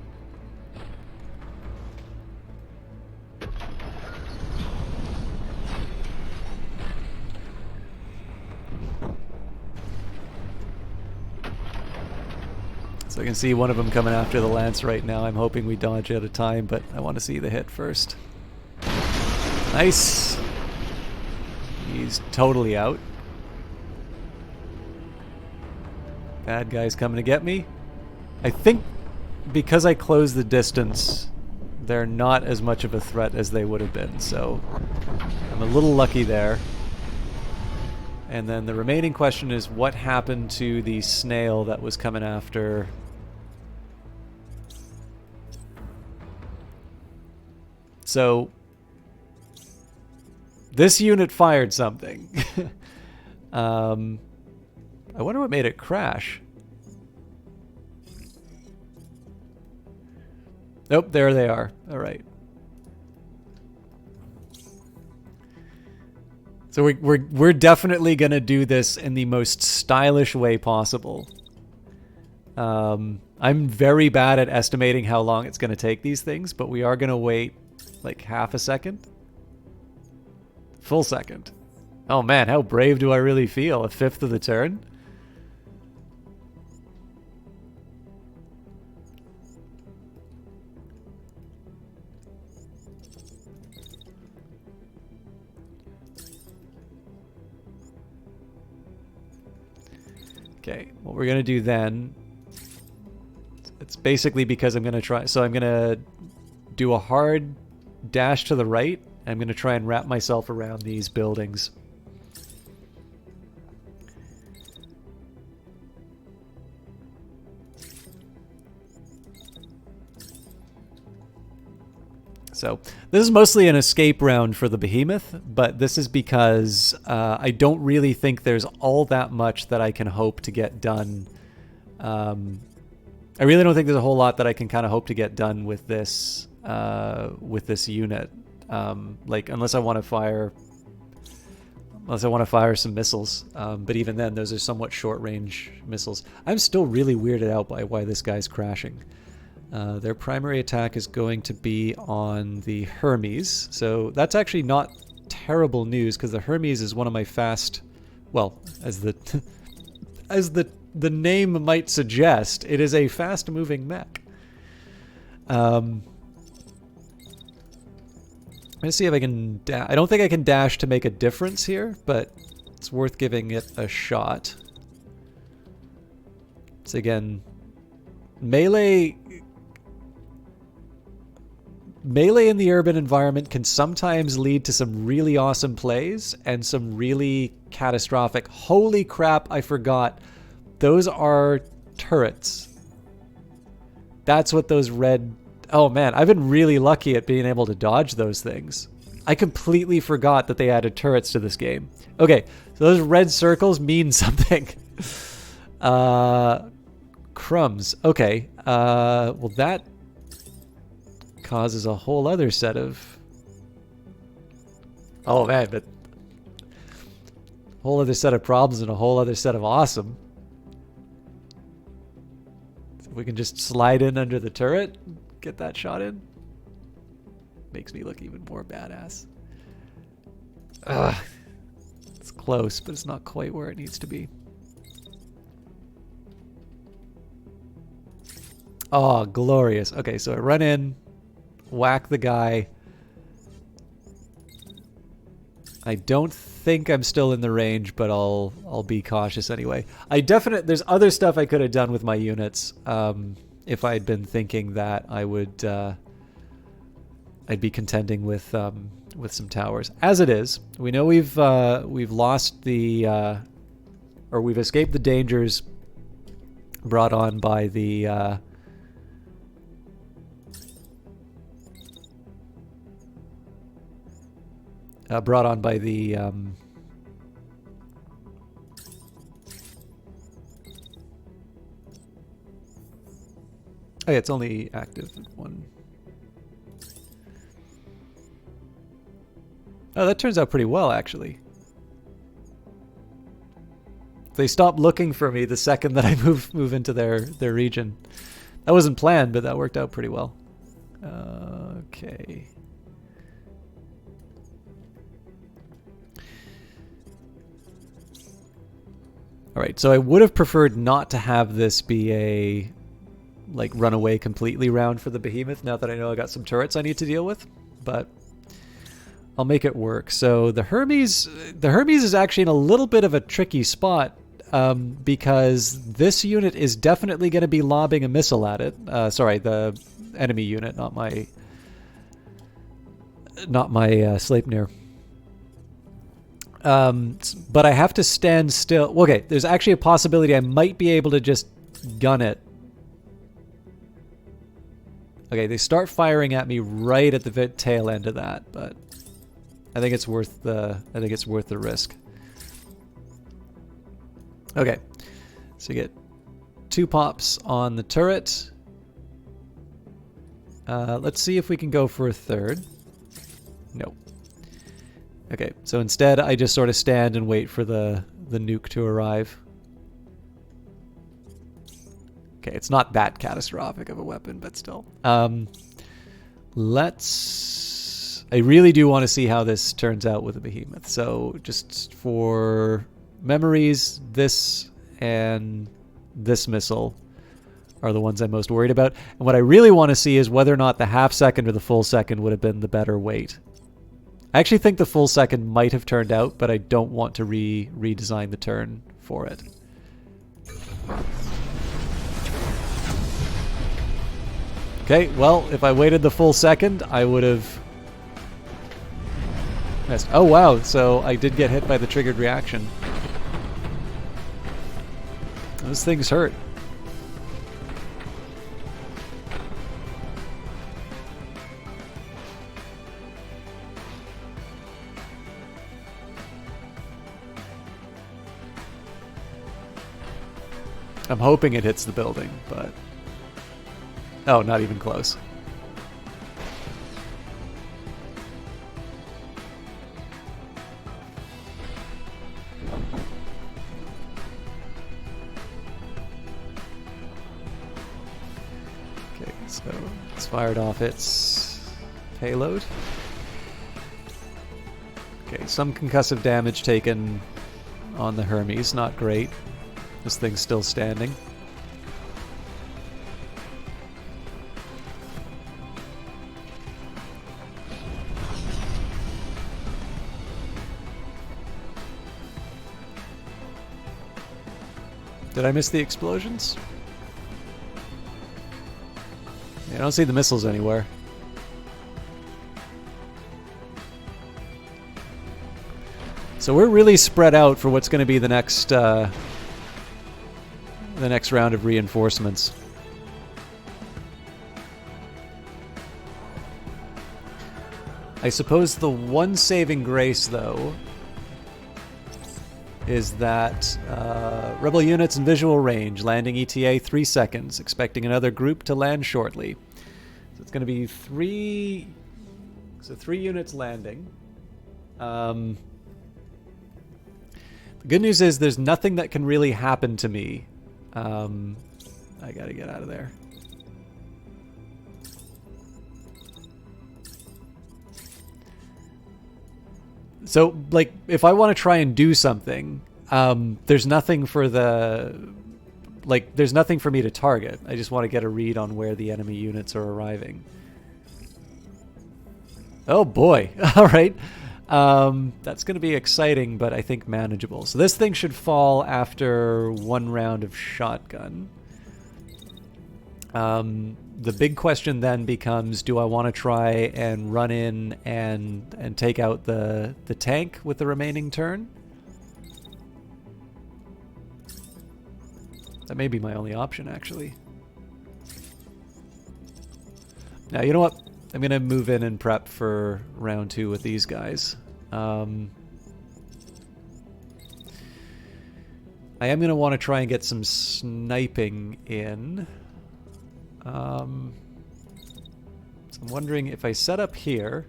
So I can see one of them coming after the lance right now. I'm hoping we dodge out of time, but I want to see the hit first. Nice! He's totally out. Bad guy's coming to get me. I think because I closed the distance, they're not as much of a threat as they would have been, so I'm a little lucky there. And then the remaining question is, what happened to the snail that was coming after... So, this unit fired something. I wonder what made it crash. Nope, there they are. All right. So we're definitely gonna do this in the most stylish way possible. I'm very bad at estimating how long it's gonna take these things, but we are gonna wait like half a second. Full second. Oh man, how brave do I really feel? A fifth of the turn? Okay, what we're gonna do then, it's basically because I'm gonna try, so I'm gonna do a hard dash to the right. I'm gonna try and wrap myself around these buildings. So this is mostly an escape round for the behemoth, but this is because I don't really think there's all that much that I can hope to get done. I really don't think there's a whole lot that I can kind of hope to get done with this unit. Like unless I want to fire some missiles. But even then, those are somewhat short-range missiles. I'm still really weirded out by why this guy's crashing. Their primary attack is going to be on the Hermes. So that's actually not terrible news, because the Hermes is one of my fast... Well, as the name might suggest, it is a fast-moving mech. Let's see if I can... I don't think I can dash to make a difference here, but it's worth giving it a shot. So again, melee in the urban environment can sometimes lead to some really awesome plays and some really catastrophic. Holy crap, I forgot. Those are turrets. That's what those red... Oh man, I've been really lucky at being able to dodge those things. I completely forgot that they added turrets to this game. Okay, so those red circles mean something. Crumbs. Okay, well that causes a whole other set of... Oh man, but... whole other set of problems and a whole other set of awesome. So we can just slide in under the turret, get that shot in. Makes me look even more badass. Ugh. It's close, but it's not quite where it needs to be. Oh, glorious. Okay, so I run in, whack the guy. I don't think I'm still in the range, but I'll be cautious anyway. There's other stuff I could have done with my units if I had been thinking that I would I'd be contending with some towers. As it is, we know we've lost the or we've escaped the dangers brought on by the oh yeah, it's only active at one. Oh, that turns out pretty well, actually. They stop looking for me the second that I move into their region. That wasn't planned, but that worked out pretty well. Okay. Alright, so I would have preferred not to have this be a like run away completely round for the behemoth now that I know I got some turrets I need to deal with, but I'll make it work. So the Hermes is actually in a little bit of a tricky spot because this unit is definitely going to be lobbing a missile at it. Sorry, the enemy unit, not my Sleipnir. But I have to stand still. Okay, there's actually a possibility I might be able to just gun it. Okay, they start firing at me right at the tail end of that, but I think it's worth the risk. Okay, so you get 2 pops on the turret. Let's see if we can go for a third. Nope. Okay, so instead I just sort of stand and wait for the nuke to arrive. Okay, it's not that catastrophic of a weapon, but still. I really do want to see how this turns out with the behemoth. So just for memories, this and this missile are the ones I'm most worried about. And what I really want to see is whether or not the half second or the full second would have been the better weight. I actually think the full second might have turned out, but I don't want to redesign the turn for it. Okay, well, if I waited the full second, I would have missed. Oh wow, so I did get hit by the triggered reaction. Those things hurt. I'm hoping it hits the building, but... Oh, not even close. Okay, so it's fired off its payload. Okay, some concussive damage taken on the Hermes, not great. This thing's still standing. Did I miss the explosions? I don't see the missiles anywhere. So we're really spread out for what's going to be the next round of reinforcements. I suppose the one saving grace, though, is that rebel units in visual range, landing ETA 3 seconds, expecting another group to land shortly. So it's going to be 3 units landing. The good news is there's nothing that can really happen to me. I gotta get out of there. So, like, if I want to try and do something, there's nothing for there's nothing for me to target. I just want to get a read on where the enemy units are arriving. Oh boy. All right. That's going to be exciting, but I think manageable. So this thing should fall after 1 round of shotgun. The big question then becomes, do I want to try and run in and take out the tank with the remaining turn? That may be my only option, actually. Now, you know what? I'm going to move in and prep for round 2 with these guys. I am going to want to try and get some sniping in. So I'm wondering if I set up here,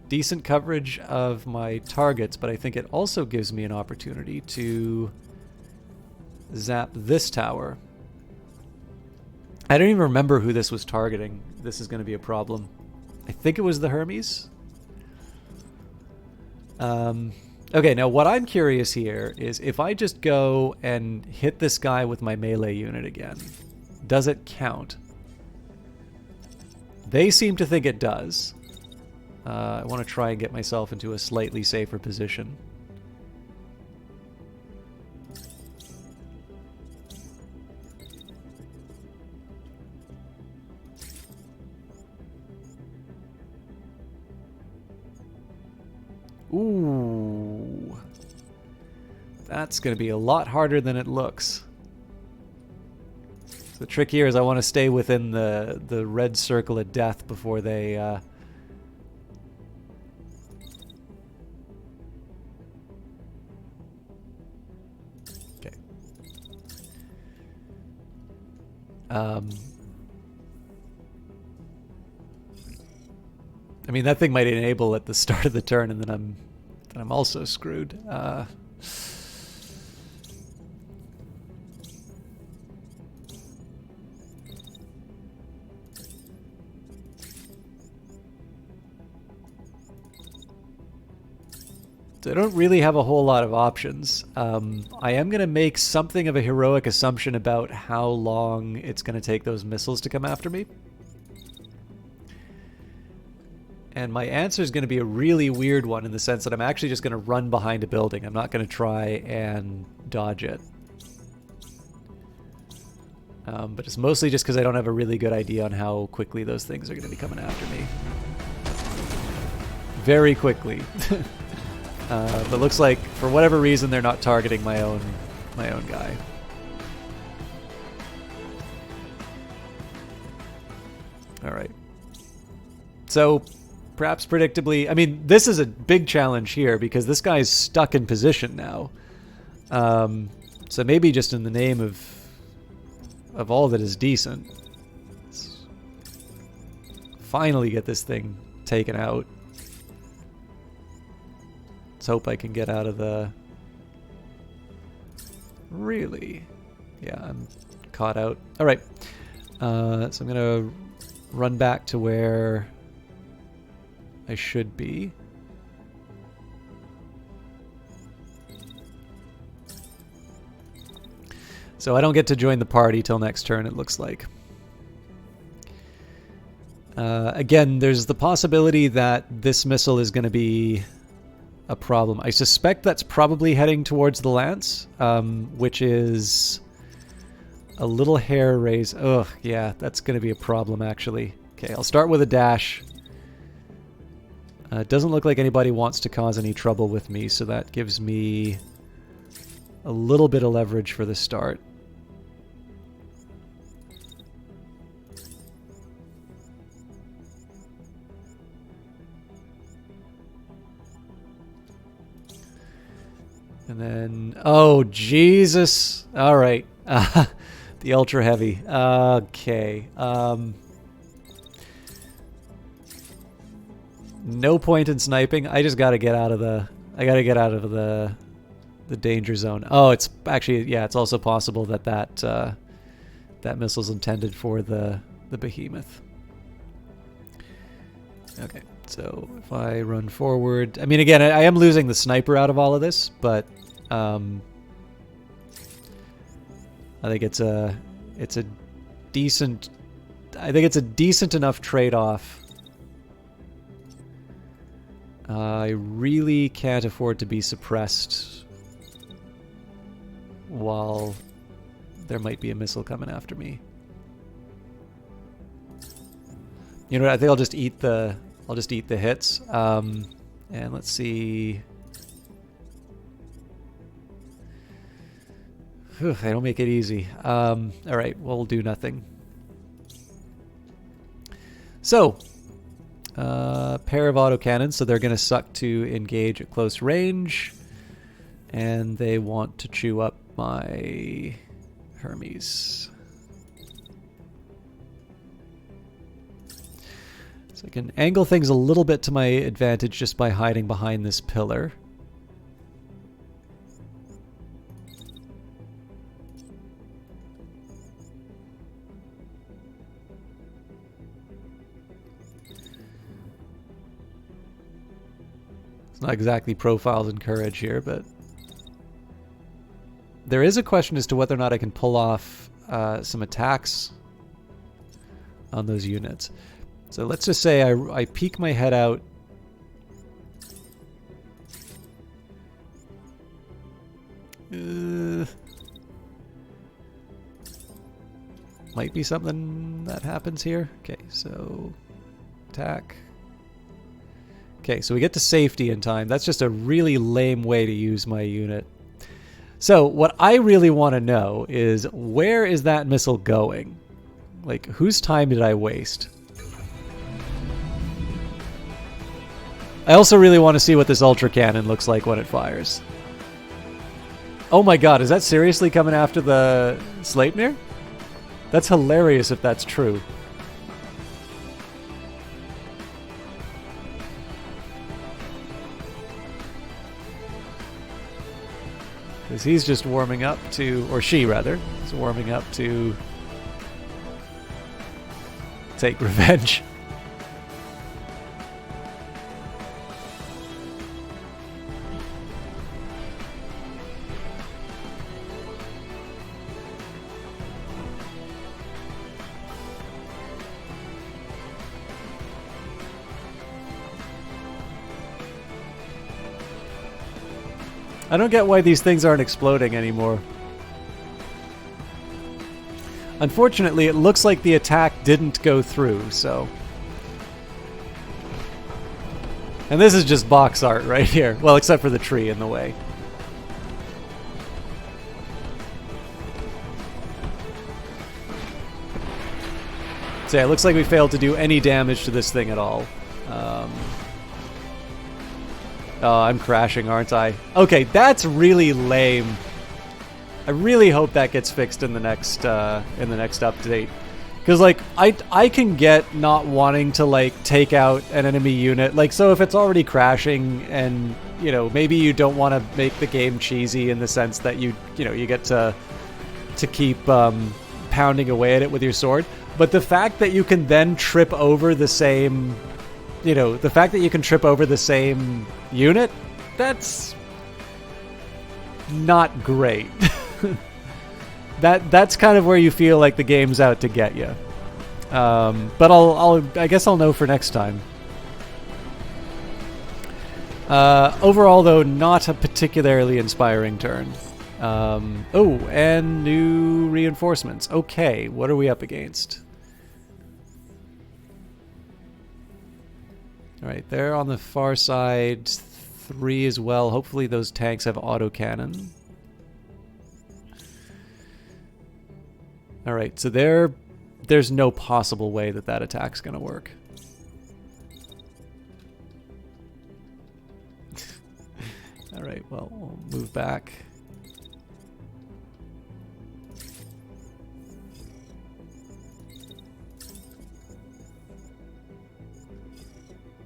decent coverage of my targets, but I think it also gives me an opportunity to zap this tower. I don't even remember who this was targeting. This is going to be a problem. I think it was the Hermes. Okay, now what I'm curious here is if I just go and hit this guy with my melee unit again, does it count? They seem to think it does. I want to try and get myself into a slightly safer position. Ooh. That's going to be a lot harder than it looks. So the trick here is I want to stay within the red circle of death before they... Okay. I mean, that thing might enable at the start of the turn, and then I'm also screwed. So I don't really have a whole lot of options. I am going to make something of a heroic assumption about how long it's going to take those missiles to come after me. And my answer is going to be a really weird one in the sense that I'm actually just going to run behind a building. I'm not going to try and dodge it. But it's mostly just because I don't have a really good idea on how quickly those things are going to be coming after me. Very quickly. But looks like, for whatever reason, they're not targeting my own guy. All right. So... perhaps predictably, I mean, this is a big challenge here because this guy's stuck in position now. So maybe just in the name of all that is decent, let's finally get this thing taken out. Let's hope I can get out of the... Really? Yeah, I'm caught out. All right. So I'm going to run back to where I should be. So I don't get to join the party till next turn, it looks like. Again, there's the possibility that this missile is going to be a problem. I suspect that's probably heading towards the Lance, which is a little hair raise. Ugh, yeah, that's going to be a problem, actually. Okay, I'll start with a dash. It doesn't look like anybody wants to cause any trouble with me, so that gives me a little bit of leverage for the start. And then, oh, Jesus. All right. The ultra heavy. Okay. No point in sniping. I just got to get out of the the danger zone. Oh, it's actually, yeah, it's also possible that that missile's intended for the behemoth. Okay. So if I run forward, I mean, again, I am losing the sniper out of all of this, but I think it's a decent, enough trade-off. I really can't afford to be suppressed while there might be a missile coming after me. You know what? I think I'll just eat the hits. And let's see. Whew, they don't make it easy. All right, we'll do nothing. So, pair of autocannons, so they're going to suck to engage at close range. And they want to chew up my Hermes. So I can angle things a little bit to my advantage just by hiding behind this pillar. It's not exactly profiles in courage here, but there is a question as to whether or not I can pull off some attacks on those units. So let's just say I peek my head out. Might be something that happens here. Okay, so attack. Okay, so we get to safety in time. That's just a really lame way to use my unit. So what I really want to know is, where is that missile going? Like, whose time did I waste? I also really want to see what this ultra cannon looks like when it fires. Oh my god, is that seriously coming after the Sleipnir? That's hilarious if that's true. Because he's just warming up to, or she rather, is warming up to take revenge. I don't get why these things aren't exploding anymore. Unfortunately, it looks like the attack didn't go through, so... And this is just box art right here. Well, except for the tree in the way. So yeah, it looks like we failed to do any damage to this thing at all. Oh, I'm crashing, aren't I? Okay, that's really lame. I really hope that gets fixed in the next update. Because, like, I can get not wanting to, like, take out an enemy unit. Like, so if it's already crashing and, you know, maybe you don't want to make the game cheesy in the sense that you get to keep pounding away at it with your sword. But the fact that you can then trip over the same... You know, the fact that you can trip over the same unit, that's not great. That's kind of where you feel like the game's out to get you. But I guess I'll know for next time. Overall, though, not a particularly inspiring turn. Oh, and new reinforcements. Okay, what are we up against? Alright, they're on the far side. 3 as well. Hopefully those tanks have autocannon. Alright, so there's no possible way that that attack's gonna work. Alright, well, we'll move back.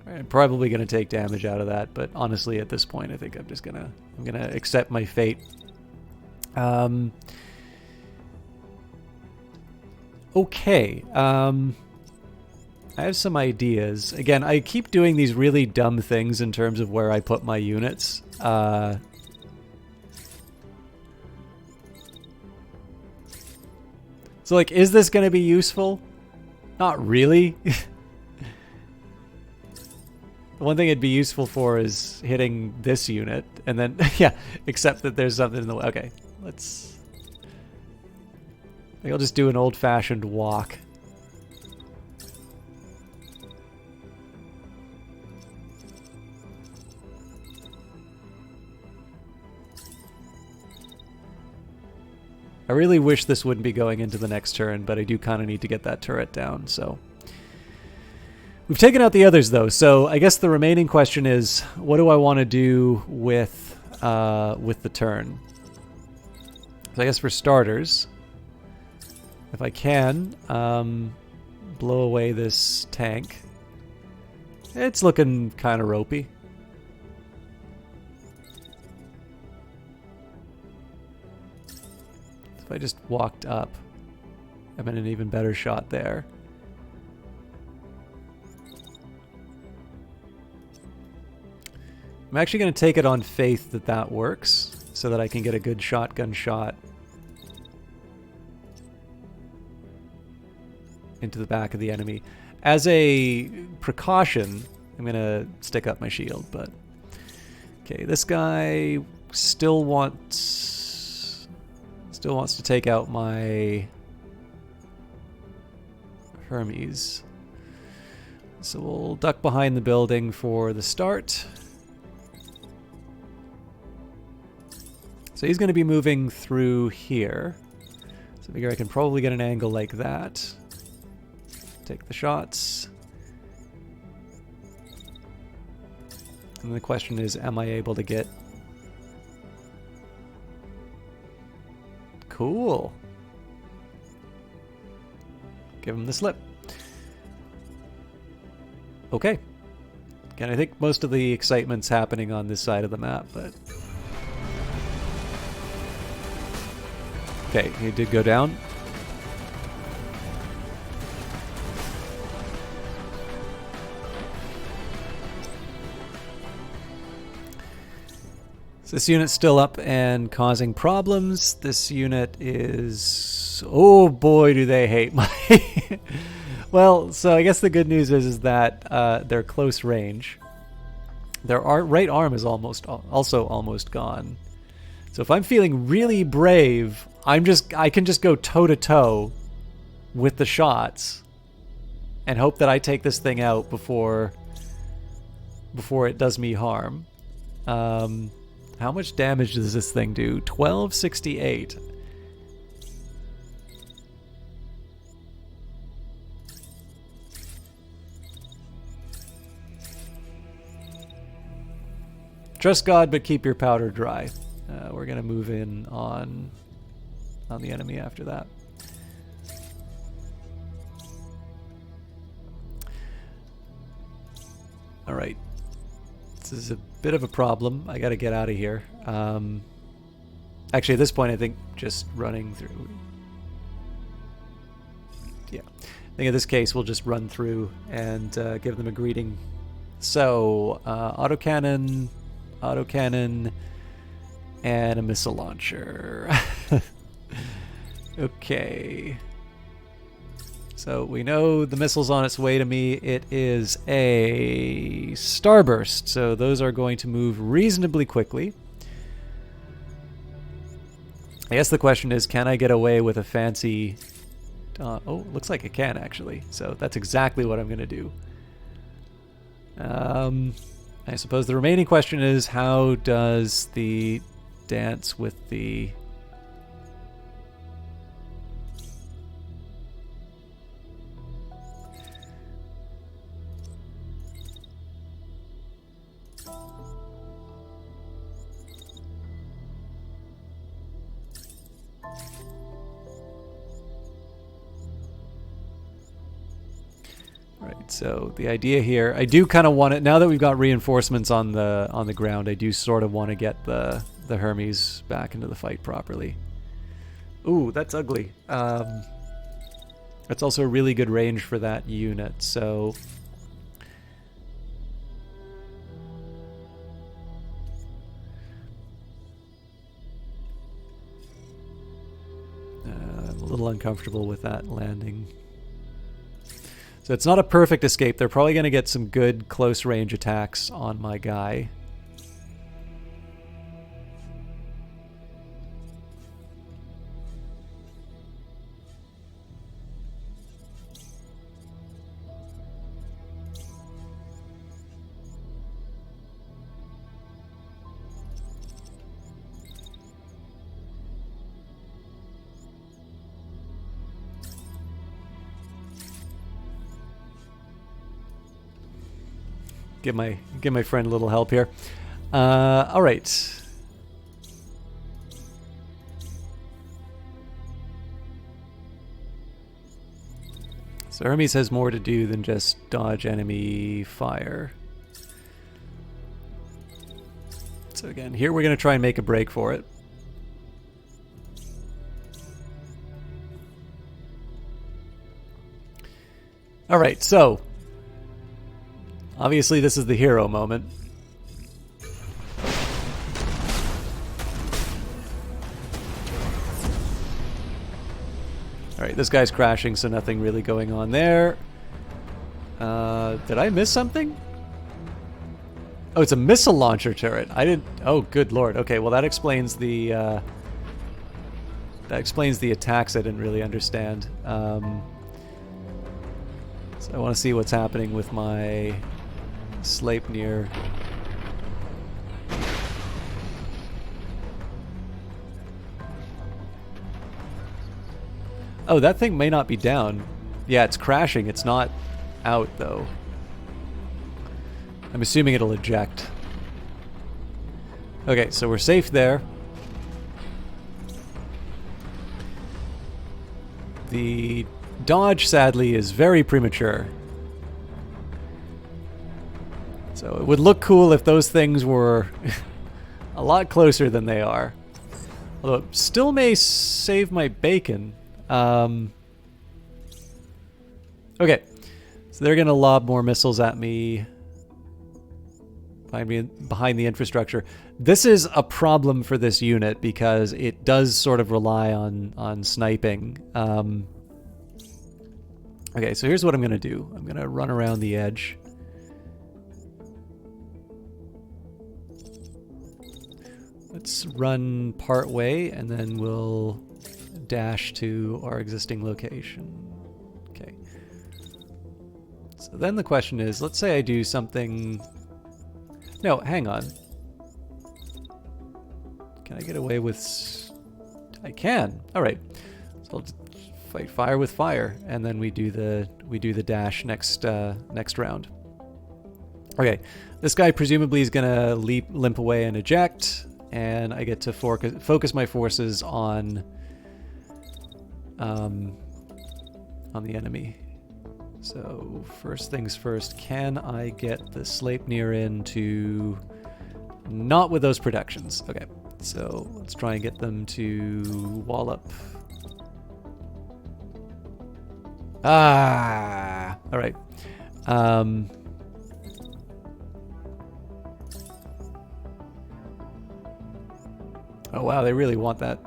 I'm probably going to take damage out of that, but honestly at this point I think I'm just I'm gonna accept my fate. Okay, I have some ideas. Again, I keep doing these really dumb things in terms of where I put my units. So like, is this going to be useful? Not really. The one thing it'd be useful for is hitting this unit, and then, yeah, except that there's something in the way. Okay, let's... I'll just do an old-fashioned walk. I really wish this wouldn't be going into the next turn, but I do kind of need to get that turret down, so... We've taken out the others, though, so I guess the remaining question is, what do I want to do with the turn? So I guess for starters, if I can, blow away this tank. It's looking kind of ropey. If I just walked up, I'm in an even better shot there. I'm actually going to take it on faith that that works, so that I can get a good shotgun shot into the back of the enemy. As a precaution, I'm going to stick up my shield, but... Okay, this guy still wants to take out my Hermes. So we'll duck behind the building for the start. So he's going to be moving through here. So I figure I can probably get an angle like that. Take the shots. And the question is, am I able to get... Cool. Give him the slip. Okay. Again, I think most of the excitement's happening on this side of the map, but... Okay, he did go down. So this unit's still up and causing problems. This unit is... Oh boy, do they hate my... Well, so I guess the good news is that they're close range. Their right arm is also almost gone. So if I'm feeling really brave, I can just go toe-to-toe with the shots and hope that I take this thing out before it does me harm. How much damage does this thing do? 1268. Trust God, but keep your powder dry. We're going to move in on the enemy after that. All right. This is a bit of a problem. I got to get out of here. Actually, at this point, I think just running through... Yeah. I think in this case, we'll just run through and give them a greeting. So, autocannon, and a missile launcher. Okay. So we know the missile's on its way to me. It is a starburst, so those are going to move reasonably quickly. I guess the question is, can I get away with a fancy... oh, looks like I can, actually. So that's exactly what I'm going to do. I suppose the remaining question is, how does the dance with the... Right, so the idea here, I do kind of want it, now that we've got reinforcements on the ground, I do sort of want to get the Hermes back into the fight properly. Ooh, that's ugly. That's also a really good range for that unit, so... I'm a little uncomfortable with that landing. So it's not a perfect escape. They're probably going to get some good close range attacks on my guy. Give my friend a little help here. All right. So Hermes has more to do than just dodge enemy fire. So again, here we're going to try and make a break for it. All right, so obviously this is the hero moment. Alright, this guy's crashing, so nothing really going on there. Did I miss something? Oh, it's a missile launcher turret. I didn't... Oh, good lord. Okay, well that explains the attacks I didn't really understand. So I want to see what's happening with my Sleipnir. Oh, that thing may not be down. Yeah, it's crashing. It's not out, though. I'm assuming it'll eject. Okay, so we're safe there. The dodge, sadly, is very premature. So it would look cool if those things were a lot closer than they are. Although it still may save my bacon. Okay, so they're going to lob more missiles at me behind the infrastructure. This is a problem for this unit because it does sort of rely on sniping. Okay, so here's what I'm going to do. I'm going to run around the edge. Let's run part way, and then we'll dash to our existing location. Okay. So then the question is, let's say I do something... No, hang on. Can I get away with... I can. All right. So I'll fight fire with fire, and then we do the dash next round. Okay. This guy presumably is gonna limp away and eject, and I get to focus my forces on the enemy. So first things first, can I get the Sleipnir in to... Not with those protections. Okay, so let's try and get them to wall up. Ah! Alright. Oh wow, they really want that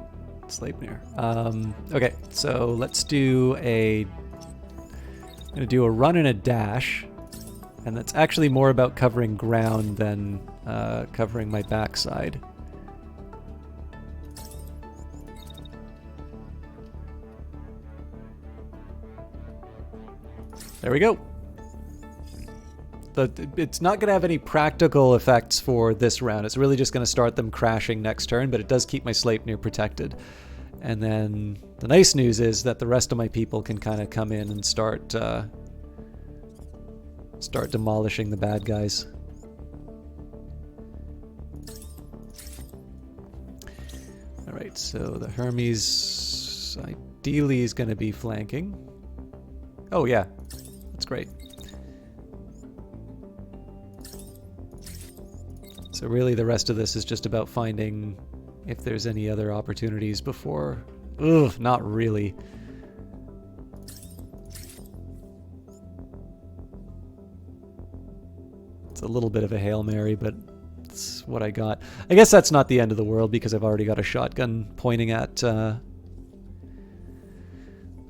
Sleipnir. Okay, so let's do I'm gonna do a run and a dash, and that's actually more about covering ground than covering my backside. There we go. But it's not going to have any practical effects for this round. It's really just going to start them crashing next turn, but it does keep my Sleipnir protected. And then the nice news is that the rest of my people can kind of come in and start demolishing the bad guys. All right, so the Hermes ideally is going to be flanking. Oh yeah, that's great. So really the rest of this is just about finding if there's any other opportunities before... Ugh, not really. It's a little bit of a Hail Mary, but it's what I got. I guess that's not the end of the world because I've already got a shotgun pointing at the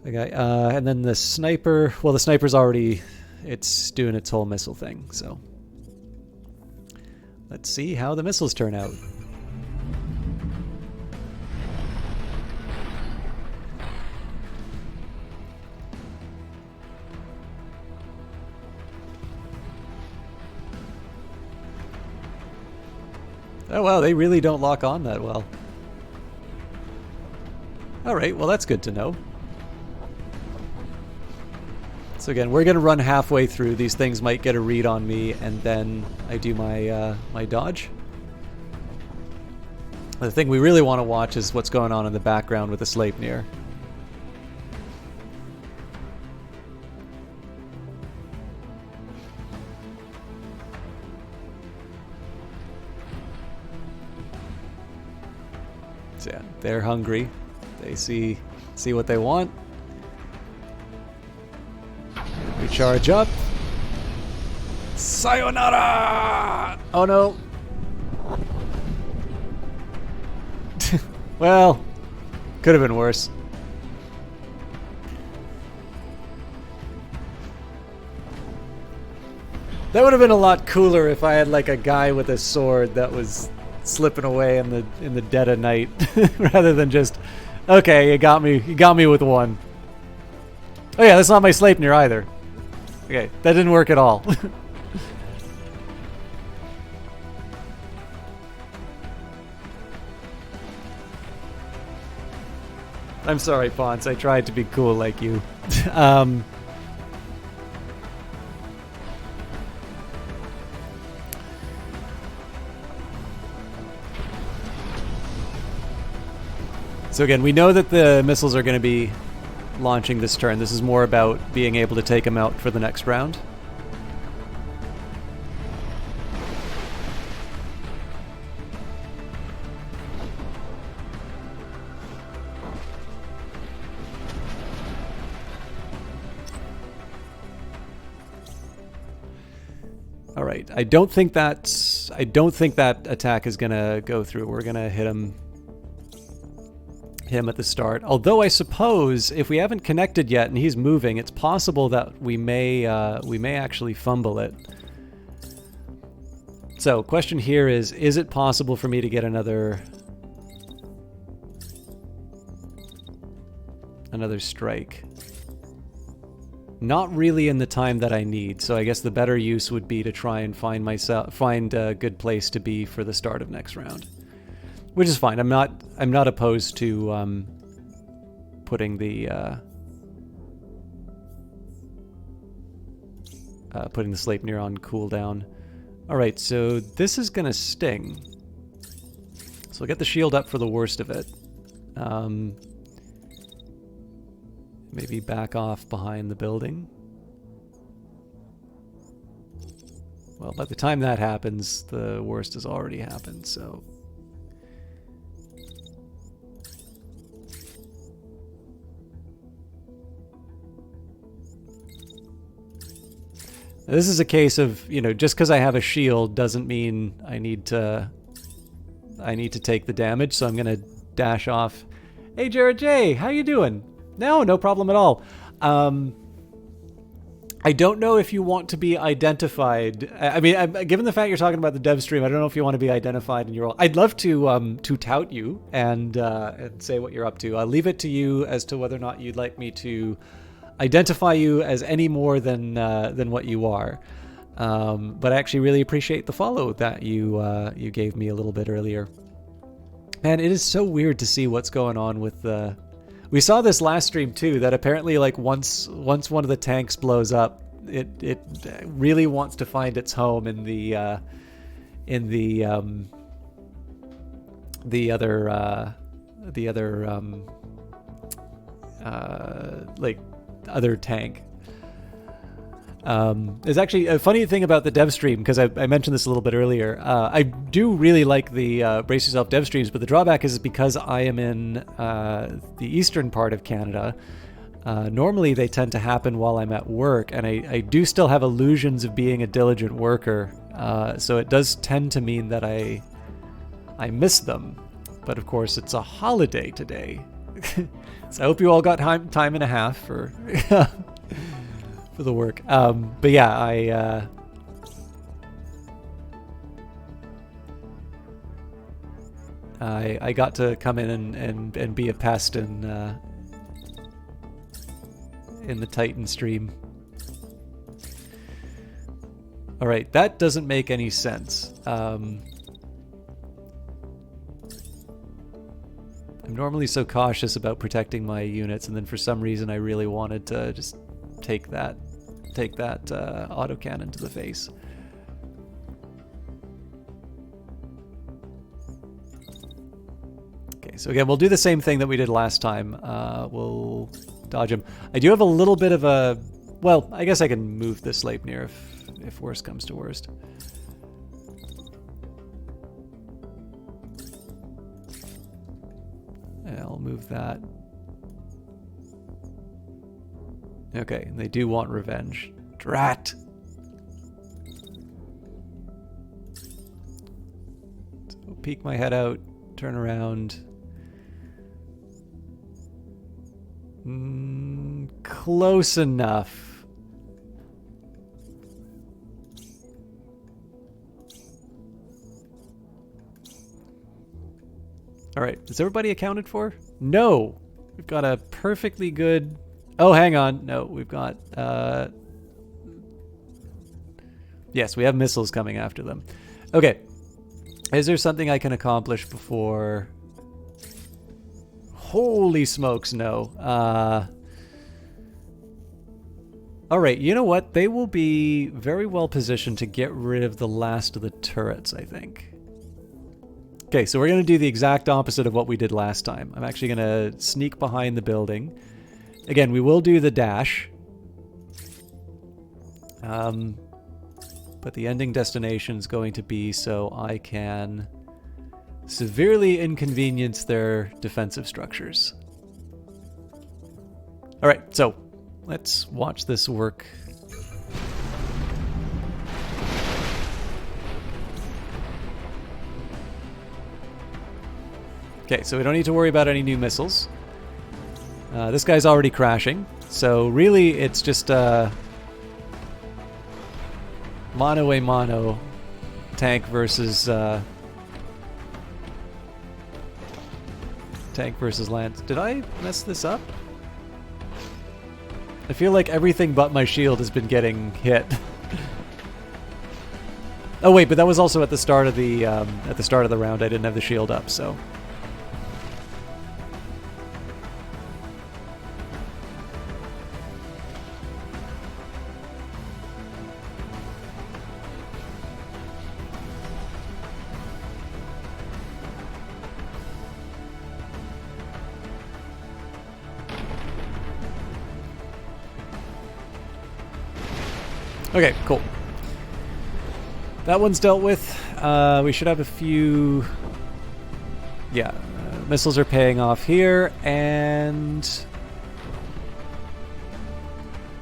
guy. And then the sniper... Well, the sniper's already... It's doing its whole missile thing, so... Let's see how the missiles turn out. Oh wow, they really don't lock on that well. Alright, well that's good to know. So again, we're going to run halfway through. These things might get a read on me, and then I do my my dodge. The thing we really want to watch is what's going on in the background with the Sleipnir. So yeah, they're hungry. They see what they want. We charge up. Sayonara! Oh no. Well, could have been worse. That would have been a lot cooler if I had like a guy with a sword that was slipping away in the dead of night rather than just, okay, you got me with one. Oh yeah, that's not my Sleipnir either. Okay, that didn't work at all. I'm sorry, Ponce. I tried to be cool like you. So again, we know that the missiles are going to be launching this turn. This is more about being able to take them out for the next round. All right. I don't think that attack is going to go through. We're going to hit him at the start. Although I suppose if we haven't connected yet and he's moving, it's possible that we may actually fumble it. So, question here is it possible for me to get another strike? Not really in the time that I need, so I guess the better use would be to try and find a good place to be for the start of next round. Which is fine. I'm not opposed to putting the Sleipnir on cooldown. All right, so this is gonna sting. So we'll get the shield up for the worst of it. Maybe back off behind the building. Well, by the time that happens, the worst has already happened. So. This is a case of, just because I have a shield doesn't mean I need to take the damage, so I'm going to dash off. Hey, Jared J, how you doing? No problem at all. I don't know if you want to be identified. I mean, given the fact you're talking about the dev stream, I don't know if you want to be identified in your role. I'd love to tout you and say what you're up to. I'll leave it to you as to whether or not you'd like me to identify you as any more than what you are. But I actually really appreciate the follow that you gave me a little bit earlier. Man, it is so weird to see what's going on with the... We saw this last stream too, that apparently like once one of the tanks blows up, it really wants to find its home in the other tank. There's actually a funny thing about the dev stream, because I mentioned this a little bit earlier. I do really like the Brace Yourself dev streams, but the drawback is because I am in the eastern part of Canada. Normally they tend to happen while I'm at work, and I do still have illusions of being a diligent worker, so it does tend to mean that I miss them. But of course it's a holiday today. So I hope you all got time and a half for for the work. But yeah, I got to come in and be a pest in the Titan stream. All right, that doesn't make any sense. I'm normally so cautious about protecting my units, and then for some reason I really wanted to just take that autocannon to the face. Okay, so again, we'll do the same thing that we did last time. We'll dodge him. I do have a little bit of a... Well, I guess I can move this Sleipnir if worst comes to worst. I'll move that. Okay, and they do want revenge. Drat! So peek my head out, turn around. Close enough. All right, is everybody accounted for? No! We've got a perfectly good... Oh, hang on. No, we've got... Yes, we have missiles coming after them. Okay. Is there something I can accomplish before... Holy smokes, no. Alright, you know what? They will be very well positioned to get rid of the last of the turrets, I think. Okay, so we're going to do the exact opposite of what we did last time. I'm actually going to sneak behind the building. Again, we will do the dash. But the ending destination is going to be so I can severely inconvenience their defensive structures. Alright, so let's watch this work. Okay, so we don't need to worry about any new missiles. This guy's already crashing, so really it's just mano-a-mano tank versus land. Did I mess this up? I feel like everything but my shield has been getting hit. Oh wait, but that was also at the start of the round. I didn't have the shield up, so. Okay, cool. That one's dealt with. We should have a few... Yeah, missiles are paying off here, and...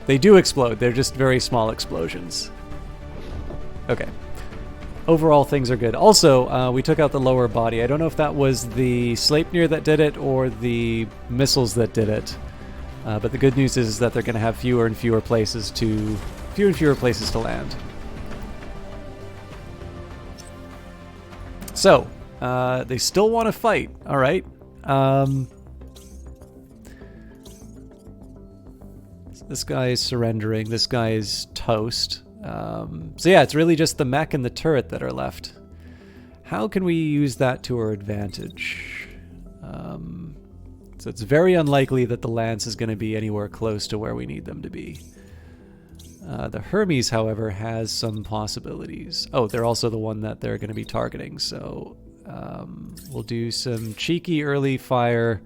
They do explode. They're just very small explosions. Okay. Overall, things are good. Also, we took out the lower body. I don't know if that was the Sleipnir that did it or the missiles that did it. But the good news is that they're going to have fewer and fewer places to land. So, they still want to fight. All right. This guy is surrendering. This guy is toast. So yeah, it's really just the mech and the turret that are left. How can we use that to our advantage? So it's very unlikely that the Lance is going to be anywhere close to where we need them to be. The Hermes, however, has some possibilities. Oh, they're also the one that they're going to be targeting. So we'll do some cheeky early fire.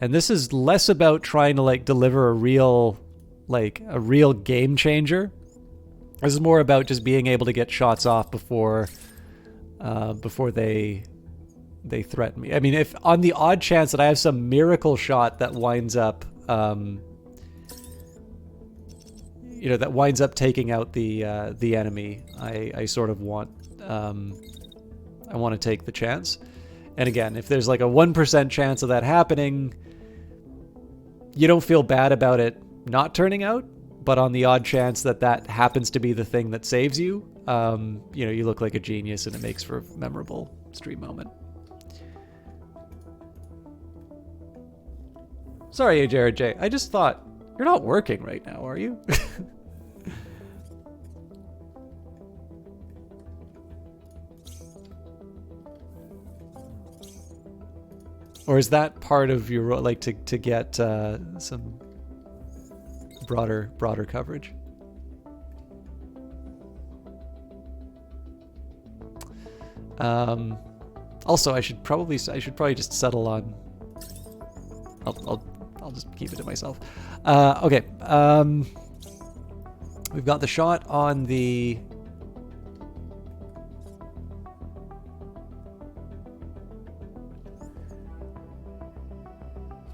And this is less about trying to like deliver a real game changer. This is more about just being able to get shots off before they threaten me. I mean, if on the odd chance that I have some miracle shot that winds up, that winds up taking out the enemy, I sort of want, I want to take the chance. And again, if there's like a 1% chance of that happening, you don't feel bad about it not turning out. But on the odd chance that that happens to be the thing that saves you, you look like a genius, and it makes for a memorable stream moment. Sorry, Jared J. I just thought, you're not working right now, are you? Or is that part of your role, like to get some broader coverage? Also, I should probably just settle on. I'll just keep it to myself. Okay. We've got the shot on the.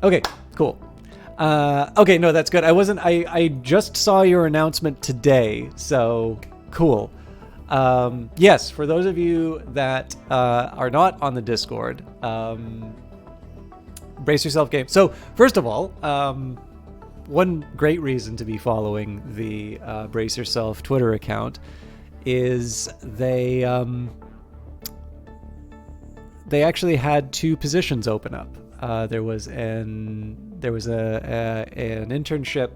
Okay, cool. Okay, no, that's good. I just saw your announcement today, so cool. Yes, for those of you that are not on the Discord, Brace Yourself game. So, first of all, one great reason to be following the Brace Yourself Twitter account is they actually had 2 positions open up. There was an internship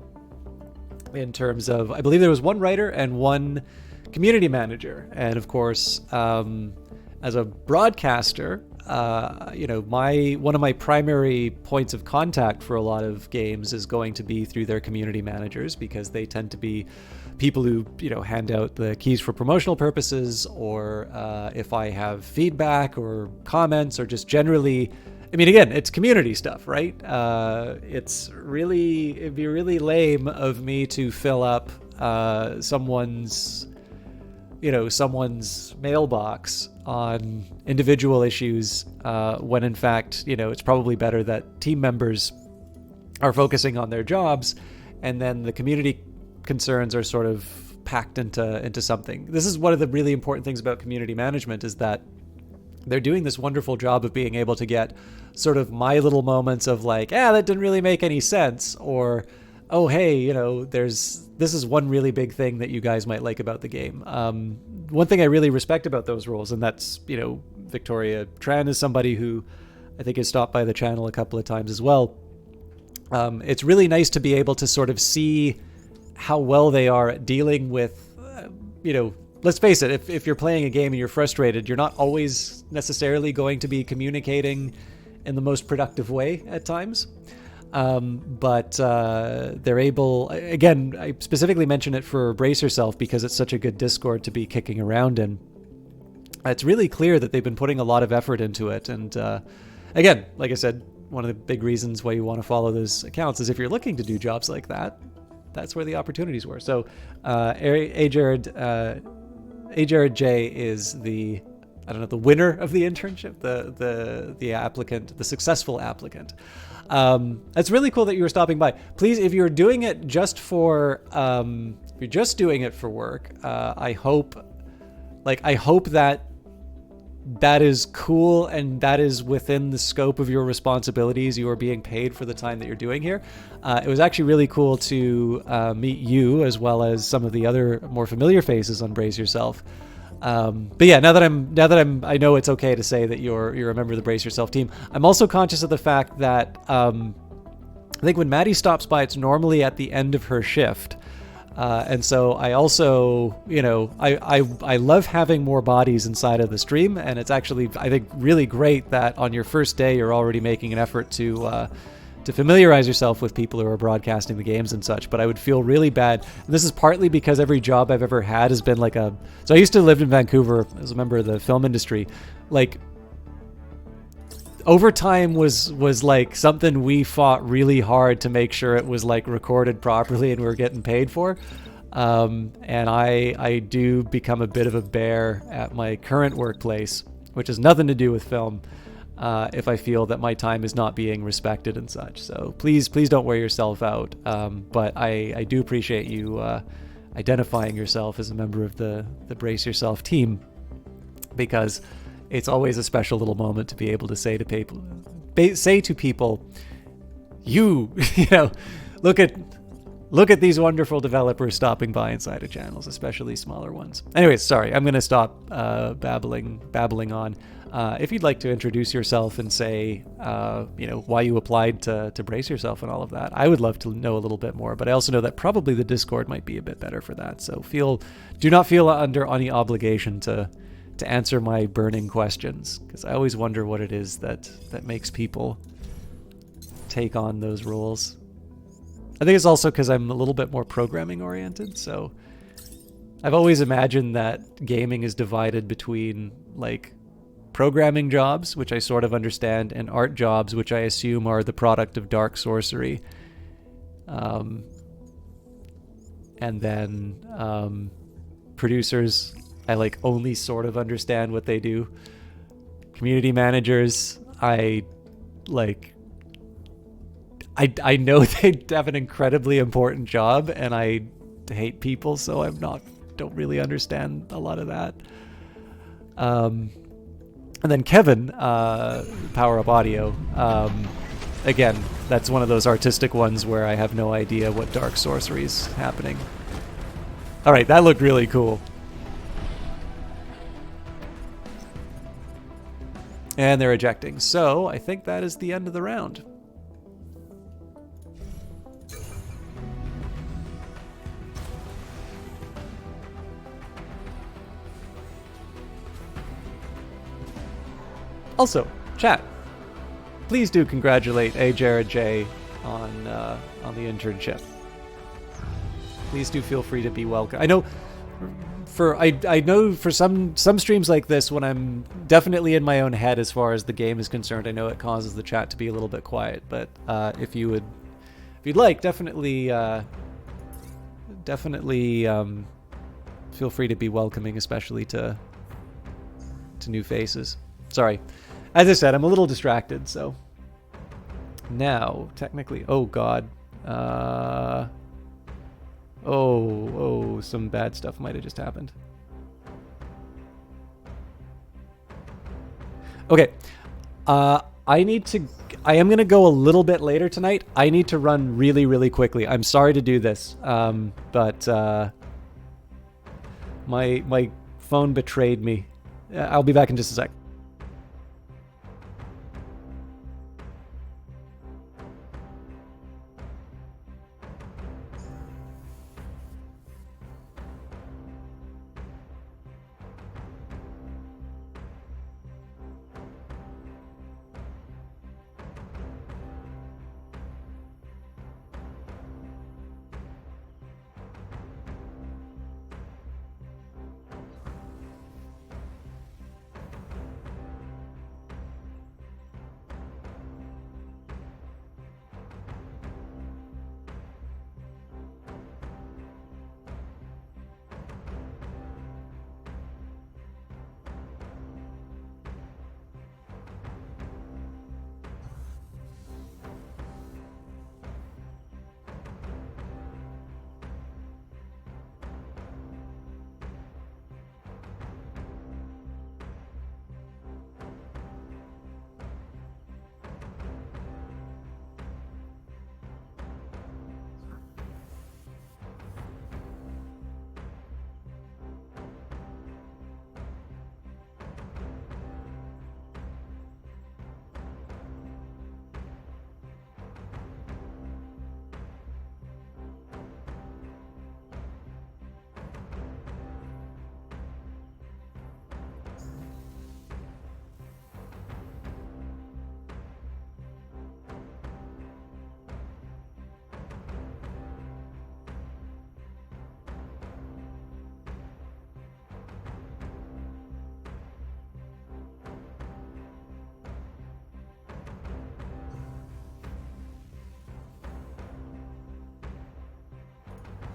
in terms of, I believe there was 1 writer and 1 community manager. And of course, as a broadcaster, one of my primary points of contact for a lot of games is going to be through their community managers, because they tend to be people who, hand out the keys for promotional purposes, or if I have feedback or comments, or just generally, I mean, again, it's community stuff, right? It'd be really lame of me to fill up someone's mailbox on individual issues when in fact, it's probably better that team members are focusing on their jobs, and then the community concerns are sort of packed into something. This is one of the really important things about community management, is that they're doing this wonderful job of being able to get sort of my little moments of like, that didn't really make any sense, or, oh, hey, this is one really big thing that you guys might like about the game. One thing I really respect about those roles, and that's, Victoria Tran is somebody who I think has stopped by the channel a couple of times as well. It's really nice to be able to sort of see how well they are at dealing with, let's face it, if you're playing a game and you're frustrated, you're not always necessarily going to be communicating in the most productive way at times. But they're able, again, I specifically mention it for Brace Yourself because it's such a good Discord to be kicking around in. It's really clear that they've been putting a lot of effort into it. And again, like I said, one of the big reasons why you want to follow those accounts is if you're looking to do jobs like that, that's where the opportunities were. So A. Jared J is the winner of the internship, the applicant, the successful applicant. It's really cool that you were stopping by. Please, if you're doing it just for, if you're just doing it for work, I hope that is cool and that is within the scope of your responsibilities. You are being paid for the time that you're doing here. It was actually really cool to meet you, as well as some of the other more familiar faces on Brace Yourself. But yeah, now that I know it's okay to say that you're a member of the Brace Yourself team. I'm also conscious of the fact that I think when Maddie stops by, it's normally at the end of her shift. And so I also, I love having more bodies inside of the stream, and it's actually, I think, really great that on your first day you're already making an effort to familiarize yourself with people who are broadcasting the games and such. But I would feel really bad. And this is partly because every job I've ever had has been like so I used to live in Vancouver as a member of the film industry. Like, overtime was like something we fought really hard to make sure it was like recorded properly and we were getting paid for. And I do become a bit of a bear at my current workplace, which has nothing to do with film, if I feel that my time is not being respected and such. So please don't wear yourself out. But I do appreciate you identifying yourself as a member of the Brace Yourself team, because it's always a special little moment to be able to say to people, you know, look at these wonderful developers stopping by inside of channels, especially smaller ones. Anyways, sorry, I'm going to stop babbling on. If you'd like to introduce yourself and say, why you applied to Brace Yourself and all of that, I would love to know a little bit more. But I also know that probably the Discord might be a bit better for that. So do not feel under any obligation to answer my burning questions, because I always wonder what it is that makes people take on those roles. I think it's also because I'm a little bit more programming oriented, so I've always imagined that gaming is divided between like programming jobs, which I sort of understand, and art jobs, which I assume are the product of dark sorcery. And then producers, I like only sort of understand what they do. Community managers, I know they have an incredibly important job, and I hate people, so don't really understand a lot of that. And then Kevin, Power Up Audio. Again, that's one of those artistic ones where I have no idea what dark sorcery is happening. All right, that looked really cool. And they're ejecting. So I think that is the end of the round. Also, chat, please do congratulate A. Jared J on the internship. Please do feel free to be welcome. I know for some streams like this, when I'm definitely in my own head as far as the game is concerned, I know it causes the chat to be a little bit quiet. But if you'd like, definitely feel free to be welcoming, especially to new faces. Sorry, as I said, I'm a little distracted. So now, technically, oh god, some bad stuff might have just happened. Okay, I am going to go a little bit later tonight. I need to run really, really quickly. I'm sorry to do this, but my phone betrayed me. I'll be back in just a sec.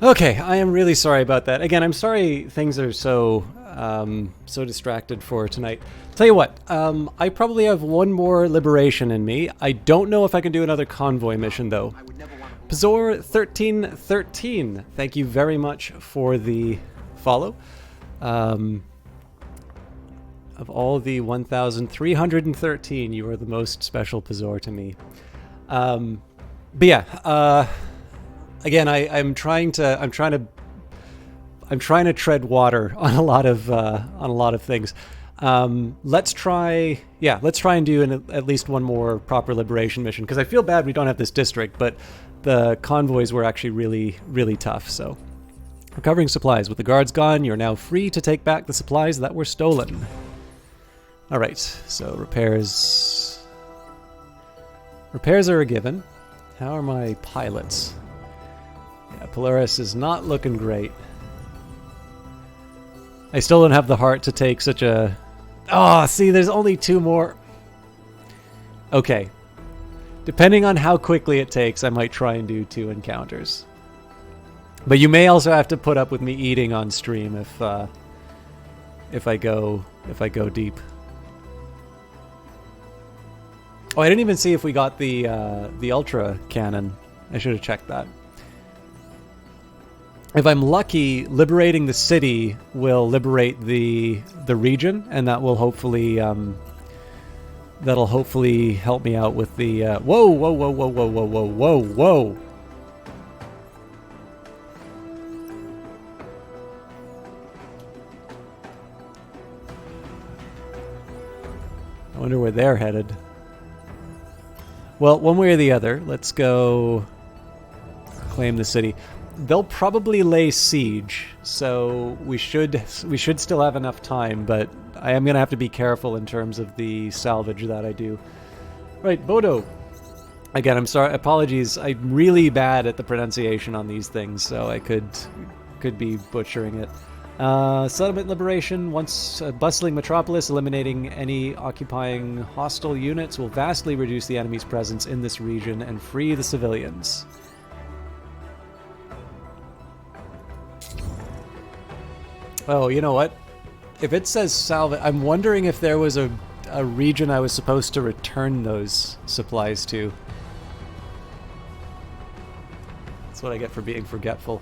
Okay, I am really sorry about that. Again, I'm sorry things are so so distracted for tonight. Tell you what, I probably have one more liberation in me. I don't know if I can do another convoy mission though. Pazor 1313, thank you very much for the follow. Of all the 1,313, you are the most special Pazor to me. But yeah, again, I'm trying to tread water on a lot of things. Let's try and do at least one more proper liberation mission, because I feel bad we don't have this district, but the convoys were actually really tough. So, recovering supplies. With the guards gone, you're now free to take back the supplies that were stolen. All right, so repairs are a given. How are my pilots? Yeah, Polaris is not looking great. I still don't have the heart to take such a... Oh, see, there's only 2 more. Okay. Depending on how quickly it takes, I might try and do 2 encounters. But you may also have to put up with me eating on stream if I go deep. Oh, I didn't even see if we got the ultra cannon. I should have checked that. If I'm lucky, liberating the city will liberate the region, and that will hopefully that'll hopefully help me out with the whoa. I wonder where they're headed. Well, one way or the other, let's go claim the city. They'll probably lay siege, so we should still have enough time, but I am going to have to be careful in terms of the salvage that I do. Right, Bodo. Again, I'm sorry, apologies. I'm really bad at the pronunciation on these things, so I could be butchering it. Settlement liberation. Once a bustling metropolis, eliminating any occupying hostile units will vastly reduce the enemy's presence in this region and free the civilians. Oh, you know what? If it says salvage, I'm wondering if there was a region I was supposed to return those supplies to. That's what I get for being forgetful.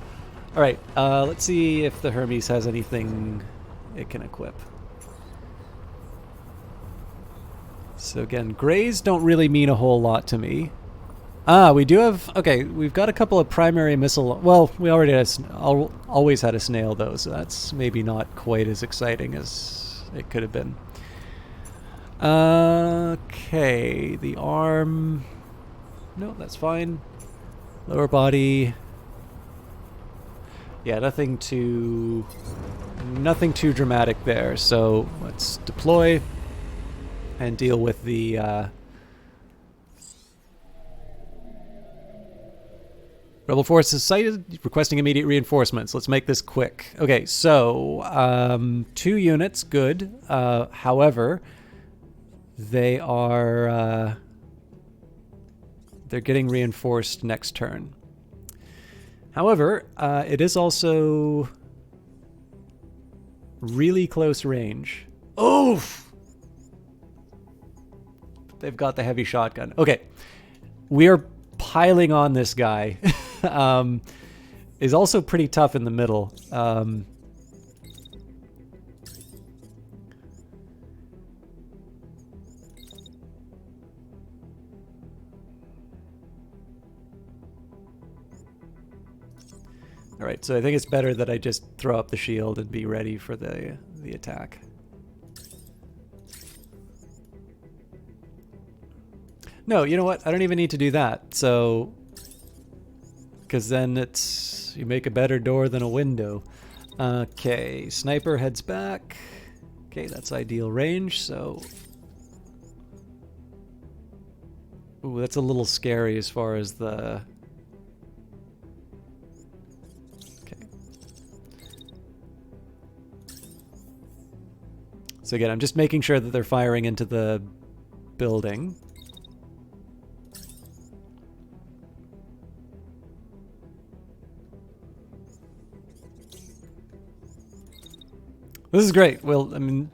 Alright, let's see if the Hermes has anything it can equip. So again, grays don't really mean a whole lot to me. Ah, we do have... Okay, we've got a couple of primary missile... Well, we already had always had a snail, though, so that's maybe not quite as exciting as it could have been. Okay, the arm... No, that's fine. Lower body... Yeah, nothing too dramatic there, so let's deploy and deal with the... Rebel forces sighted, requesting immediate reinforcements. Let's make this quick. Okay, so 2 units, good. However, they are they're getting reinforced next turn. However, it is also really close range. Oof! They've got the heavy shotgun. Okay, we are piling on this guy. Is also pretty tough in the middle. Alright, so I think it's better that I just throw up the shield and be ready for the attack. No, you know what? I don't even need to do that. So, because then it's... You make a better door than a window. Okay, sniper heads back. Okay, that's ideal range, so... Ooh, that's a little scary as far as the... Okay. So again, I'm just making sure that they're firing into the building. This is great. Well, I mean,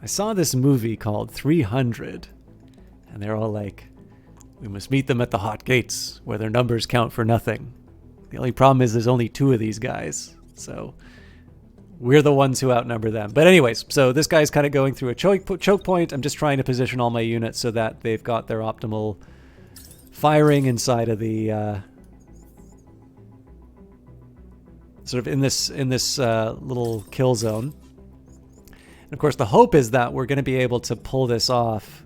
I saw this movie called 300, and they're all like, we must meet them at the hot gates, where their numbers count for nothing. The only problem is there's only 2 of these guys, so we're the ones who outnumber them. But anyways, so this guy's kind of going through a choke point. I'm just trying to position all my units so that they've got their optimal firing inside of the sort of in this little kill zone. And of course, the hope is that we're going to be able to pull this off.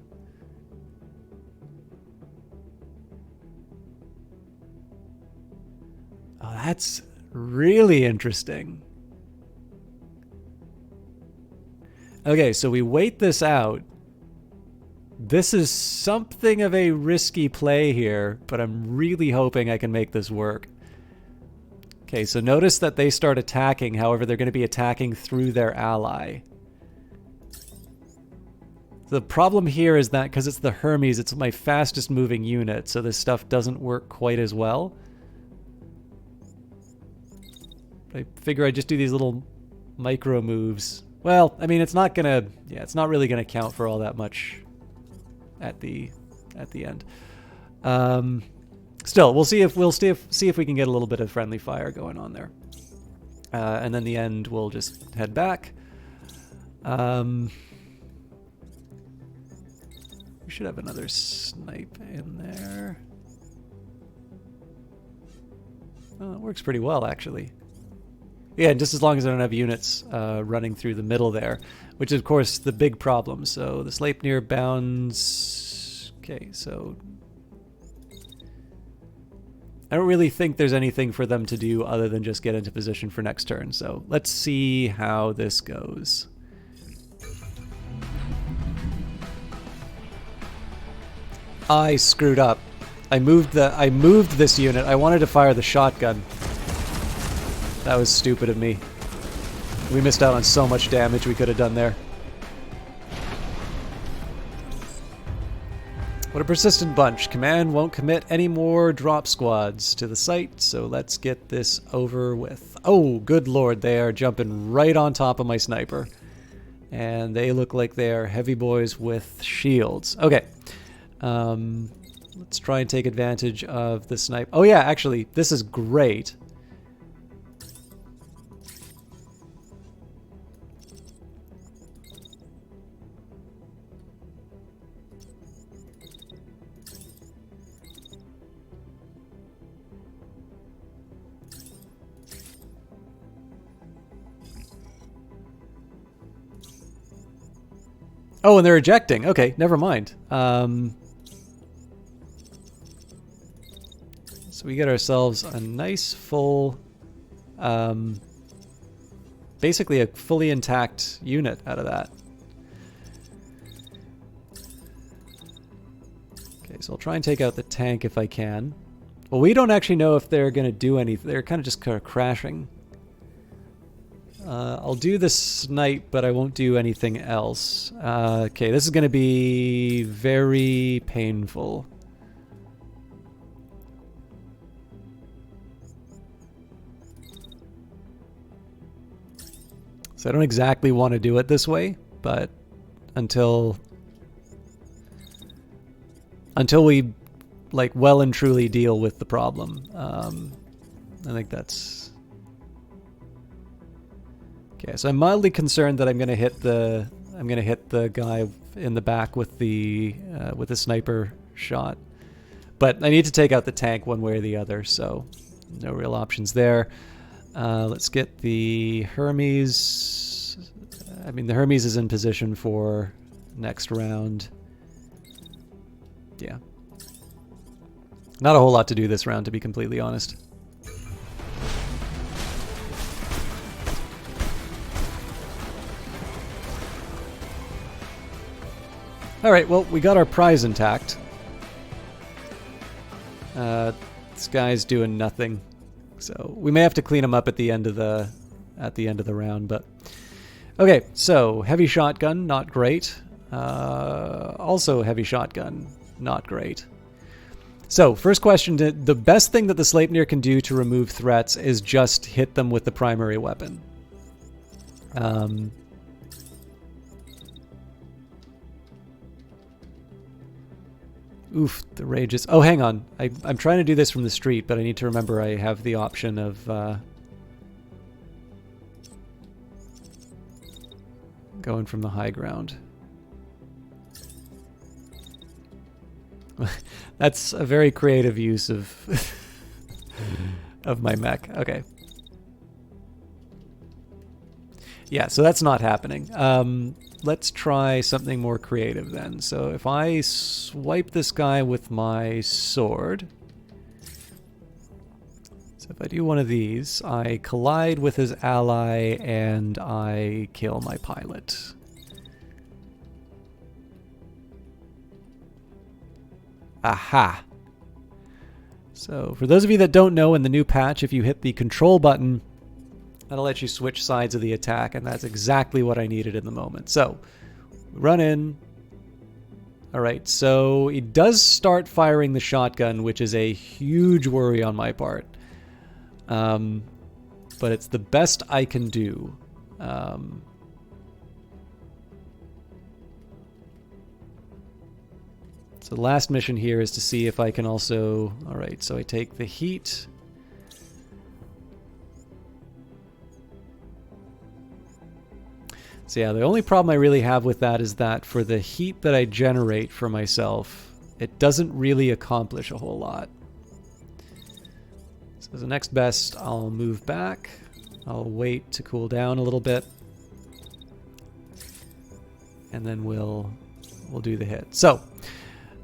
Oh, that's really interesting. Okay, so we wait this out. This is something of a risky play here, but I'm really hoping I can make this work. Okay, so notice that they start attacking. However, they're going to be attacking through their ally. The problem here is that because it's the Hermes, it's my fastest moving unit, so this stuff doesn't work quite as well. I figure I just do these little micro moves. Well, I mean, it's not gonna, yeah, it's not really gonna count for all that much at the end. Still, we'll see if we can get a little bit of friendly fire going on there, and then the end we'll just head back. We should have another snipe in there. Oh, it works pretty well actually. Yeah, just as long as I don't have units running through the middle there, which is, of course, the big problem. So the Sleipnir bounds... Okay, so... I don't really think there's anything for them to do other than just get into position for next turn. So let's see how this goes. I screwed up. I moved this unit. I wanted to fire the shotgun. That was stupid of me. We missed out on so much damage we could have done there. What a persistent bunch. Command won't commit any more drop squads to the site, so let's get this over with. Oh, good lord, they are jumping right on top of my sniper. And they look like they are heavy boys with shields. Okay. Let's try and take advantage of the snipe. Oh yeah, actually, this is great. Oh, and they're ejecting. Okay, never mind. So we get ourselves a nice full, basically a fully intact unit out of that. Okay, so I'll try and take out the tank if I can. Well, we don't actually know if they're going to do anything. They're kind of crashing. I'll do the snipe, but I won't do anything else. Okay, this is going to be very painful. So I don't exactly want to do it this way, but until we like well and truly deal with the problem, I think that's. Okay, so I'm mildly concerned that I'm gonna hit the guy in the back with the sniper shot, but I need to take out the tank one way or the other, so no real options there. Let's get the Hermes. I mean, the Hermes is in position for next round. Yeah, not a whole lot to do this round, to be completely honest. Alright, well, we got our prize intact. This guy's doing nothing. So we may have to clean him up at the end of the round, but okay, so heavy shotgun, not great. Also heavy shotgun, not great. So, first question, the best thing that the Sleipnir can do to remove threats is just hit them with the primary weapon. Oof, the rage is... Oh, hang on. I'm trying to do this from the street, but I need to remember I have the option of going from the high ground. That's a very creative use of of my mech. Okay. Yeah, so that's not happening. Let's try something more creative then. So if I swipe this guy with my sword, so if I do one of these, I collide with his ally and I kill my pilot. Aha! So for those of you that don't know, in the new patch, if you hit the control button, that'll let you switch sides of the attack, and that's exactly what I needed in the moment. So, run in. Alright, so he does start firing the shotgun, which is a huge worry on my part. But it's the best I can do. So the last mission here is to see if I can also... Alright, so I take the heat... So yeah, the only problem I really have with that is that for the heat that I generate for myself, it doesn't really accomplish a whole lot. So as the next best, I'll move back. I'll wait to cool down a little bit. And then we'll do the hit. So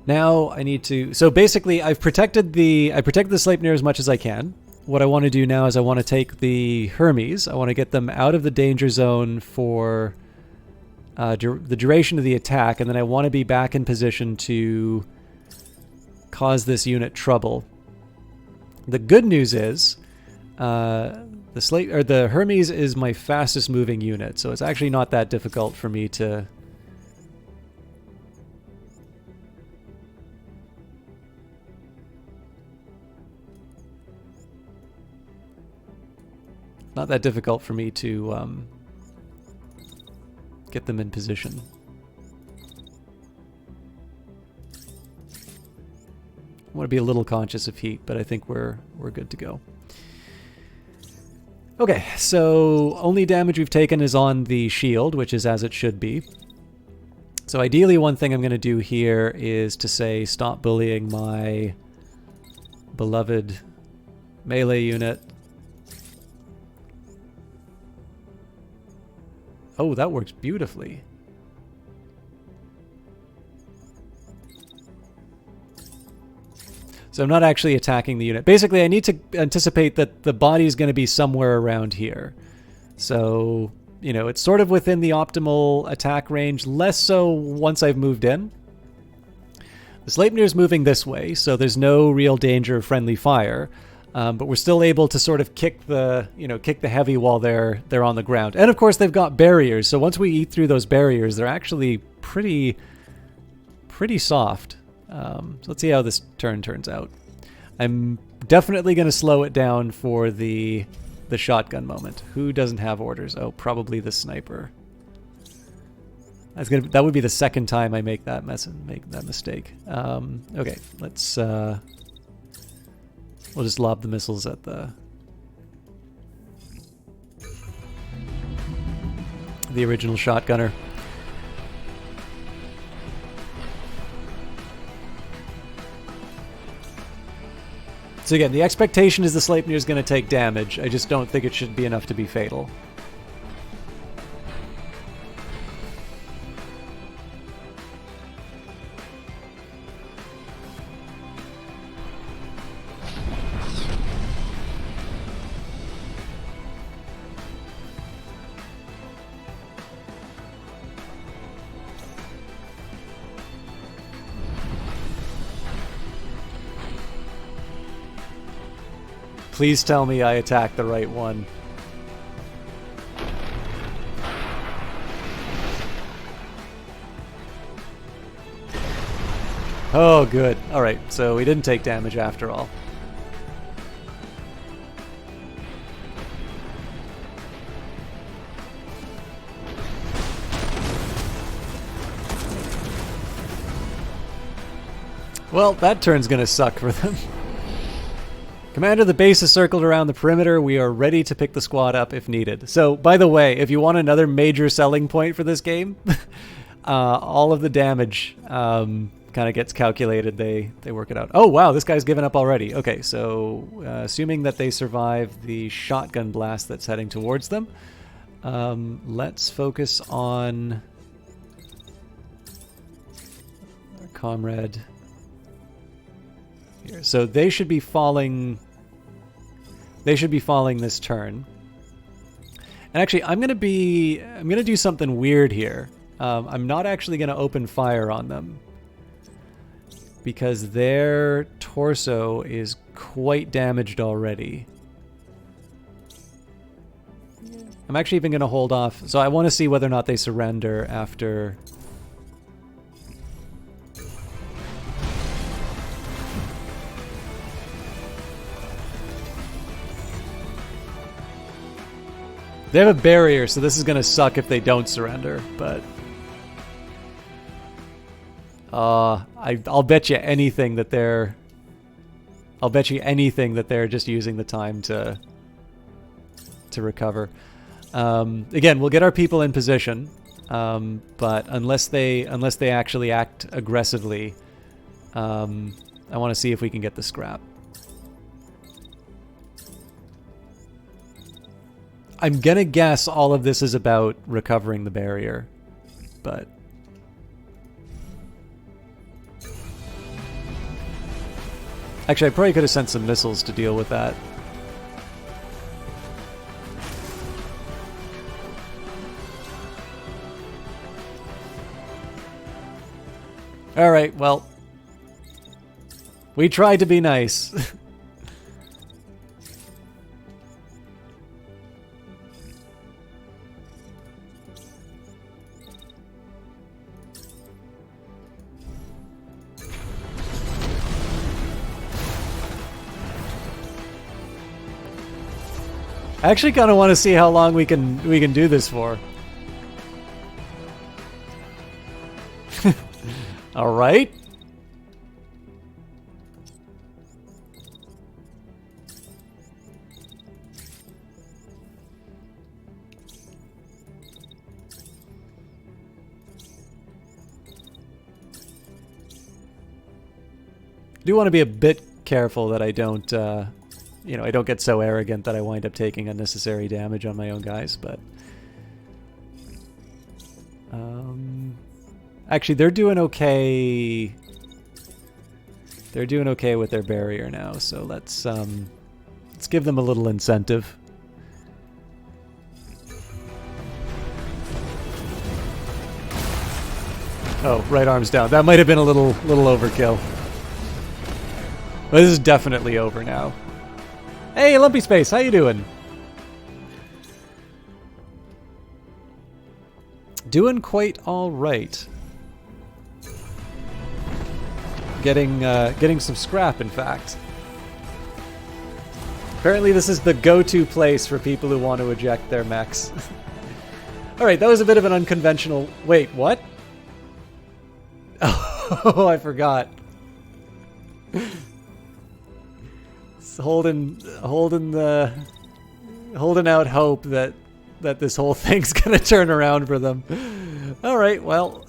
now I need to... So basically I protected the Sleipnir as much as I can. What I want to do now is I want to take the Hermes. I want to get them out of the danger zone for the duration of the attack, and then I want to be back in position to cause this unit trouble. The good news is the Hermes is my fastest moving unit, so it's actually not that difficult for me to... Not that difficult for me to get them in position. I want to be a little conscious of heat, but I think we're good to go. Okay, so only damage we've taken is on the shield, which is as it should be. So ideally one thing I'm going to do here is to say stop bullying my beloved melee unit. Oh, that works beautifully. So I'm not actually attacking the unit. Basically, I need to anticipate that the body is going to be somewhere around here. So, you know, it's sort of within the optimal attack range, less so once I've moved in. The Sleipnir is moving this way, so there's no real danger of friendly fire. But we're still able to sort of kick the heavy while they're on the ground. And of course they've got barriers, so once we eat through those barriers, they're actually pretty soft. So let's see how this turn turns out. I'm definitely going to slow it down for the shotgun moment. Who doesn't have orders? Oh, probably the sniper. That would be the second time I make that mistake. Okay, let's. We'll just lob the missiles at the original shotgunner. So again, the expectation is the Sleipnir is going to take damage. I just don't think it should be enough to be fatal. Please tell me I attacked the right one. Oh, good. Alright, so we didn't take damage after all. Well, that turn's gonna suck for them. Commander, the base is circled around the perimeter. We are ready to pick the squad up if needed. So, by the way, if you want another major selling point for this game, all of the damage kind of gets calculated. They work it out. Oh, wow, this guy's given up already. Okay, so assuming that they survive the shotgun blast that's heading towards them, let's focus on our comrade here. So they should be falling. They should be falling this turn. And actually, I'm gonna do something weird here. I'm not actually gonna open fire on them because their torso is quite damaged already. I'm actually even gonna hold off. So I want to see whether or not they surrender after. They have a barrier, so this is going to suck if they don't surrender, but... I'll bet you anything that they're... I'll bet you anything that they're just using the time to recover. Again, we'll get our people in position, but unless they actually act aggressively, I want to see if we can get the scrap. I'm gonna guess all of this is about recovering the barrier, but... Actually, I probably could have sent some missiles to deal with that. Alright, well... We tried to be nice. I actually kind of want to see how long we can do this for. All right. Do want to be a bit careful that I don't you know, I don't get so arrogant that I wind up taking unnecessary damage on my own guys, but... actually, they're doing okay... They're doing okay with their barrier now, so let's give them a little incentive. Oh, right arm's down. That might have been a little overkill. But this is definitely over now. Hey, Lumpy Space, how you doing? Doing quite all right. Getting some scrap, in fact. Apparently, this is the go-to place for people who want to eject their mechs. All right, that was a bit of an unconventional. Wait, what? Oh, I forgot. Holding out hope that this whole thing's gonna turn around for them. All right, well,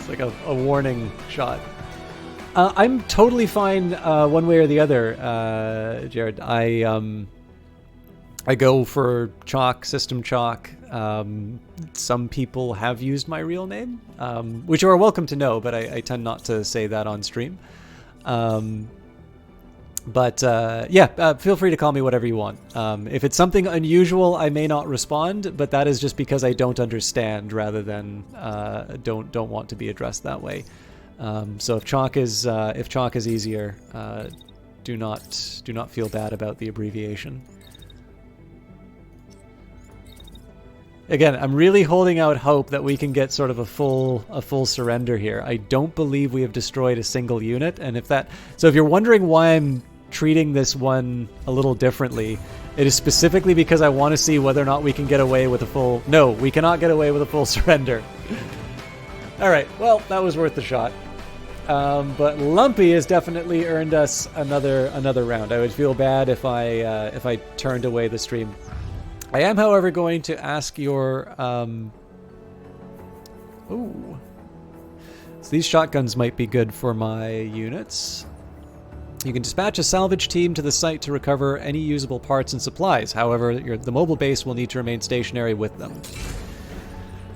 like a warning shot. I'm totally fine one way or the other, Jared. I go for chalk, system chalk. Some people have used my real name, which you are welcome to know, but I tend not to say that on stream. But yeah, feel free to call me whatever you want. If it's something unusual, I may not respond, but that is just because I don't understand rather than don't want to be addressed that way. So if chalk is easier, do not feel bad about the abbreviation. Again, I'm really holding out hope that we can get sort of a full surrender here. I don't believe we have destroyed a single unit, and if you're wondering why I'm treating this one a little differently, it is specifically because I want to see whether or not we can get away with a full... No, we cannot get away with a full surrender. All right, well, that was worth the shot. But Lumpy has definitely earned us another round. I would feel bad if I turned away the stream. I am, however, going to ask your... Ooh. So these shotguns might be good for my units. You can dispatch a salvage team to the site to recover any usable parts and supplies. However, the mobile base will need to remain stationary with them.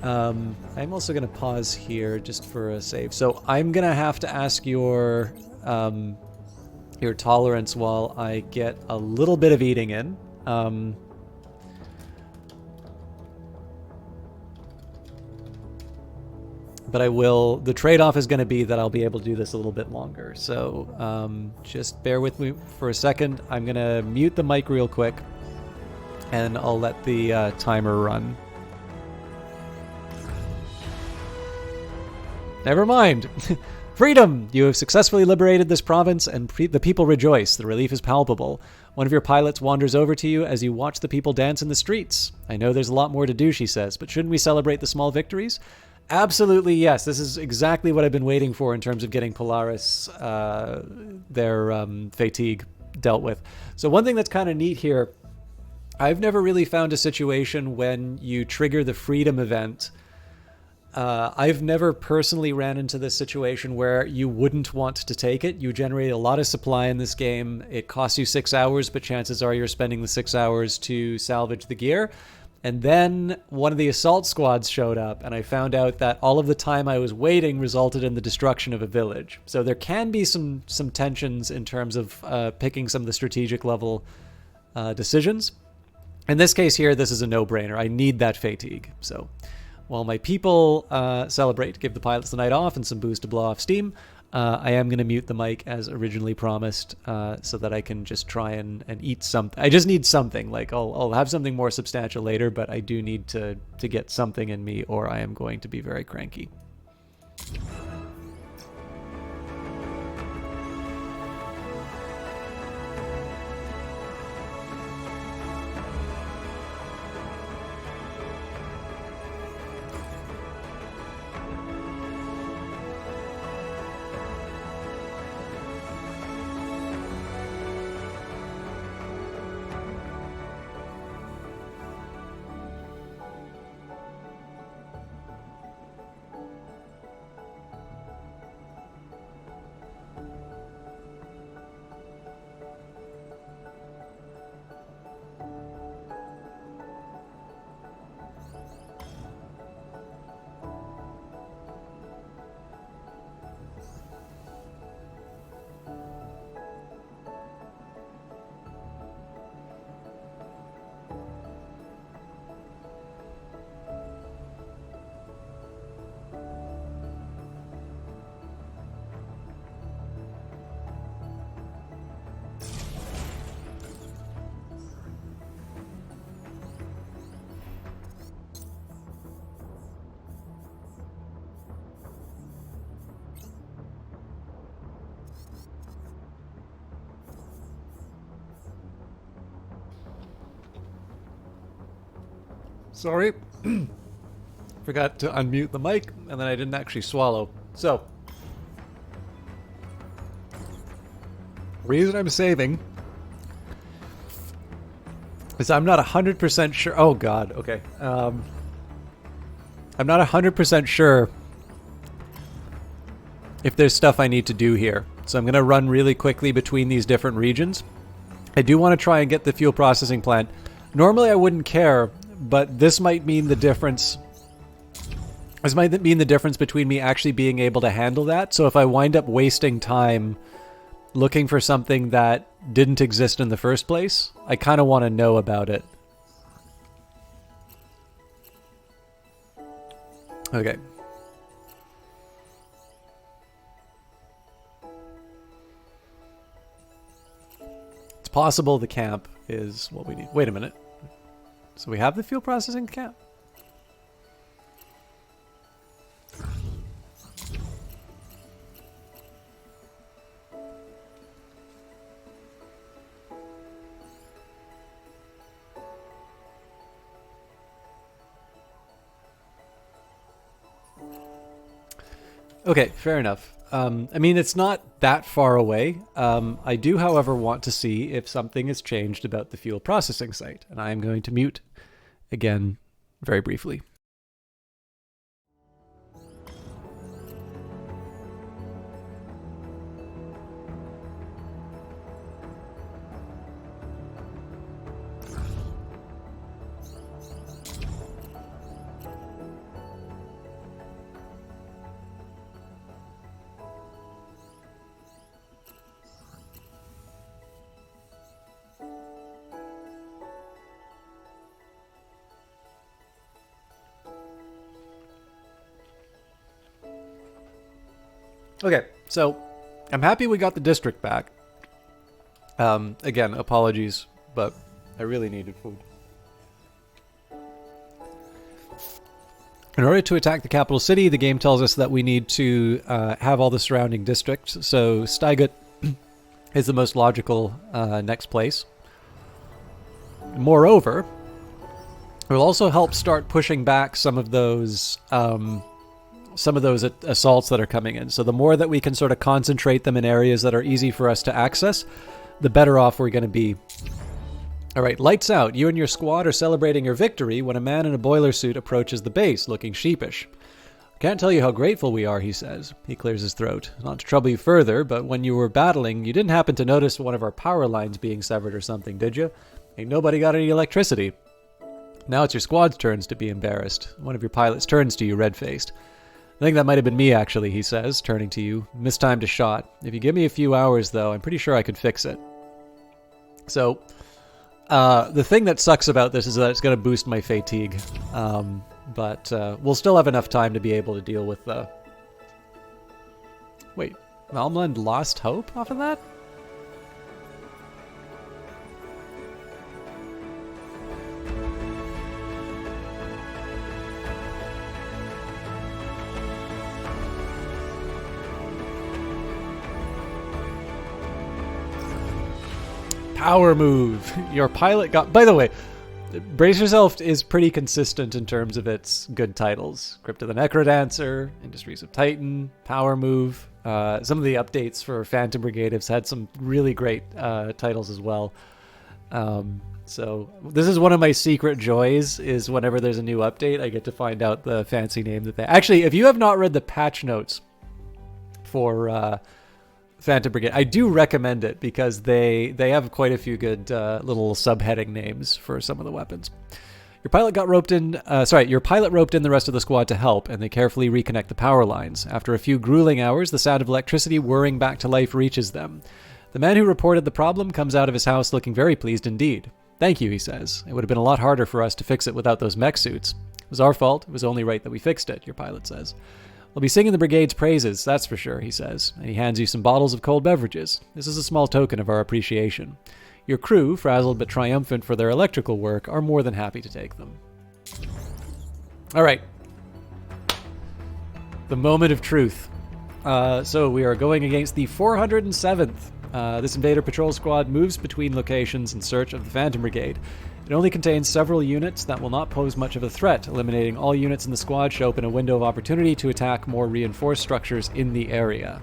I'm also going to pause here just for a save. So I'm going to have to ask your tolerance while I get a little bit of eating in. But I will... The trade-off is going to be that I'll be able to do this a little bit longer. So just bear with me for a second. I'm going to mute the mic real quick, and I'll let the timer run. Never mind. Freedom! You have successfully liberated this province, and the people rejoice. The relief is palpable. One of your pilots wanders over to you as you watch the people dance in the streets. I know there's a lot more to do, she says, but shouldn't we celebrate the small victories? Absolutely, yes. This is exactly what I've been waiting for in terms of getting Polaris, their fatigue dealt with. So one thing that's kind of neat here, I've never really found a situation when you trigger the freedom event. I've never personally ran into this situation where you wouldn't want to take it. You generate a lot of supply in this game. It costs you 6 hours, but chances are you're spending the 6 hours to salvage the gear. And then one of the assault squads showed up, and I found out that all of the time I was waiting resulted in the destruction of a village. So there can be some tensions in terms of picking some of the strategic level decisions. In this case here, this is a no-brainer. I need that fatigue. So while my people celebrate, give the pilots the night off and some booze to blow off steam, I am going to mute the mic as originally promised, so that I can just try and eat something. I just need something. Like I'll have something more substantial later, but I do need to get something in me, or I am going to be very cranky. Sorry. Forgot to unmute the mic, and then I didn't actually swallow. So, reason I'm saving is I'm not 100% sure. Oh, God. Okay. I'm not 100% sure if there's stuff I need to do here. So I'm going to run really quickly between these different regions. I do want to try and get the fuel processing plant. Normally I wouldn't care, but this might mean the difference. This might mean the difference between me actually being able to handle that. So if I wind up wasting time looking for something that didn't exist in the first place. I kind of want to know about it. Okay. It's possible the camp is what we need. Wait a minute. So we have the fuel processing camp? Okay, fair enough. I mean, it's not that far away. I do, however, want to see if something has changed about the fuel processing site, and I am going to mute again very briefly. Okay, so I'm happy we got the district back. Again, apologies, but I really needed food. In order to attack the capital city, the game tells us that we need to have all the surrounding districts. So Stygut is the most logical next place. Moreover, it will also help start pushing back some of those assaults that are coming in. So the more that we can sort of concentrate them in areas that are easy for us to access, the better off we're going to be. All right, lights out. You and your squad are celebrating your victory when a man in a boiler suit approaches the base, looking sheepish. Can't tell you how grateful we are, he says. He clears his throat. Not to trouble you further, but when you were battling, you didn't happen to notice one of our power lines being severed or something, did you? Ain't nobody got any electricity. Now it's your squad's turns to be embarrassed. One of your pilots turns to you, red-faced. I think that might have been me, actually, he says, turning to you. Mistimed a shot. If you give me a few hours, though, I'm pretty sure I could fix it. So, the thing that sucks about this is that it's going to boost my fatigue. But we'll still have enough time to be able to deal with the... Wait, Malmland lost hope off of that? Power move. Your pilot got... By the way, Brace Yourself is pretty consistent in terms of its good titles. Crypt of the Necrodancer, Industries of Titan, Power Move. Some of the updates for Phantom Brigade have had some really great titles as well. So this is one of my secret joys, is whenever there's a new update, I get to find out the fancy name that they... Actually, if you have not read the patch notes for... Phantom Brigade, I do recommend it because they have quite a few good little subheading names for some of the weapons. Your pilot roped in the rest of the squad to help, and they carefully reconnect the power lines. After a few grueling hours, the sound of electricity whirring back to life reaches them. The man who reported the problem comes out of his house looking very pleased indeed. Thank you, he says. It would have been a lot harder for us to fix it without those mech suits. It was our fault. It was only right that we fixed it, your pilot says. I'll be singing the brigade's praises, that's for sure, he says, and he hands you some bottles of cold beverages. This is a small token of our appreciation. Your crew, frazzled but triumphant for their electrical work, are more than happy to take them. All right. The moment of truth. So we are going against the 407th. This Invader Patrol Squad moves between locations in search of the Phantom Brigade. It only contains several units that will not pose much of a threat. Eliminating all units in the squad should open a window of opportunity to attack more reinforced structures in the area.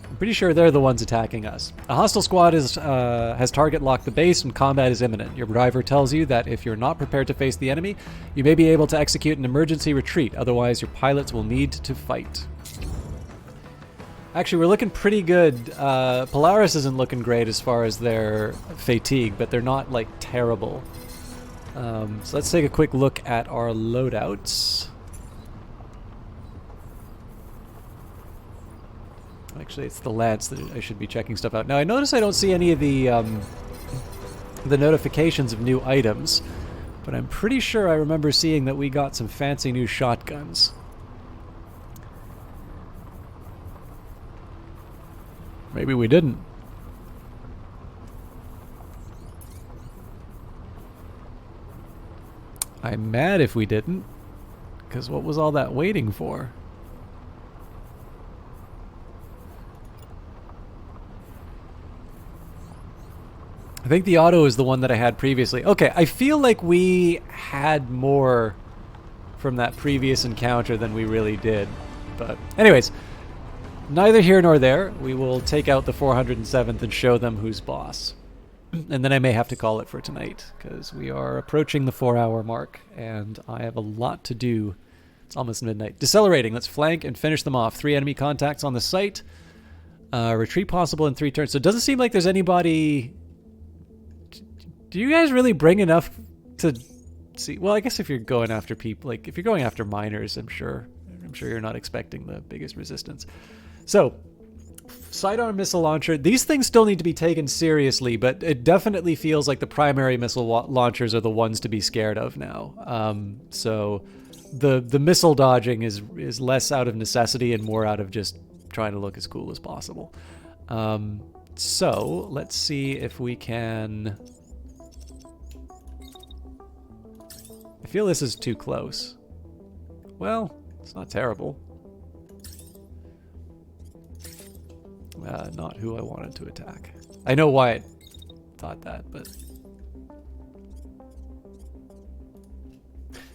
I'm pretty sure they're the ones attacking us. A hostile squad has target locked the base and combat is imminent. Your driver tells you that if you're not prepared to face the enemy, you may be able to execute an emergency retreat. Otherwise, your pilots will need to fight. Actually, we're looking pretty good. Polaris isn't looking great as far as their fatigue, but they're not, like, terrible. So let's take a quick look at our loadouts. Actually, it's the Lance that I should be checking stuff out. Now, I notice I don't see any of the notifications of new items, but I'm pretty sure I remember seeing that we got some fancy new shotguns. Maybe we didn't. I'm mad if we didn't, because what was all that waiting for? I think the auto is the one that I had previously. Okay, I feel like we had more from that previous encounter than we really did. But anyways, neither here nor there. We will take out the 407th and show them who's boss. And then I may have to call it for tonight, because we are approaching the 4-hour mark, and I have a lot to do. It's almost midnight. Decelerating. Let's flank and finish them off. 3 enemy contacts on the site. Retreat possible in 3 turns. So it doesn't seem like there's anybody... Do you guys really bring enough to see? Well, I guess if you're going after people, like if you're going after miners, I'm sure you're not expecting the biggest resistance. So, sidearm missile launcher. These things still need to be taken seriously, but it definitely feels like the primary missile launchers are the ones to be scared of now. So, the missile dodging is less out of necessity and more out of just trying to look as cool as possible. So let's see if we can. I feel this is too close. Well, it's not terrible. Not who I wanted to attack. I know why I thought that, but...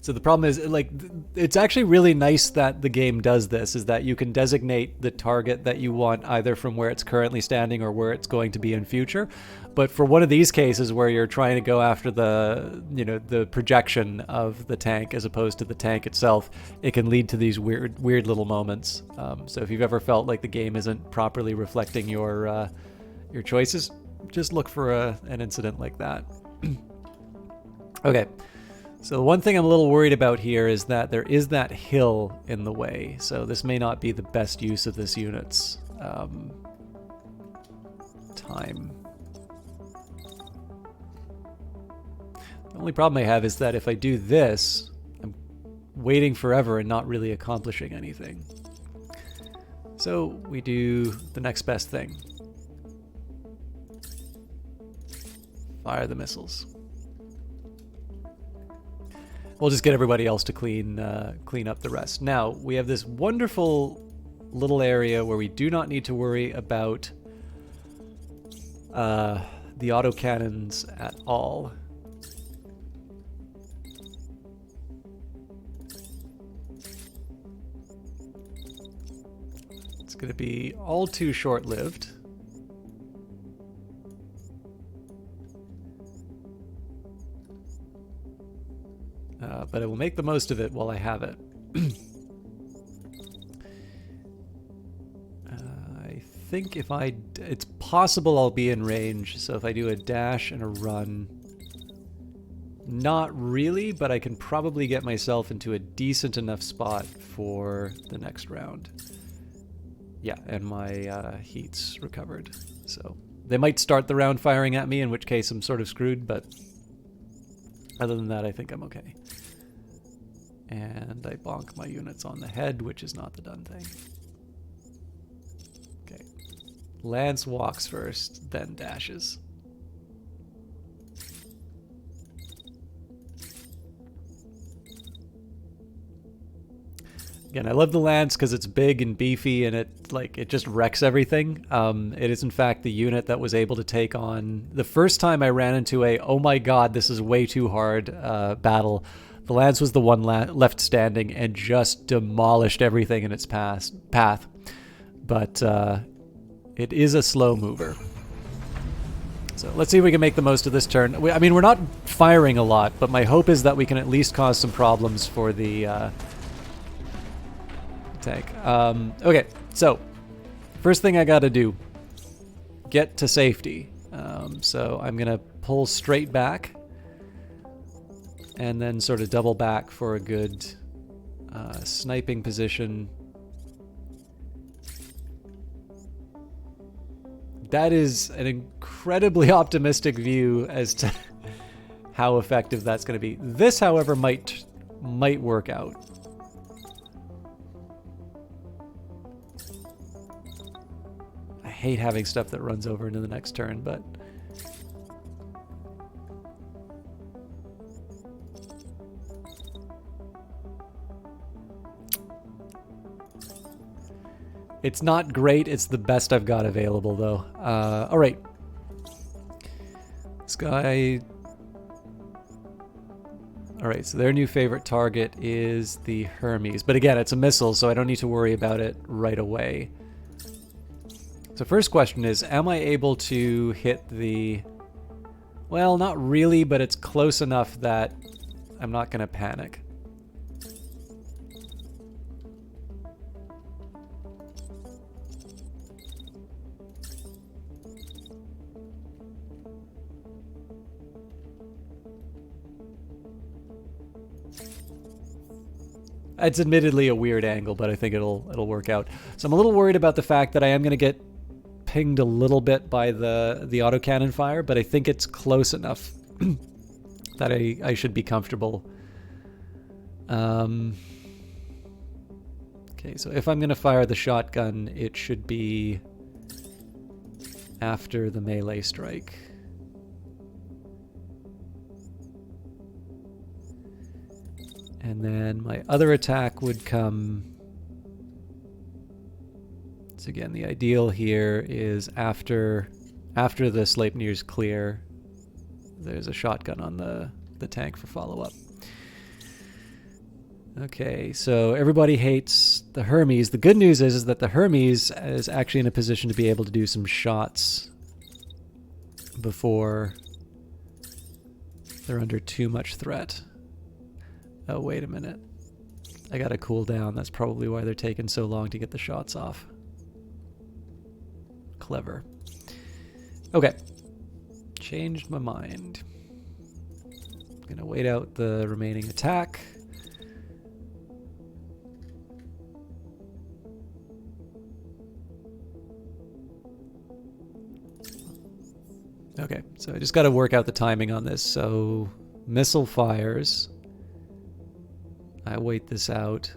So the problem is, like, it's actually really nice that the game does this, is that you can designate the target that you want either from where it's currently standing or where it's going to be in future. But for one of these cases where you're trying to go after the, you know, the projection of the tank as opposed to the tank itself, it can lead to these weird little moments. So if you've ever felt like the game isn't properly reflecting your choices, just look for an incident like that. Okay. So the one thing I'm a little worried about here is that there is that hill in the way. So this may not be the best use of this unit's time. The only problem I have is that if I do this, I'm waiting forever and not really accomplishing anything. So we do the next best thing. Fire the missiles. We'll just get everybody else to clean up the rest. Now, we have this wonderful little area where we do not need to worry about the autocannons at all. It's going to be all too short-lived. But I will make the most of it while I have it. I think if it's possible I'll be in range, so if I do a dash and a run, not really, but I can probably get myself into a decent enough spot for the next round. Yeah, and my heat's recovered, so they might start the round firing at me, in which case I'm sort of screwed, but other than that, I think I'm okay. And I bonk my units on the head, which is not the done thing. Okay. Lance walks first, then dashes. Again, I love the Lance because it's big and beefy and it just wrecks everything. It is in fact the unit that was able to take on... The first time I ran into a, oh my god, this is way too hard battle, the Lance was the one left standing and just demolished everything in its path. But it is a slow mover. So let's see if we can make the most of this turn. I mean, we're not firing a lot, but my hope is that we can at least cause some problems for the tank. Okay, so first thing I gotta do, get to safety. So I'm gonna pull straight back and then sort of double back for a good sniping position. That is an incredibly optimistic view as to how effective that's going to be. This, however, might work out. I hate having stuff that runs over into the next turn, but... It's not great. It's the best I've got available, though. All right. This guy... All right, so their new favorite target is the Hermes. But again, it's a missile, so I don't need to worry about it right away. So first question is, am I able to hit the... Well, not really, but it's close enough that I'm not going to panic. It's admittedly a weird angle, but I think it'll work out. So I'm a little worried about the fact that I am going to get pinged a little bit by the autocannon fire, but I think it's close enough that I should be comfortable. Okay, so if I'm going to fire the shotgun, it should be after the melee strike. And then my other attack would come... So again, the ideal here is after the Sleipnir's clear, there's a shotgun on the tank for follow-up. Okay, so everybody hates the Hermes. The good news is that the Hermes is actually in a position to be able to do some shots before they're under too much threat. Oh, wait a minute. I gotta cool down. That's probably why they're taking so long to get the shots off. Clever. Okay. Changed my mind. Gonna wait out the remaining attack. Okay, so I just gotta work out the timing on this. So, missile fires. I wait this out.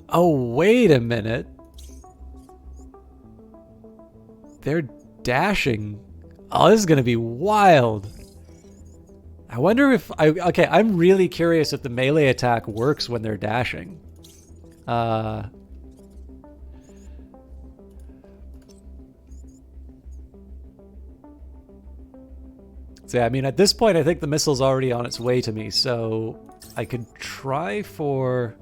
Oh, wait a minute. They're dashing. Oh, this is going to be wild. I wonder if... Okay, I'm really curious if the melee attack works when they're dashing. So yeah, I mean, at this point, I think the missile's already on its way to me, so I could try for...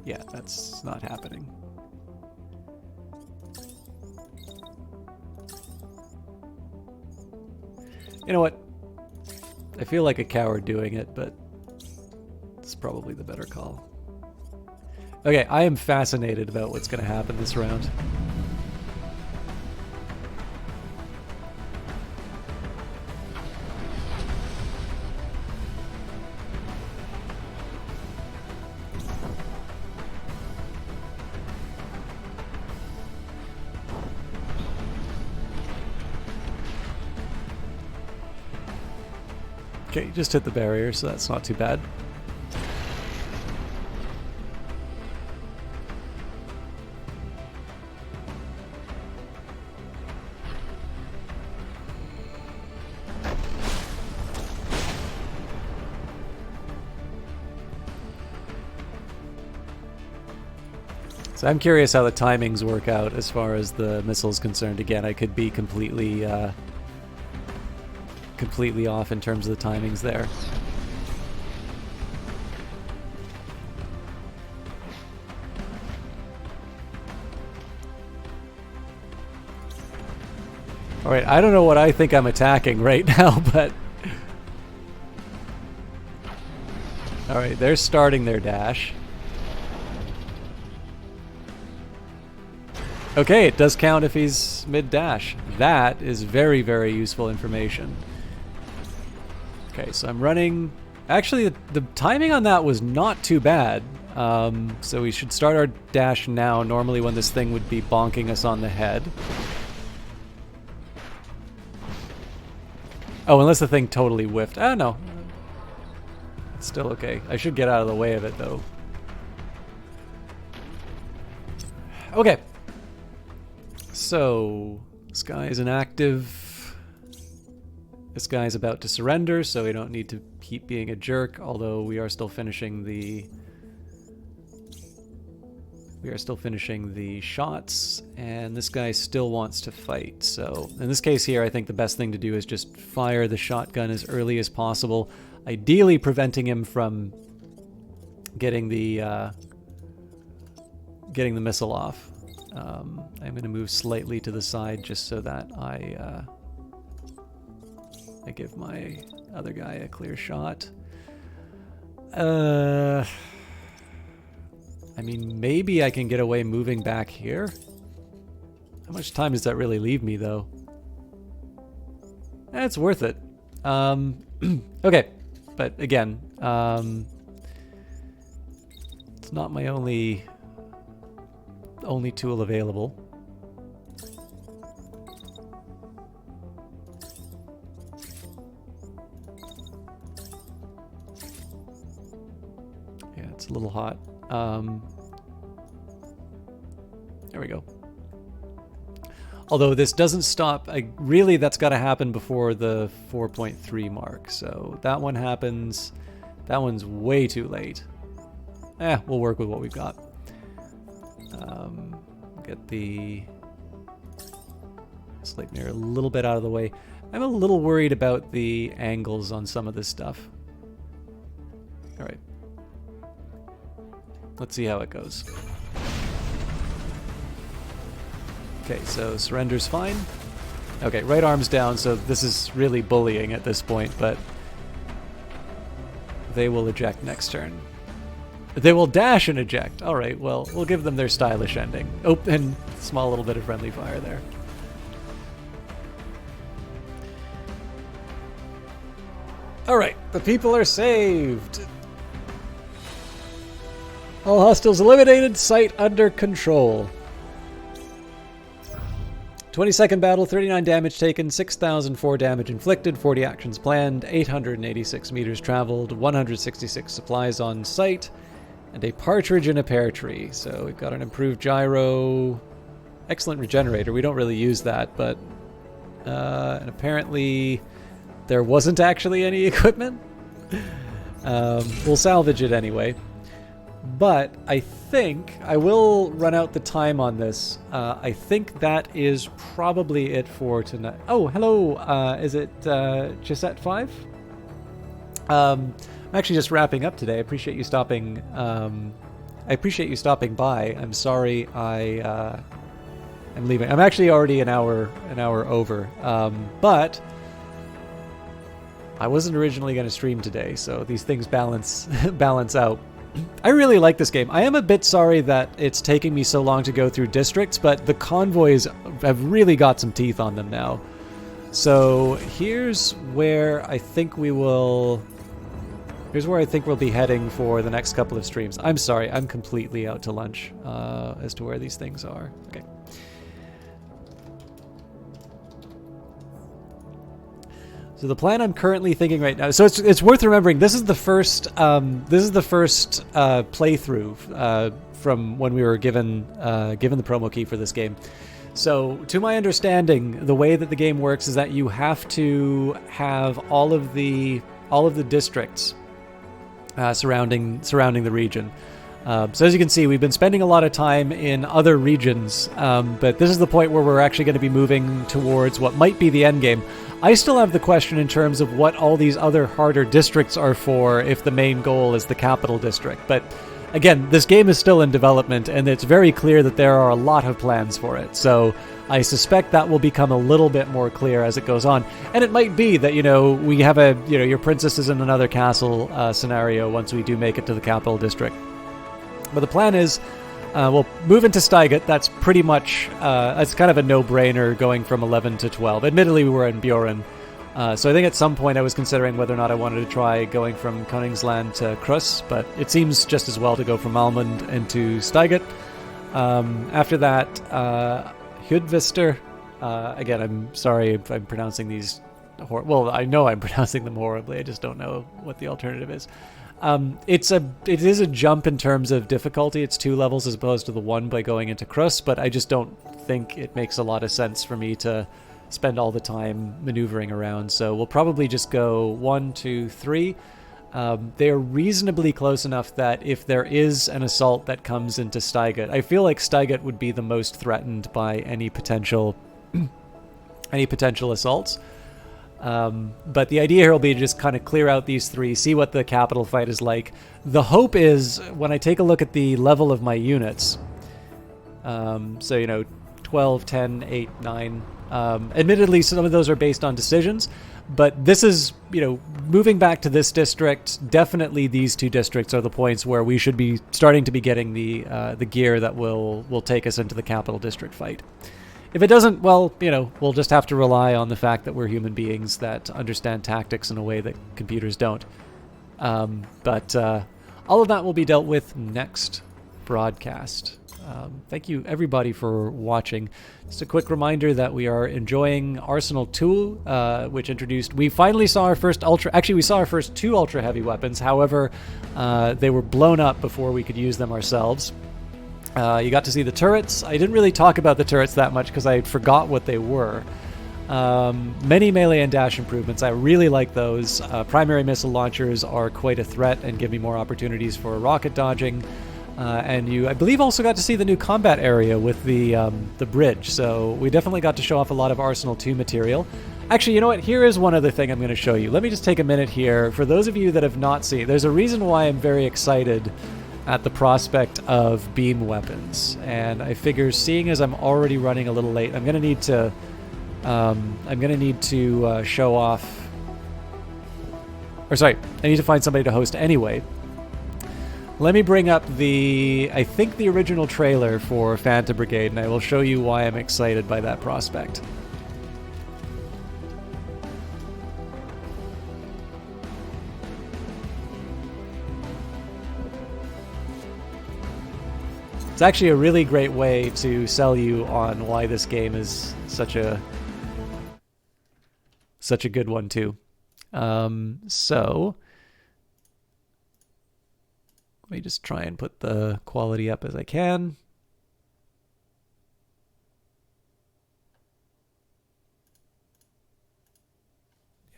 Yeah, that's not happening. You know what? I feel like a coward doing it, but it's probably the better call. Okay, I am fascinated about what's going to happen this round. Okay, just hit the barrier, so that's not too bad. So I'm curious how the timings work out as far as the missile's concerned. Again, I could be completely off in terms of the timings there. Alright, I don't know what I think I'm attacking right now, but... Alright, they're starting their dash. Okay, it does count if he's mid-dash. That is very, very useful information. Okay, so I'm running... Actually, the timing on that was not too bad. So we should start our dash now, normally when this thing would be bonking us on the head. Oh, unless the thing totally whiffed. Ah, no. It's still okay. I should get out of the way of it, though. Okay. So, this guy is inactive. This guy is about to surrender, so we don't need to keep being a jerk, although we are still finishing the... We are still finishing the shots, and this guy still wants to fight. So in this case here, I think the best thing to do is just fire the shotgun as early as possible, ideally preventing him from getting the missile off. I'm going to move slightly to the side just so that I give my other guy a clear shot. I mean, maybe I can get away moving back here. How much time does that really leave me, though? It's worth it. Okay, but again, it's not my only tool available. Yeah, it's a little hot. There we go. Although this doesn't stop, really that's got to happen before the 4.3 mark. So that one happens. That one's way too late. We'll work with what we've got. Get the Sleipnir a little bit out of the way. I'm a little worried about the angles on some of this stuff. All right. Let's see how it goes. Okay, so surrender's fine. Okay, right arm's down, so this is really bullying at this point, but they will eject next turn. They will dash and eject. All right, well, we'll give them their stylish ending. Oh, and small little bit of friendly fire there. All right, the people are saved. All hostiles eliminated, site under control. 22nd battle, 39 damage taken, 6,004 damage inflicted, 40 actions planned, 886 meters traveled, 166 supplies on site, and a partridge in a pear tree. So we've got an improved gyro, excellent regenerator. We don't really use that, but and apparently there wasn't actually any equipment. We'll salvage it anyway. But I think I will run out the time on this. I think that is probably it for tonight. Oh, hello. Is it Chisette 5? I'm actually just wrapping up today. I appreciate you stopping. I appreciate you stopping by. I'm sorry I'm leaving. I'm actually already an hour over. But I wasn't originally going to stream today, so these things balance out. I really like this game. I am a bit sorry that it's taking me so long to go through districts, but the convoys have really got some teeth on them now. So here's where I think we will... Here's where I think we'll be heading for the next couple of streams. I'm sorry, I'm completely out to lunch as to where these things are. Okay. So the plan I'm currently thinking right now. So it's worth remembering. This is the first. Playthrough from when we were given the promo key for this game. So to my understanding, the way that the game works is that you have to have all of the districts surrounding the region. So as you can see, we've been spending a lot of time in other regions, but this is the point where we're actually going to be moving towards what might be the end game. I still have the question in terms of what all these other harder districts are for if the main goal is the capital district. But again, this game is still in development, and it's very clear that there are a lot of plans for it. So I suspect that will become a little bit more clear as it goes on. And it might be that, we have your princess is in another castle scenario once we do make it to the capital district. But the plan is, we'll move into Stygut. That's pretty much, that's kind of a no-brainer going from 11 to 12. Admittedly, we were in Bjorn, So I think at some point I was considering whether or not I wanted to try going from Koningsland to Krus, but it seems just as well to go from Almond into Steiget. After that, Hudvister. Again, I'm sorry if I'm pronouncing these... well, I know I'm pronouncing them horribly. I just don't know what the alternative is. It is a jump in terms of difficulty. It's 2 levels as opposed to the 1 by going into Krus, but I just don't think it makes a lot of sense for me to spend all the time maneuvering around. So we'll probably just go 1, 2, 3. They're reasonably close enough that if there is an assault that comes into Steiget, I feel like Steiget would be the most threatened by any potential assaults. But the idea here will be to just kind of clear out these 3, see what the capital fight is like. The hope is, when I take a look at the level of my units, so, 12, 10, 8, 9, admittedly, some of those are based on decisions, but this is, moving back to this district, definitely these 2 districts are the points where we should be starting to be getting the gear that will take us into the capital district fight. If it doesn't, well, we'll just have to rely on the fact that we're human beings that understand tactics in a way that computers don't. But all of that will be dealt with next broadcast. Thank you, everybody, for watching. Just a quick reminder that we are enjoying Arsenal 2, which introduced... We finally saw our first Ultra... Actually, we saw our first 2 ultra-heavy weapons. However, they were blown up before we could use them ourselves. You got to see the turrets. I didn't really talk about the turrets that much because I forgot what they were. Many melee and dash improvements. I really like those. Primary missile launchers are quite a threat and give me more opportunities for rocket dodging. And you, I believe, also got to see the new combat area with the bridge. So we definitely got to show off a lot of Arsenal 2 material. Actually, you know what? Here is one other thing I'm going to show you. Let me just take a minute here. For those of you that have not seen, there's a reason why I'm very excited at the prospect of beam weapons, and I figure, seeing as I'm already running a little late, I'm gonna need to show off, or sorry, I need to find somebody to host anyway. Let me bring up I think the original trailer for Phantom Brigade, and I will show you why I'm excited by that prospect. It's actually a really great way to sell you on why this game is such a good one too. So let me just try and put the quality up as I can.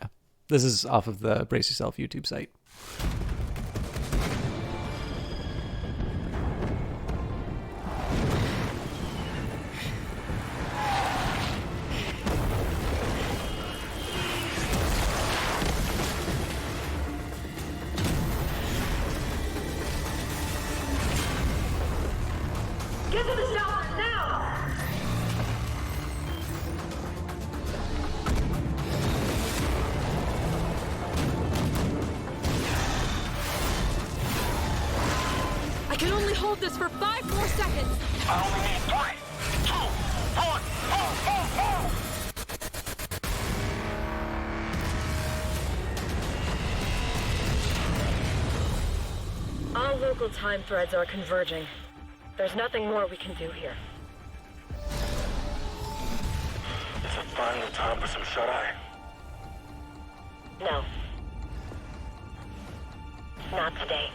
Yeah, this is off of the Brace Yourself YouTube site. I can only hold this for 5 more seconds. I only need 3, 2, 1, All local time threads are converging. There's nothing more we can do here. Is it finally time for some shut-eye? No. Not today.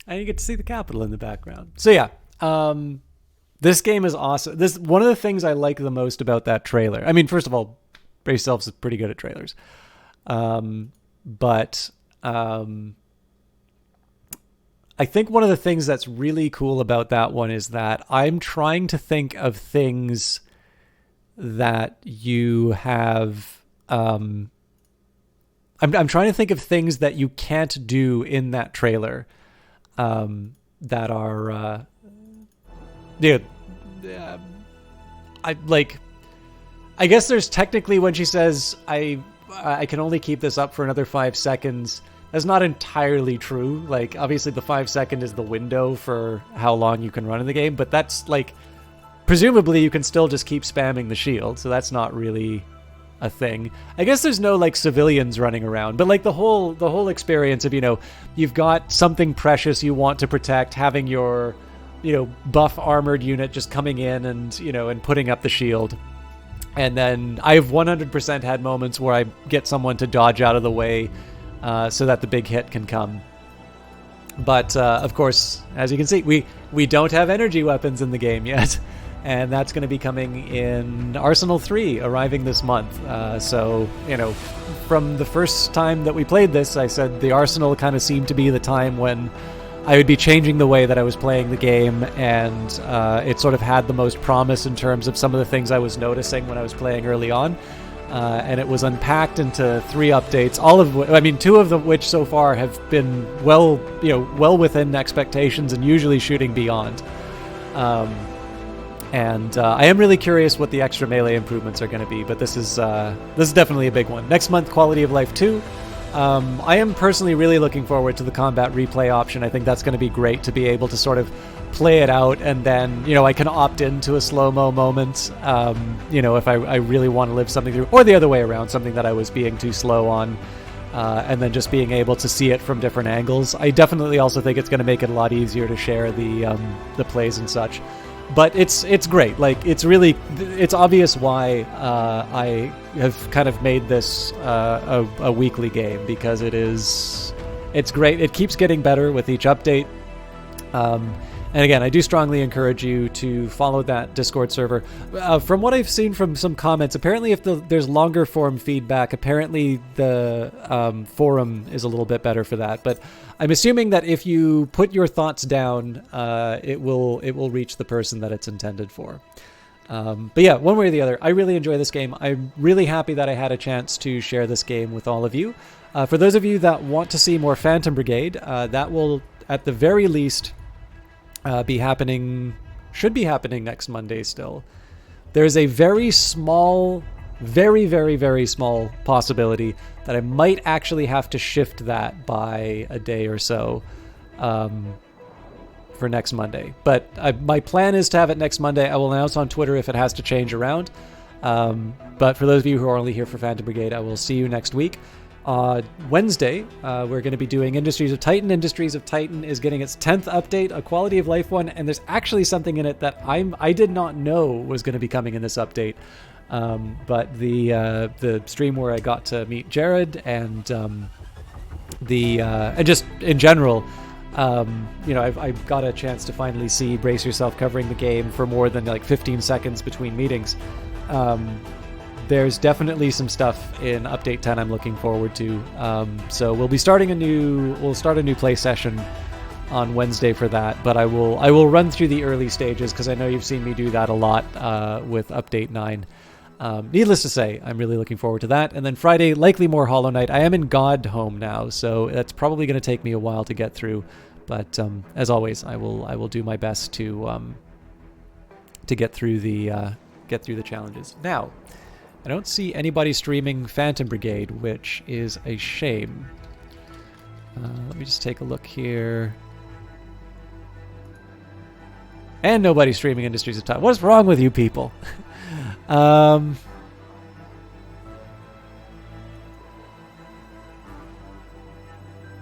And you get to see the capital in the background. So yeah, this game is awesome. This one of the things I like the most about that trailer. I mean, first of all, Brace Yourself is pretty good at trailers. But I think one of the things that's really cool about that one is that I'm trying to think of things that you have... I'm trying to think of things that you can't do in that trailer. That are, dude, I guess there's technically when she says, I can only keep this up for another 5 seconds. That's not entirely true. Like, obviously the 5 second is the window for how long you can run in the game, but that's like presumably you can still just keep spamming the shield, so that's not really a thing. I guess there's no like civilians running around, but like the whole experience of, you know, you've got something precious you want to protect, having your, you know, buff armored unit just coming in and, you know, and putting up the shield. And then I've 100% had moments where I get someone to dodge out of the way so that the big hit can come. But of course, as you can see, we don't have energy weapons in the game yet. And that's going to be coming in Arsenal 3, arriving this month. So, you know, from the first time that we played this, I said the Arsenal kind of seemed to be the time when I would be changing the way that I was playing the game, and it sort of had the most promise in terms of some of the things I was noticing when I was playing early on. And it was unpacked into 3 updates, all of which, I mean, 2 of them which so far have been well within expectations and usually shooting beyond. And I am really curious what the extra melee improvements are going to be, but this is definitely a big one. Next month, Quality of Life 2. I am personally really looking forward to the combat replay option. I think that's going to be great to be able to sort of play it out, and then, you know, I can opt into a slow-mo moment, you know, if I really want to live something through, or the other way around, something that I was being too slow on, and then just being able to see it from different angles. I definitely also think it's going to make it a lot easier to share the plays and such. But it's great. Like, it's obvious why I have kind of made this a weekly game, because it's great. It keeps getting better with each update. And again, I do strongly encourage you to follow that Discord server. From what I've seen from some comments, apparently if there's longer form feedback, apparently the forum is a little bit better for that. But I'm assuming that if you put your thoughts down, it will reach the person that it's intended for. But yeah, one way or the other, I really enjoy this game. I'm really happy that I had a chance to share this game with all of you. For those of you that want to see more Phantom Brigade, that will, at the very least, should be happening next Monday still. There's a very small, very, very, very small possibility that I might actually have to shift that by a day or so for next Monday. But my plan is to have it next Monday. I will announce on Twitter if it has to change around. But for those of you who are only here for Phantom Brigade, I will see you next week. Wednesday, we're going to be doing Industries of Titan. Industries of Titan is getting its 10th update, a quality of life one, and there's actually something in it that I did not know was going to be coming in this update. But the stream where I got to meet Jared and and just in general, you know, I've got a chance to finally see Brace Yourself covering the game for more than like 15 seconds between meetings. There's definitely some stuff in Update 10 I'm looking forward to. So we'll start a new play session on Wednesday for that, but I will run through the early stages because I know you've seen me do that a lot with Update 9. Needless to say, I'm really looking forward to that. And then Friday, likely more Hollow Knight. I am in God Home now, so that's probably going to take me a while to get through. But as always, I will do my best to get through the challenges. Now, I don't see anybody streaming Phantom Brigade, which is a shame. Let me just take a look here. And nobody streaming Industries of Titan. What's wrong with you people? All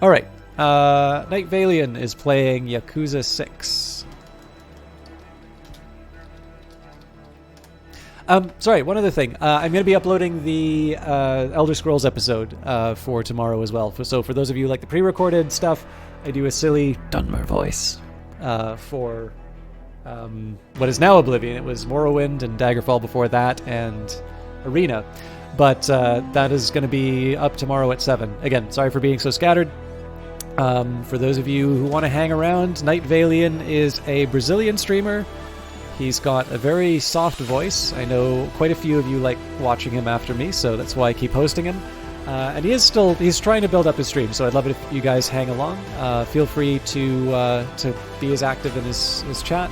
right. Night Valian is playing Yakuza 6. Sorry, one other thing. I'm going to be uploading the Elder Scrolls episode for tomorrow as well. So for those of you who like the pre-recorded stuff, I do a silly Dunmer voice for what is now Oblivion. It was Morrowind and Daggerfall before that, and Arena. But that is going to be up tomorrow at 7. Again, sorry for being so scattered. For those of you who want to hang around, Night Valian is a Brazilian streamer. He's got a very soft voice. I know quite a few of you like watching him after me, so that's why I keep hosting him. And he's trying to build up his stream, so I'd love it if you guys hang along. Feel free to be as active in his chat.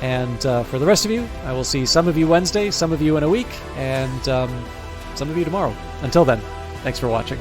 And for the rest of you, I will see some of you Wednesday, some of you in a week, and some of you tomorrow. Until then, thanks for watching.